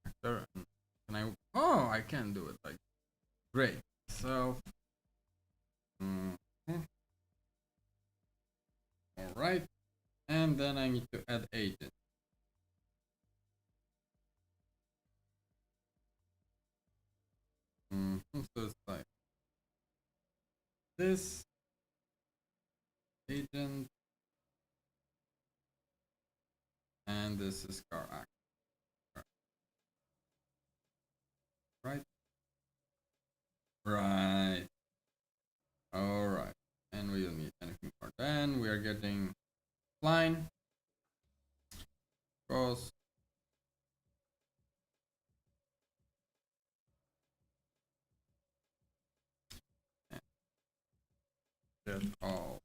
Actor. Can I? Oh, I can do it. Like, great. So. All right. And then I need to add agent. So it's like this agent, and this is car actor. Right? Right. All right. And we don't need any get all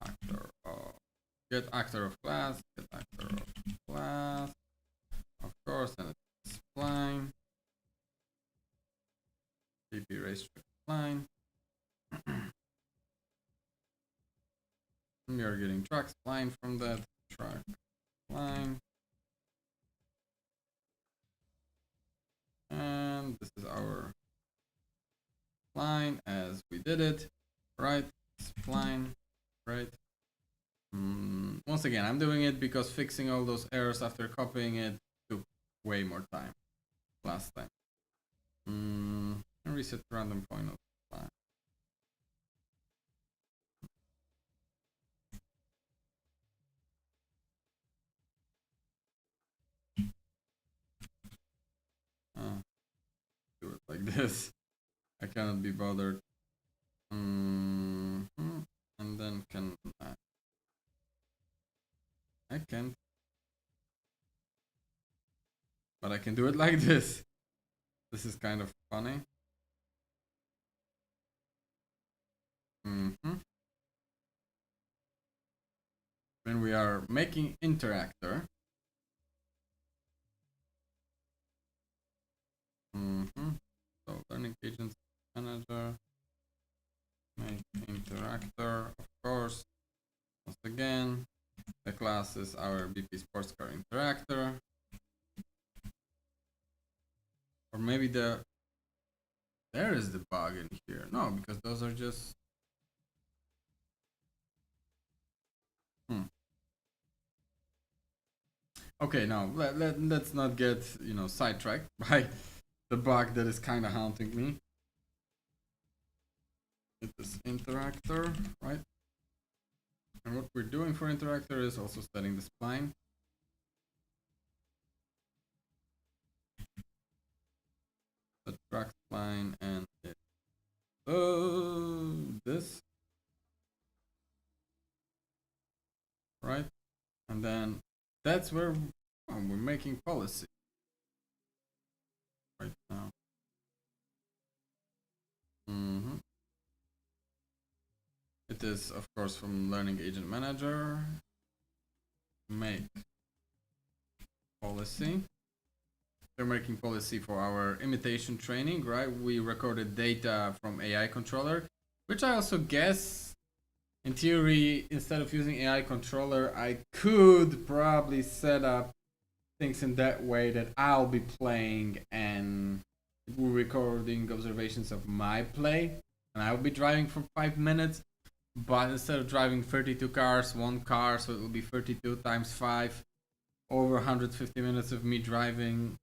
actor of get actor of class, get actor of class, of course, and it's spline, pp racetrack spline. We are getting track spline from that track spline, and this is our line as we did it, right? Spline, right? Once again, I'm doing it because fixing all those errors after copying it took way more time last time. Reset random point of spline. Do it like this. I cannot be bothered. And then can I can't, but I can do it like this. This is kind of funny. When we are making interactor, so learning agents manager, make interactor, of course. Once again, the class is our BP sports car interactor, or maybe there is the bug in here. No, because those are just okay. Now let's not get sidetracked by the bug that is kind of haunting me. It is interactor, right? And what we're doing for interactor is also setting the spline. The track spline and it. This. Right? And then that's where we're making policy right now. It is, of course, from learning agent manager. Make policy. We're making policy for our imitation training, right? We recorded data from AI controller, which I also guess, in theory, instead of using AI controller, I could probably set up things in that way that I'll be playing and we're recording observations of my play, and I'll be driving for 5 minutes. But instead of driving 32 cars, 1 car, so it will be 32 times 5, over 150 minutes of me driving.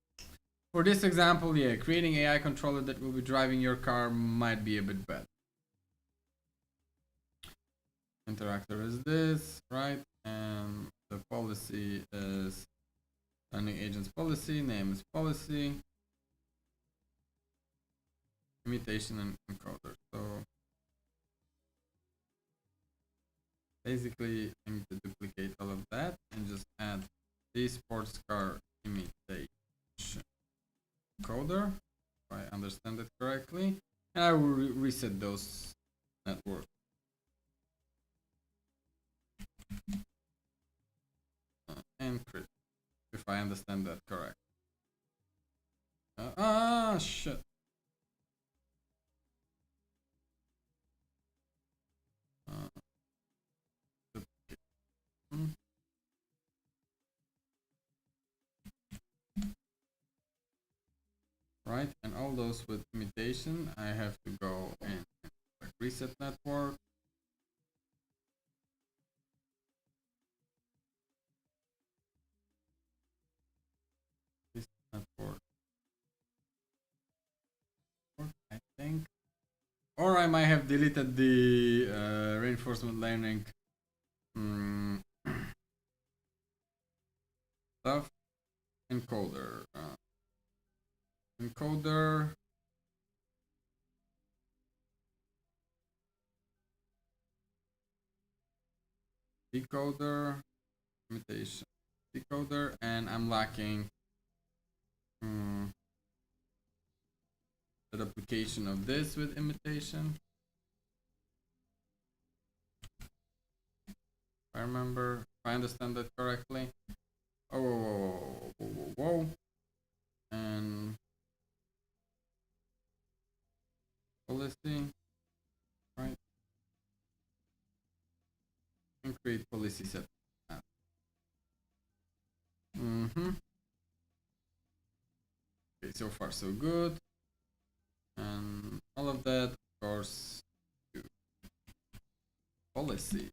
For this example, yeah, creating AI controller that will be driving your car might be a bit bad. Interactor is this, right? And the policy is learning agents policy, name is policy, imitation and encoder. So basically, I need to duplicate all of that and just add the sports car imitation encoder, if I understand it correctly, and I will reset those networks. Encrypt, if I understand that correct. Shit. Right, and all those with imitation, I have to go and reset network. This network, I think, or I might have deleted the reinforcement learning stuff. Encoder, encoder. Decoder, imitation, decoder, and I'm lacking the duplication of this with imitation. I remember, if I understand that correctly. Oh, whoa. And policy, right? And create policy set. Okay, so far so good. And all of that, of course, to policy.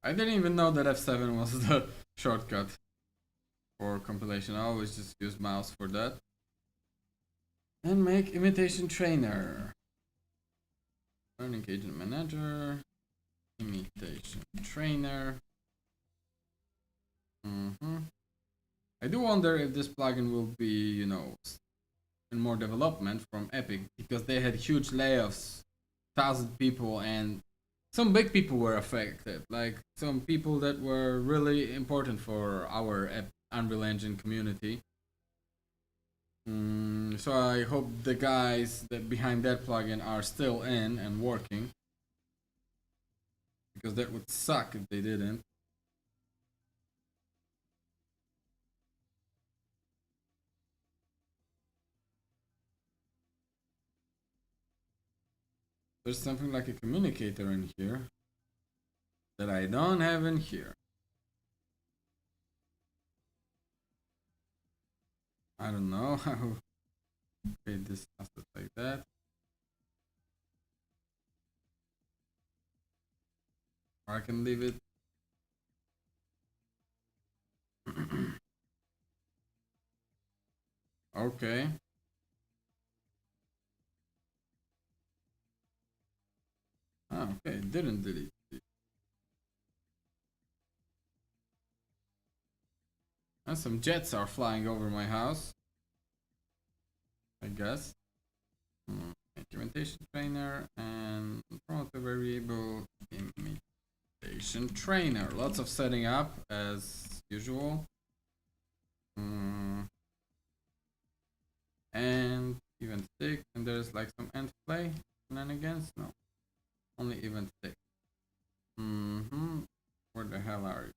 I didn't even know that F7 was the shortcut for compilation. I always just use mouse for that. And make imitation trainer. Learning agent manager. Imitation trainer. I do wonder if this plugin will be, you know, in more development from Epic, because they had huge layoffs, 1,000 people, and some big people were affected, like some people that were really important for our Unreal Engine community. So I hope the guys that behind that plugin are still in and working, because that would suck if they didn't. There's something like a communicator in here that I don't have in here. I don't know how to create this asset like that. Or I can leave it. Okay. Ah, okay, didn't delete it. And some jets are flying over my house, I guess. Implementation trainer and promote a variable imitation trainer. Lots of setting up as usual. And event stick, and there's like some end play shenanigans. No, only event stick. Where the hell are you?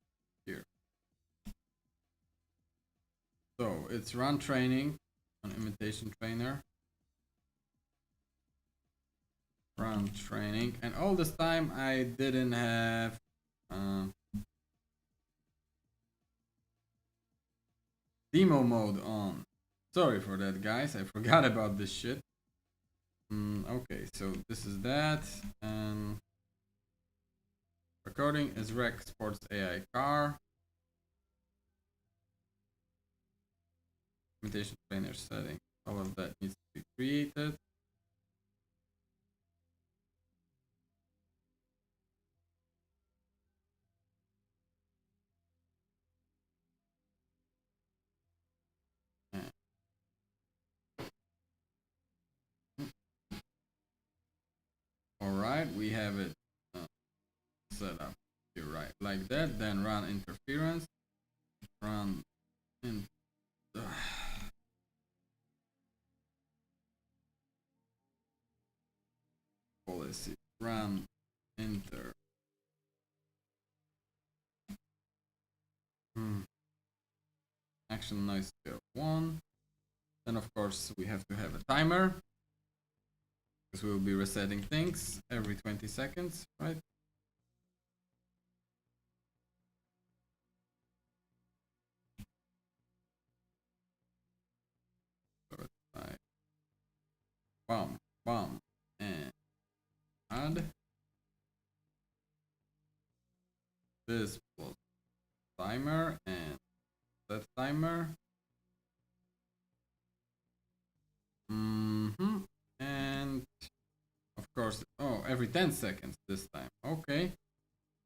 Here. So it's run training on imitation trainer. Run training, and all this time I didn't have demo mode on. Sorry for that, guys. I forgot about this shit. Okay, so this is that, and recording is Rec Sports AI car. Imitation trainer setting. All of that needs to be created. Alright, we have it set up here, right, like that. Then run interference. Run in. Policy. Run enter. Action noise scale 1. Then of course we have to have a timer, because we will be resetting things every 20 seconds, right? So it's like bum, and add this plus timer and set timer. And of course, every 10 seconds this time. Okay.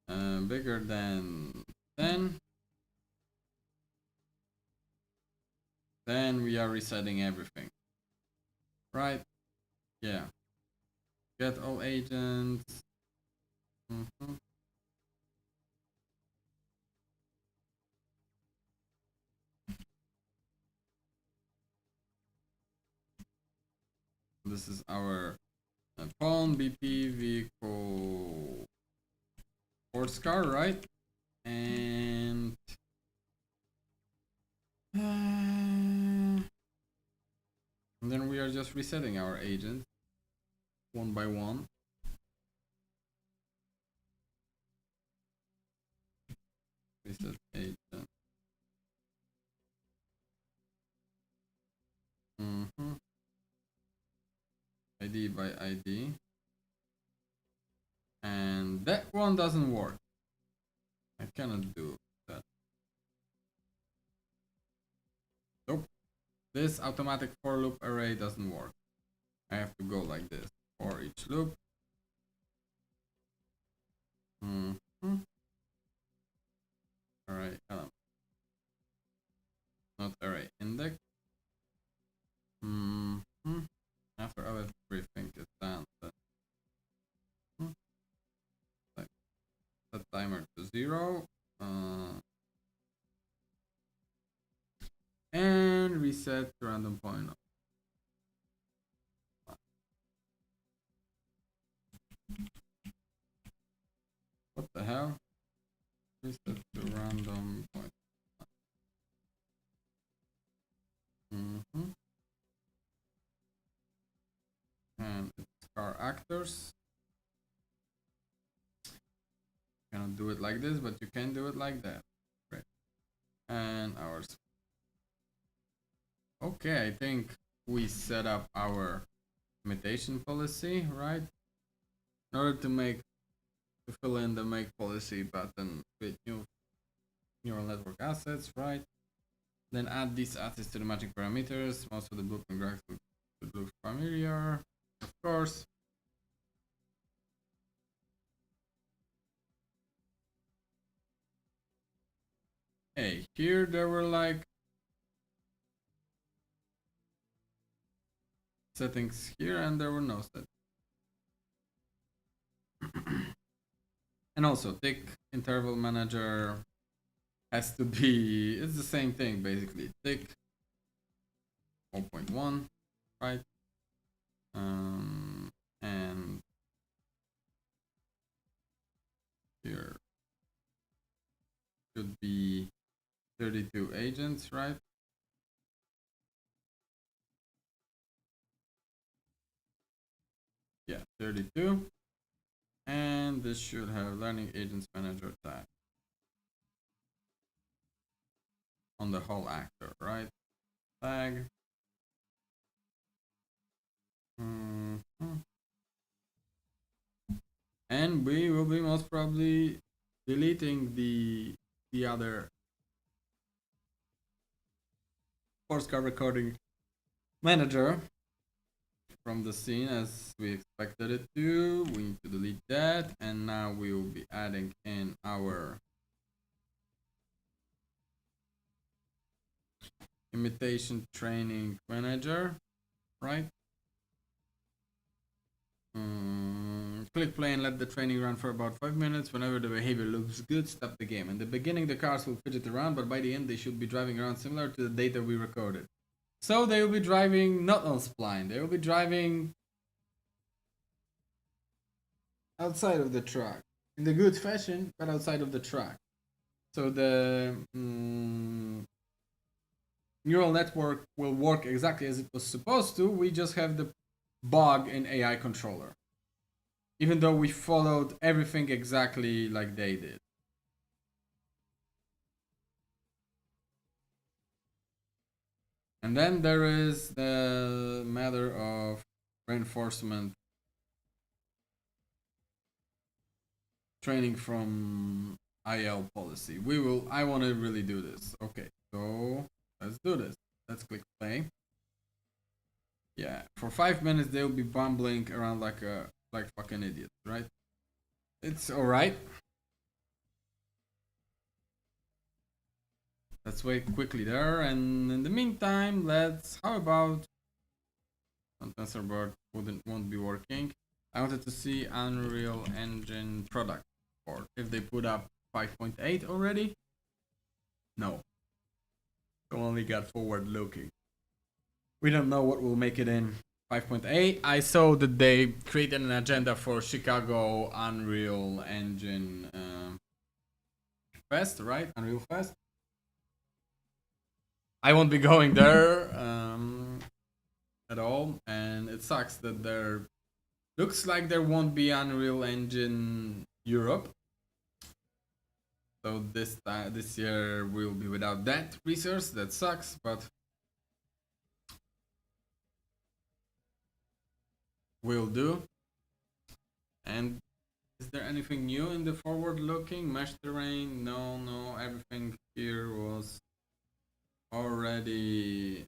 Bigger than 10. Then we are resetting everything. Right? Yeah. Get all agents. this is our pawn BP vehicle sports car, right? And then we are just resetting our agents one by one. Reset agent. ID by ID. And that one doesn't work. I cannot do that. Nope. This automatic for loop array doesn't work. I have to go like this for each loop. Array element. Not array index. After everything is done, set timer to 0. And reset to random point. What the hell? Reset to random point. And it's car actors. Cannot do it like this, but you can do it like that. Great. And ours. Okay, I think we set up our imitation policy, right? In order to fill in the make policy button with new neural network assets, right? Then add these assets to the matching parameters. Most of the blueprint graphs would look familiar, of course. Hey, here there were like settings here, and there were no settings. And also, tick interval manager has to be, it's the same thing basically. Tick 0.1, right? And here should be 32 agents, right? Yeah, 32. And this should have learning agents manager tag on the whole actor, right? Tag. And we will be most probably deleting the other sports car recording manager from the scene as we expected it to. We need to delete that, and now we will be adding in our imitation training manager, right? Click play and let the training run for about 5 minutes. Whenever the behavior looks good, stop the game. In the beginning, the cars will fidget around, but by the end, they should be driving around similar to the data we recorded. So they will be driving not on spline. They will be driving outside of the track in the good fashion, but outside of the track. So the neural network will work exactly as it was supposed to. We just have the bug in AI controller, even though we followed everything exactly like they did. And then there is the matter of reinforcement training from IL policy. I want to really do this. Okay, so let's do this. Let's click play. Yeah, for 5 minutes they'll be bumbling around like fucking idiots, right? It's alright. Let's wait quickly there, and in the meantime, how about TensorBoard won't be working. I wanted to see Unreal Engine product support. If they put up 5.8 already? No. We only got forward looking. We don't know what will make it in 5.8. I saw that they created an agenda for Chicago Unreal Engine Fest, right? Unreal Fest. I won't be going there at all, and it sucks that there looks like there won't be Unreal Engine Europe. So this year we'll be without that resource. That sucks, but will do. And is there anything new in the forward looking? Mesh terrain? No, everything here was already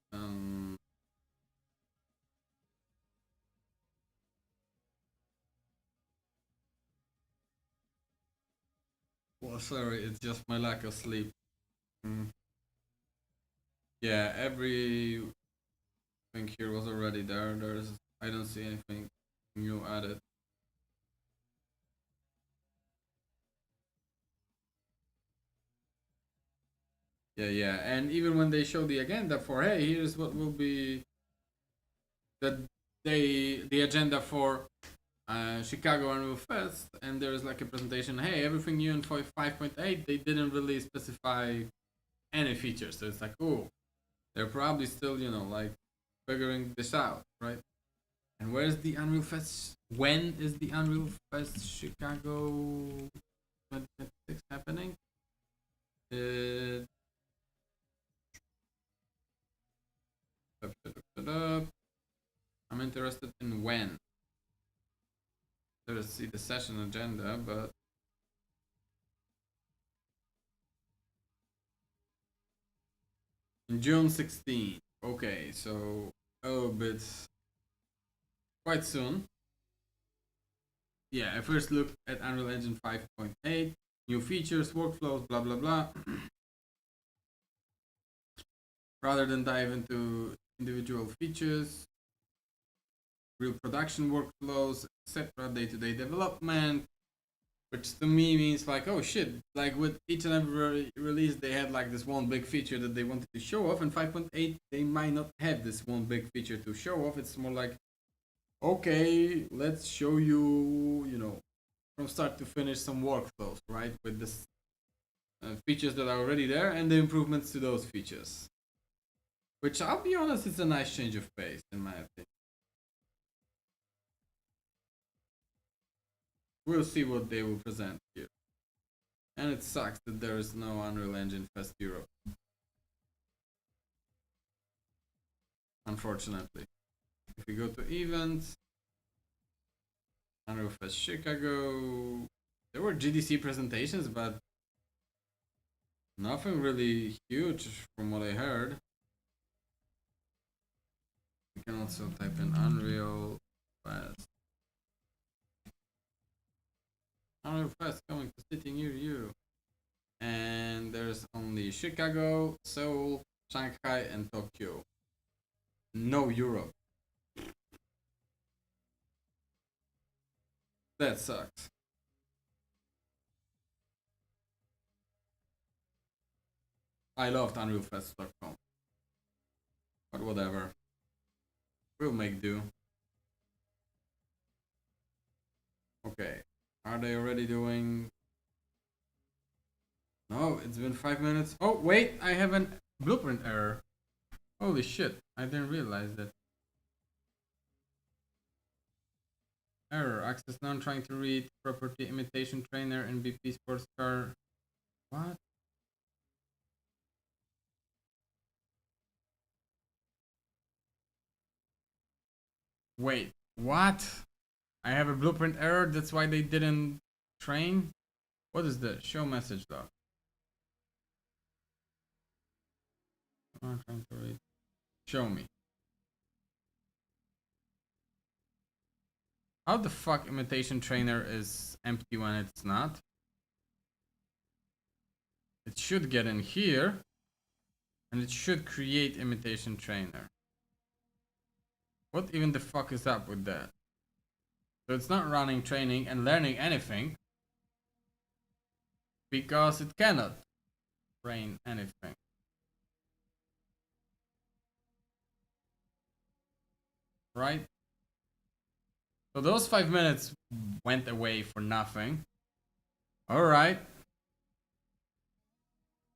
well, sorry, it's just my lack of sleep. Yeah, everything here was already there. I don't see anything new added. Yeah, and even when they show the agenda for, hey, here's what will be the agenda for Chicago Annual Fest, and there's like a presentation, hey, everything new in 5.8, they didn't really specify any features, so it's like, oh, they're probably still, like figuring this out, right? And where's the Unreal Fest? When is the Unreal Fest Chicago 2026 happening? I'm interested in when. Let's see the session agenda, but in June 16th. Okay, so a little bit quite soon. Yeah, I first looked at Unreal Engine 5.8, new features, workflows, blah blah blah. Rather than dive into individual features, real production workflows, etc., day-to-day development, which to me means like, oh shit, like with each and every release they had like this one big feature that they wanted to show off, and 5.8 they might not have this one big feature to show off. It's more like, okay, let's show you, from start to finish some workflows, right, with this features that are already there and the improvements to those features, which I'll be honest, it's a nice change of pace in my opinion. We'll see what they will present here. And it sucks that there is no Unreal Engine Fest Europe, unfortunately. If we go to events, Unreal Fest Chicago, there were GDC presentations, but nothing really huge from what I heard. You can also type in Unreal Fest. Unreal Fest coming to city near you. And there's only Chicago, Seoul, Shanghai, and Tokyo. No Europe. That sucks. I loved UnrealFest.com. But whatever. We'll make do. Okay. Are they already doing... No, it's been 5 minutes. Oh, wait, I have a blueprint error. Holy shit, I didn't realize that. Error, access now trying to read property imitation trainer and BP sports car. What? Wait, what? I have a blueprint error, that's why they didn't train? What is this? Show message log. I'm trying to read. Show me. How the fuck imitation trainer is empty when it's not? It should get in here. And it should create imitation trainer. What even the fuck is up with that? So it's not running training and learning anything. Because it cannot train anything. right? So those 5 minutes went away for nothing. All right.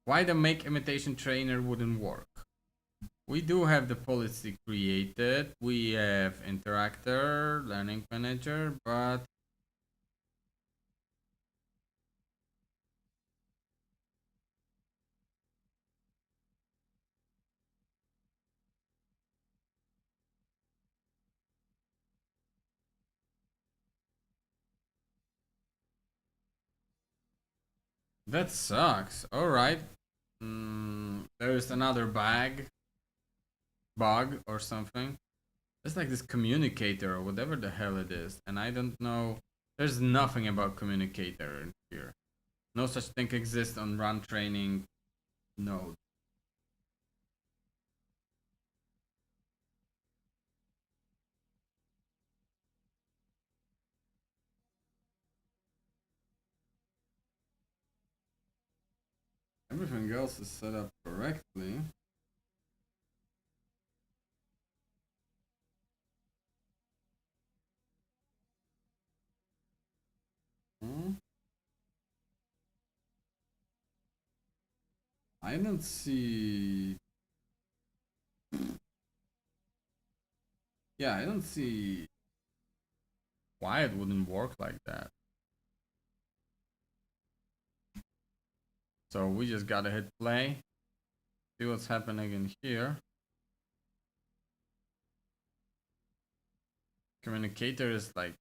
Why the make imitation trainer wouldn't work? We do have the policy created. We have interactor, learning manager, but that sucks. All right. There's another bug or something. It's like this communicator or whatever the hell it is, and I don't know. There's nothing about communicator in here. No such thing exists on run training node. Everything else is set up correctly. Hmm? I don't see. Yeah, I don't see why it wouldn't work like that. So we just gotta hit play, see what's happening in here. Communicator is like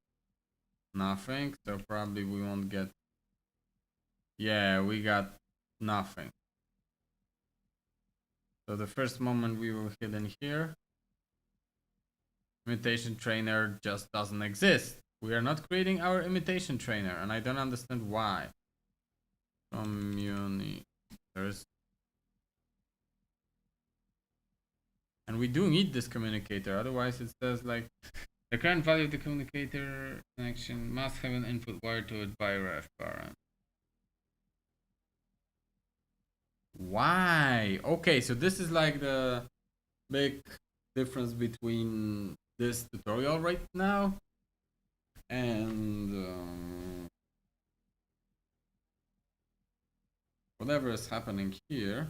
nothing, so probably we won't get. Yeah, we got nothing. So the first moment we will hit in here, imitation trainer just doesn't exist. We are not creating our imitation trainer, and I don't understand why. Communicators. And we do need this communicator, otherwise it says like the current value of the communicator connection must have an input wired to it by ref parent. Why? Okay, so this is like the big difference between this tutorial right now and whatever is happening here.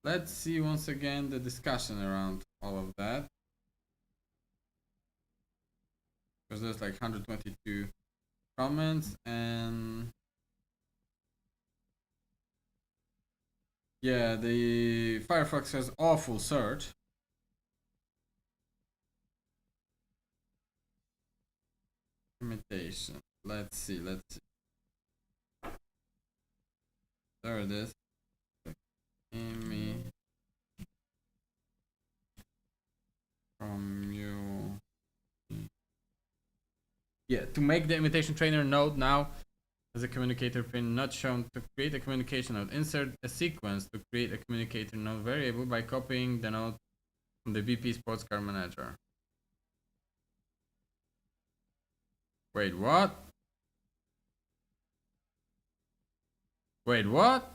Let's see once again the discussion around all of that. Because there's like 122 comments and yeah, the Firefox has awful search. Imitation. Let's see. There it is. From you. Yeah, to make the imitation trainer node now as a communicator pin not shown. To create a communication node, insert a sequence to create a communicator node variable by copying the node from the BP Sports Car Manager. Wait, what? Wait, what?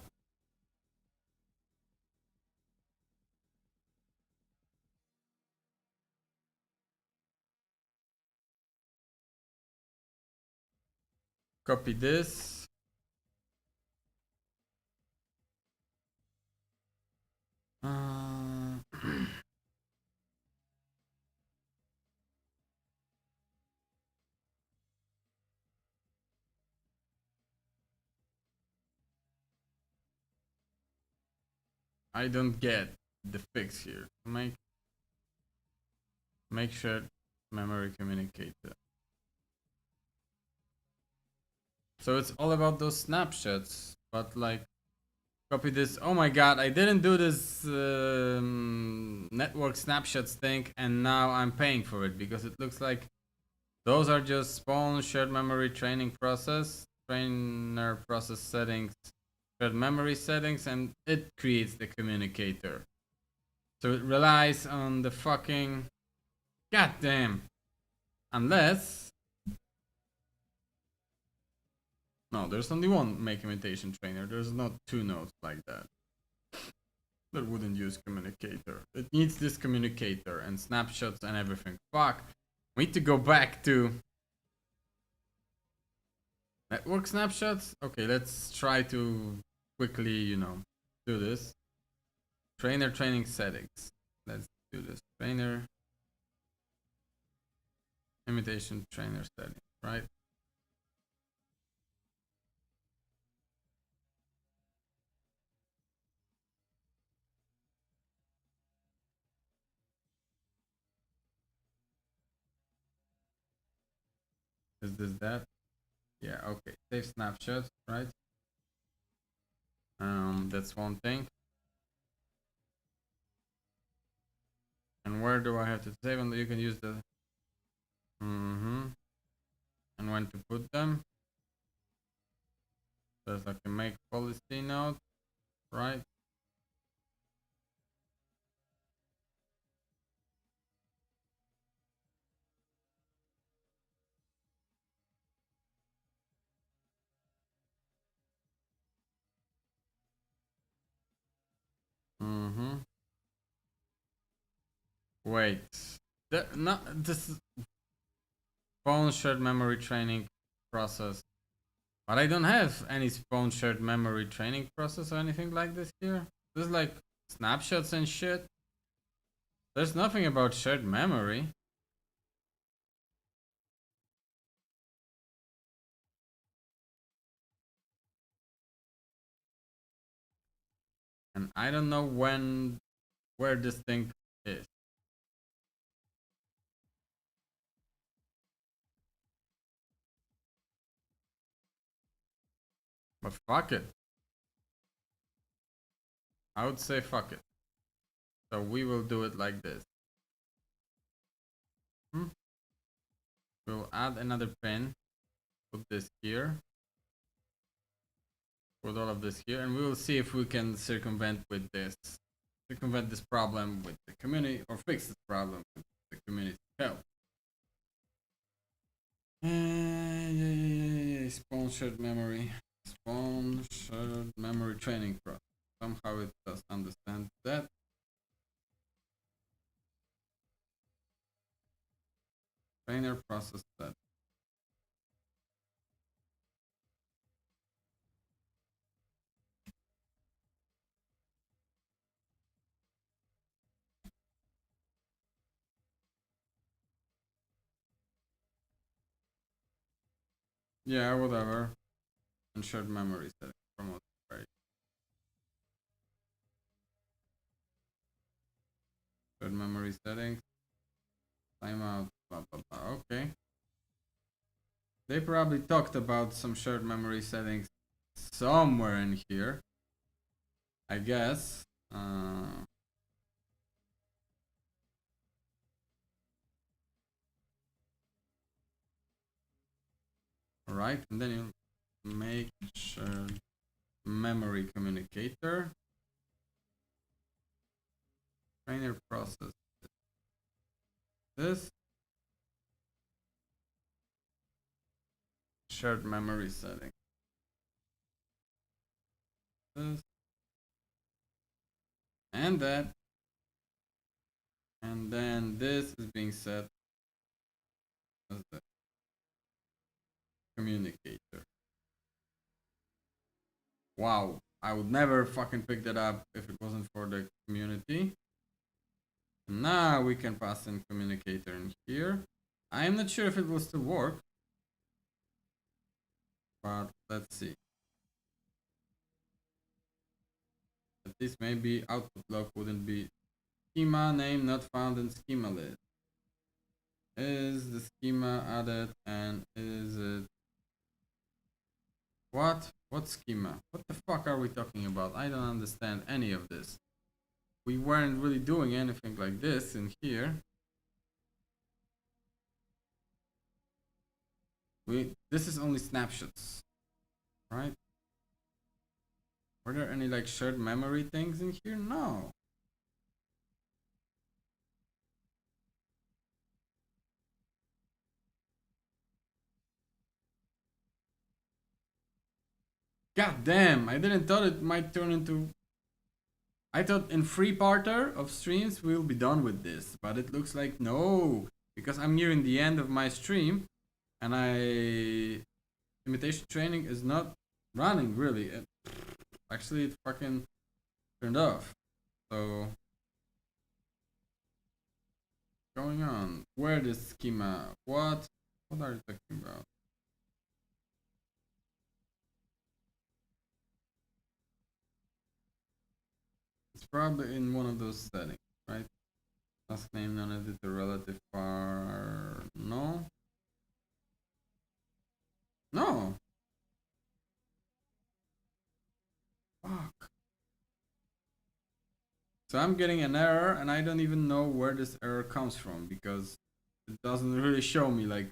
Copy this. I don't get the fix here. Make sure memory communicator. So it's all about those snapshots, but like copy this. Oh my god, I didn't do this network snapshots thing, and now I'm paying for it because it looks like those are just spawn shared memory training process, trainer process settings, shared memory settings, and it creates the communicator. So it relies on the fucking goddamn. Unless no, there's only one make imitation trainer. There's not two nodes like that. that wouldn't use communicator. It needs this communicator and snapshots and everything. Fuck. We need to go back to network snapshots. Okay, let's try to quickly, do this. Trainer training settings. Let's do this. Trainer imitation trainer settings, right? Is this that? Yeah, okay. Save snapshots, right? That's one thing. And where do I have to save them? You can use the and when to put them. There's like a make policy note, right? Wait. Not this phone shared memory training process. But I don't have any phone shared memory training process or anything like this here. There's like snapshots and shit. There's nothing about shared memory. And I don't know where this thing is. But fuck it. I would say fuck it. So we will do it like this. We'll add another pin. Put this here. Put all of this here. And we will see if we can circumvent this problem with the community, or fix this problem with the community help. Yeah. Sponsored memory. Sponsored memory training process. Somehow it does understand that. Trainer process that. Yeah, whatever. And shared memory setting. Promote. Right. Shared memory settings. Timeout. Blah blah blah. Okay. They probably talked about some shared memory settings somewhere in here. I guess. Alright, and then you make shared memory communicator. Trainer process. This. Shared memory setting. This. And that. And then this is being set as the communicator. Wow, I would never fucking pick that up if it wasn't for the community. Now we can pass in communicator in here. I am not sure if it will still work, but let's see. At least maybe output log wouldn't be schema name not found in schema list. Is the schema added, and is it what? What schema? What the fuck are we talking about? I don't understand any of this. We weren't really doing anything like this in here. This is only snapshots, right? Were there any like shared memory things in here? No. God damn, I didn't thought it might turn into I thought in 3-parter of streams we'll be done with this, but it looks like no, because I'm nearing the end of my stream, and imitation training is not running really. Actually, it fucking turned off. So, going on? Where the schema? What? What are you talking about? It's probably in one of those settings, right? Task name, non-editor, relative par. No. No. Fuck. So I'm getting an error, and I don't even know where this error comes from because it doesn't really show me like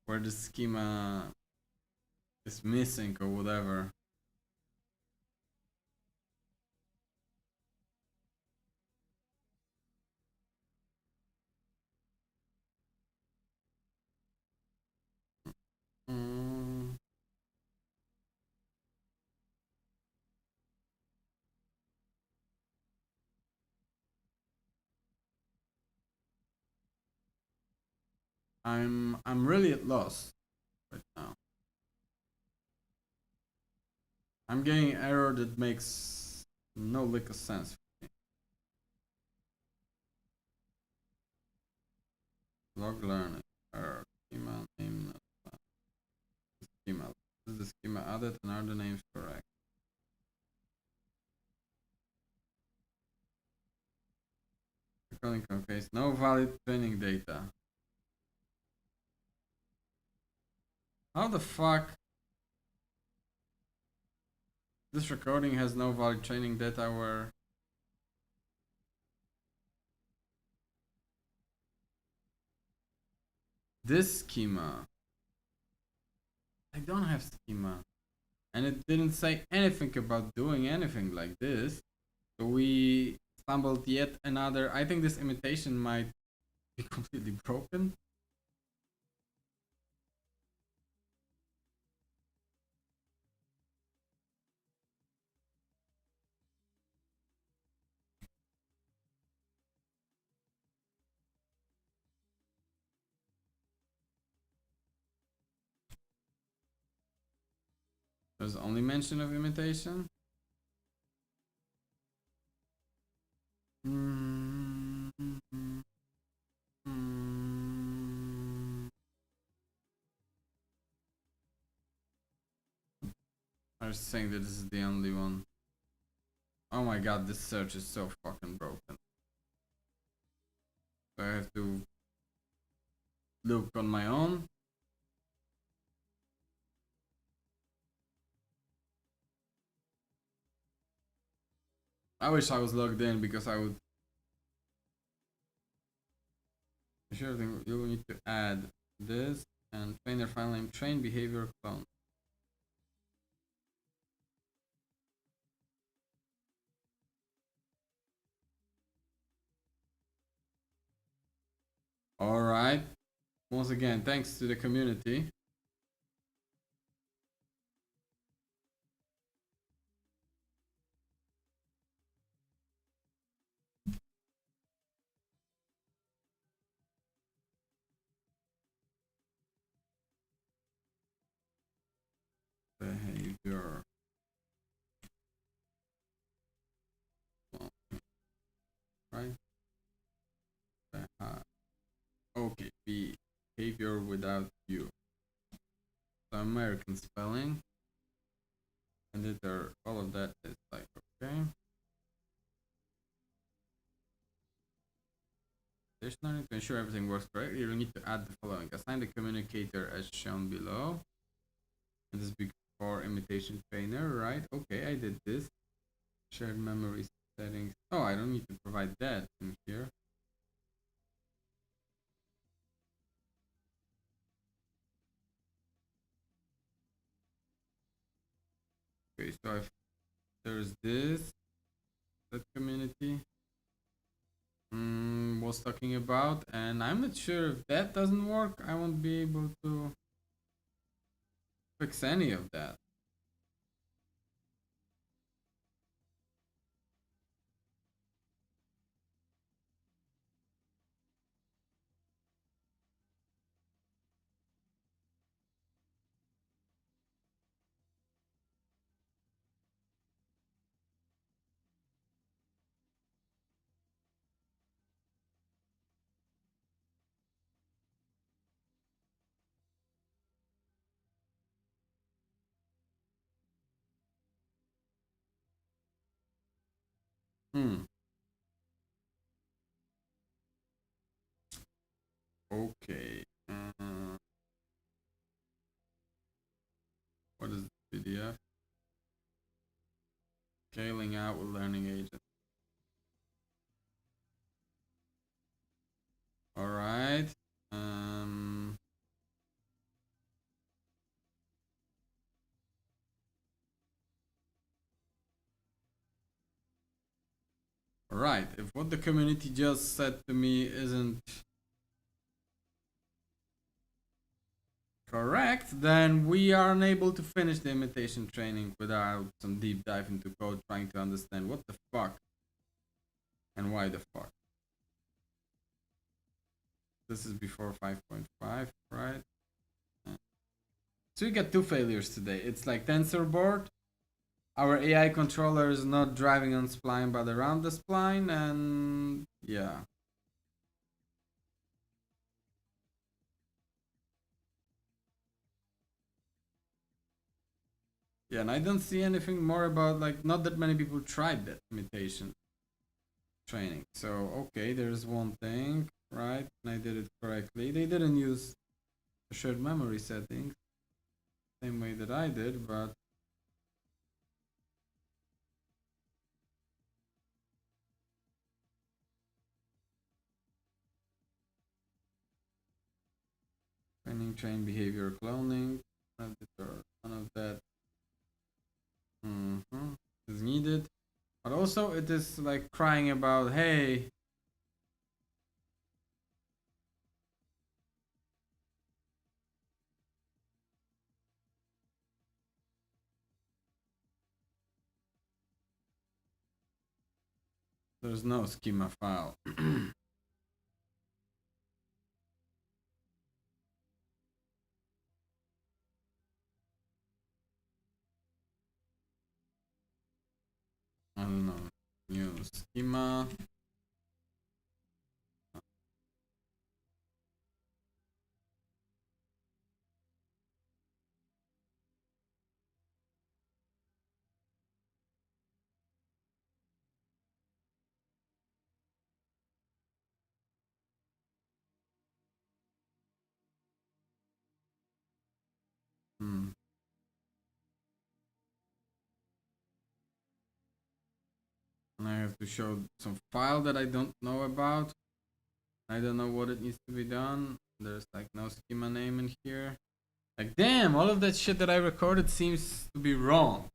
where the schema is missing or whatever. Mm. I'm really at loss right now. I'm getting an error that makes no lick of sense for me. Log learning error schema name not schema. Is the schema added and are the names correct? Recording conveys no valid training data. How the fuck? This recording has no valid training data where this schema. I don't have schema. And it didn't say anything about doing anything like this. So we stumbled yet another. I think this imitation might be completely broken. There's only mention of imitation. I was saying that this is the only one. Oh my god, this search is so fucking broken. So I have to look on my own. I wish I was logged in because I would. Sure thing, you will need to add this and trainer file name train behavior clone. Alright. Once again, thanks to the community. Behavior. Right? Okay, behavior without you. So American spelling. And editor, all of that is like, okay. Additionally, to ensure everything works correctly, you need to add the following. Assign the communicator as shown below. And this is for imitation trainer, right? Okay, I did this. Shared memory settings. Oh, I don't need to provide that in here. Okay, so if there's this, that community was talking about, and I'm not sure if that doesn't work, I won't be able to fix any of that. Hmm. Okay. What is the PDF? Scaling out with learning agent. All right. All right. If what the community just said to me isn't correct, then we are unable to finish the imitation training without some deep dive into code, trying to understand what the fuck and why the fuck. This is before 5.5, right? So we got two failures today. It's like TensorBoard. Our AI controller is not driving on spline but around the spline, and yeah. Yeah, and I don't see anything more about, like, not that many people tried that imitation training. So, okay, there's one thing, right? And I did it correctly. They didn't use the shared memory settings same way that I did, but training, train behavior cloning, none of that is needed. But also, it is like crying about, hey, there's no schema file. I don't know. New schema. Hmm. And I have to show some file that I don't know about. I don't know what it needs to be done. There's like no schema name in here. Like, damn, all of that shit that I recorded seems to be wrong.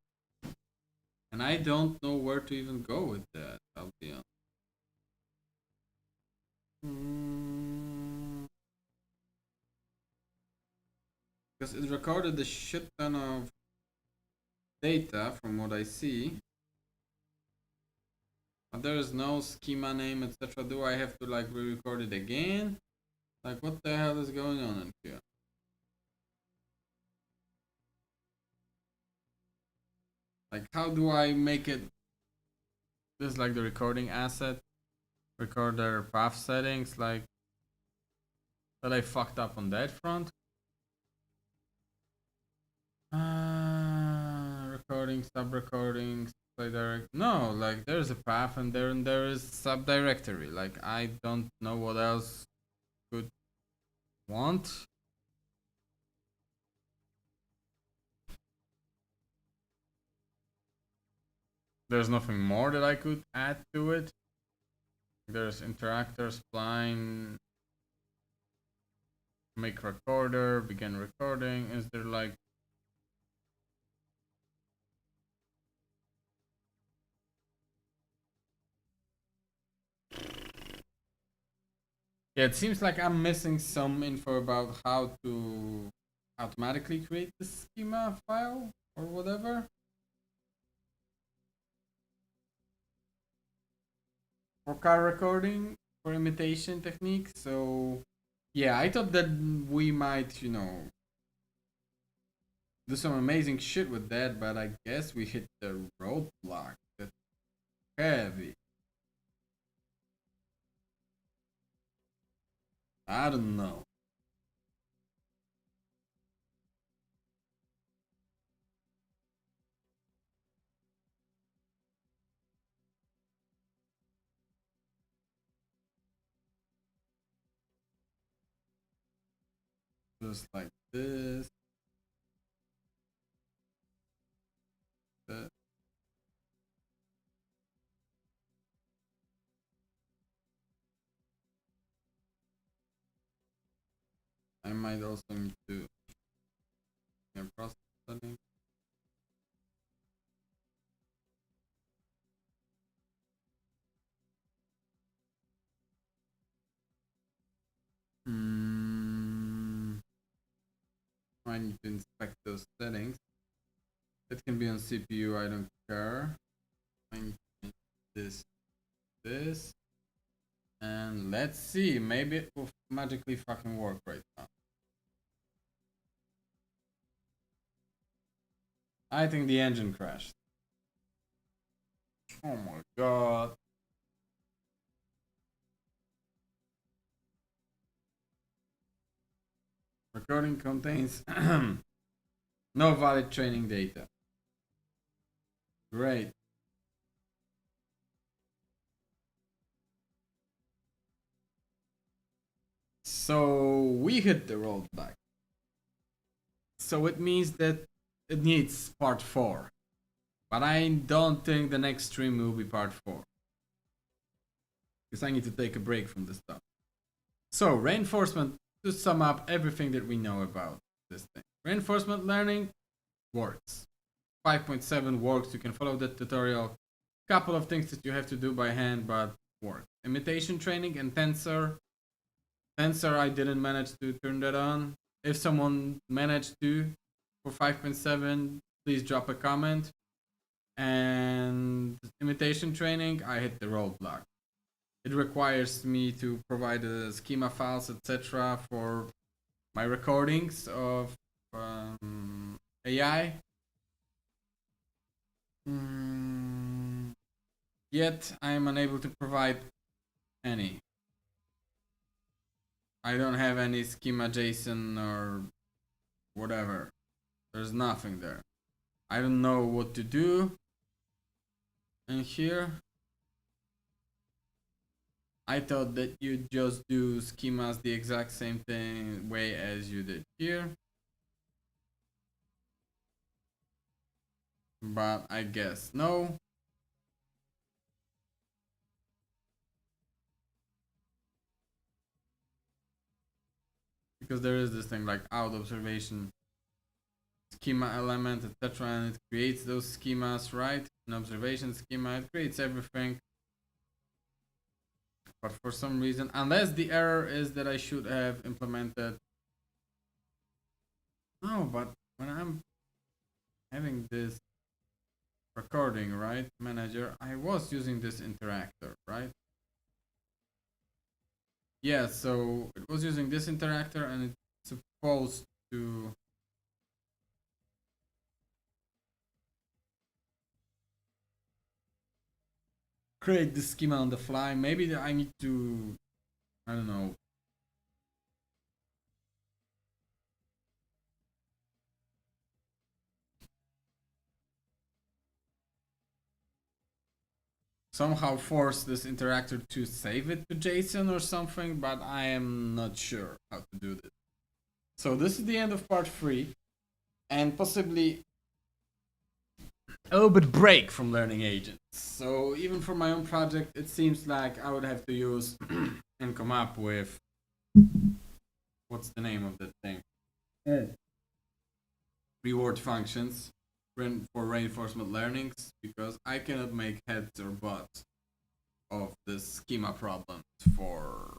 And I don't know where to even go with that, I'll be honest. Because it recorded a shit ton of data from what I see. But there is no schema name, etc. Do I have to like re-record it again? Like, what the hell is going on in here? Like, how do I make it? This is like the recording asset, recorder path settings. Like, that I fucked up on that front. Recording, sub-recordings, play direct. No, like there's a path and there is subdirectory. Like, I don't know what else could want. There's nothing more that I could add to it. There's interactor, spline, make recorder, begin recording. Is there like yeah, it seems like I'm missing some info about how to automatically create the schema file or whatever for car recording for imitation technique. So yeah, I thought that we might, do some amazing shit with that, but I guess we hit the roadblock. That's heavy. I don't know. just like this. That. I might also need to process setting. I need to inspect those settings. It can be on CPU, I don't care. I need to change this, and let's see, maybe it will magically fucking work right now. I think the engine crashed. Oh my god. Recording contains no valid training data. Great. So we hit the roadblock. So it means that it needs part 4. But I don't think the next stream will be part 4. Because I need to take a break from this stuff. So reinforcement, to sum up everything that we know about this thing. Reinforcement learning works. 5.7 works, you can follow the tutorial. Couple of things that you have to do by hand, but work. Imitation training and tensor. Tensor, I didn't manage to turn that on. If someone managed to for 5.7, please drop a comment. And imitation training, I hit the roadblock. It requires me to provide the schema files, etc. for my recordings of AI. Yet I am unable to provide any. I don't have any schema JSON or whatever. There's nothing there. I don't know what to do. And here, I thought that you just do schemas the exact same thing way as you did here. But I guess no. Because there is this thing like out observation schema element, etc. and it creates those schemas, right? An observation schema, it creates everything. But for some reason, unless the error is that I should have implemented. No, but when I'm having this recording, right, manager, I was using this interactor, right? Yeah, so it was using this interactor and it's supposed to create the schema on the fly. Maybe I need to, I don't know, somehow force this interactor to save it to JSON or something, but I am not sure how to do this. So this is the end of part 3, and possibly a little bit break from learning agents. So even for my own project, it seems like I would have to use and come up with, what's the name of that thing? Reward functions for reinforcement learnings, because I cannot make heads or butts of the schema problems for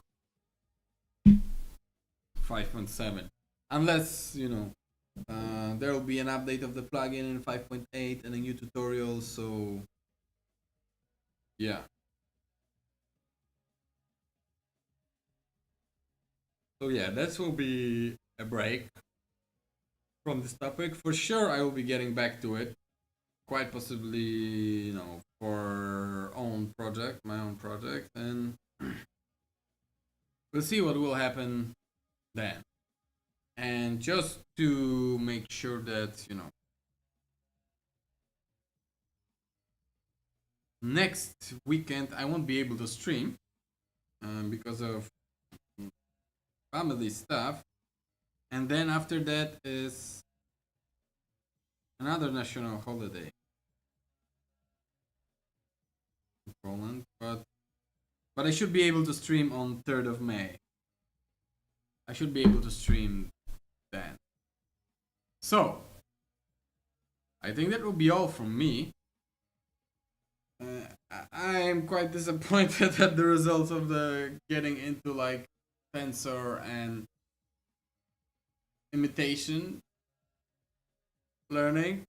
5.7, unless there will be an update of the plugin in 5.8 and a new tutorial. So yeah, that will be a break from this topic. For sure I will be getting back to it, quite possibly, for my own project, and we'll see what will happen then. And just to make sure that, next weekend I won't be able to stream because of family stuff. And then after that is another national holiday in Poland, but I should be able to stream on 3rd of May. I should be able to stream then. So, I think that will be all from me. I am quite disappointed at the results of the getting into like tensor and imitation learning.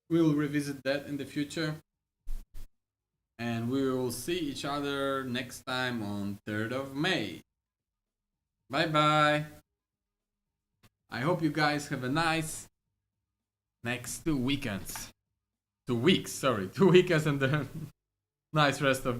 We'll revisit that in the future. And we will see each other next time on 3rd of May. Bye bye. I hope you guys have a nice next 2 weekends. 2 weeks, sorry. 2 weekends and the nice rest of the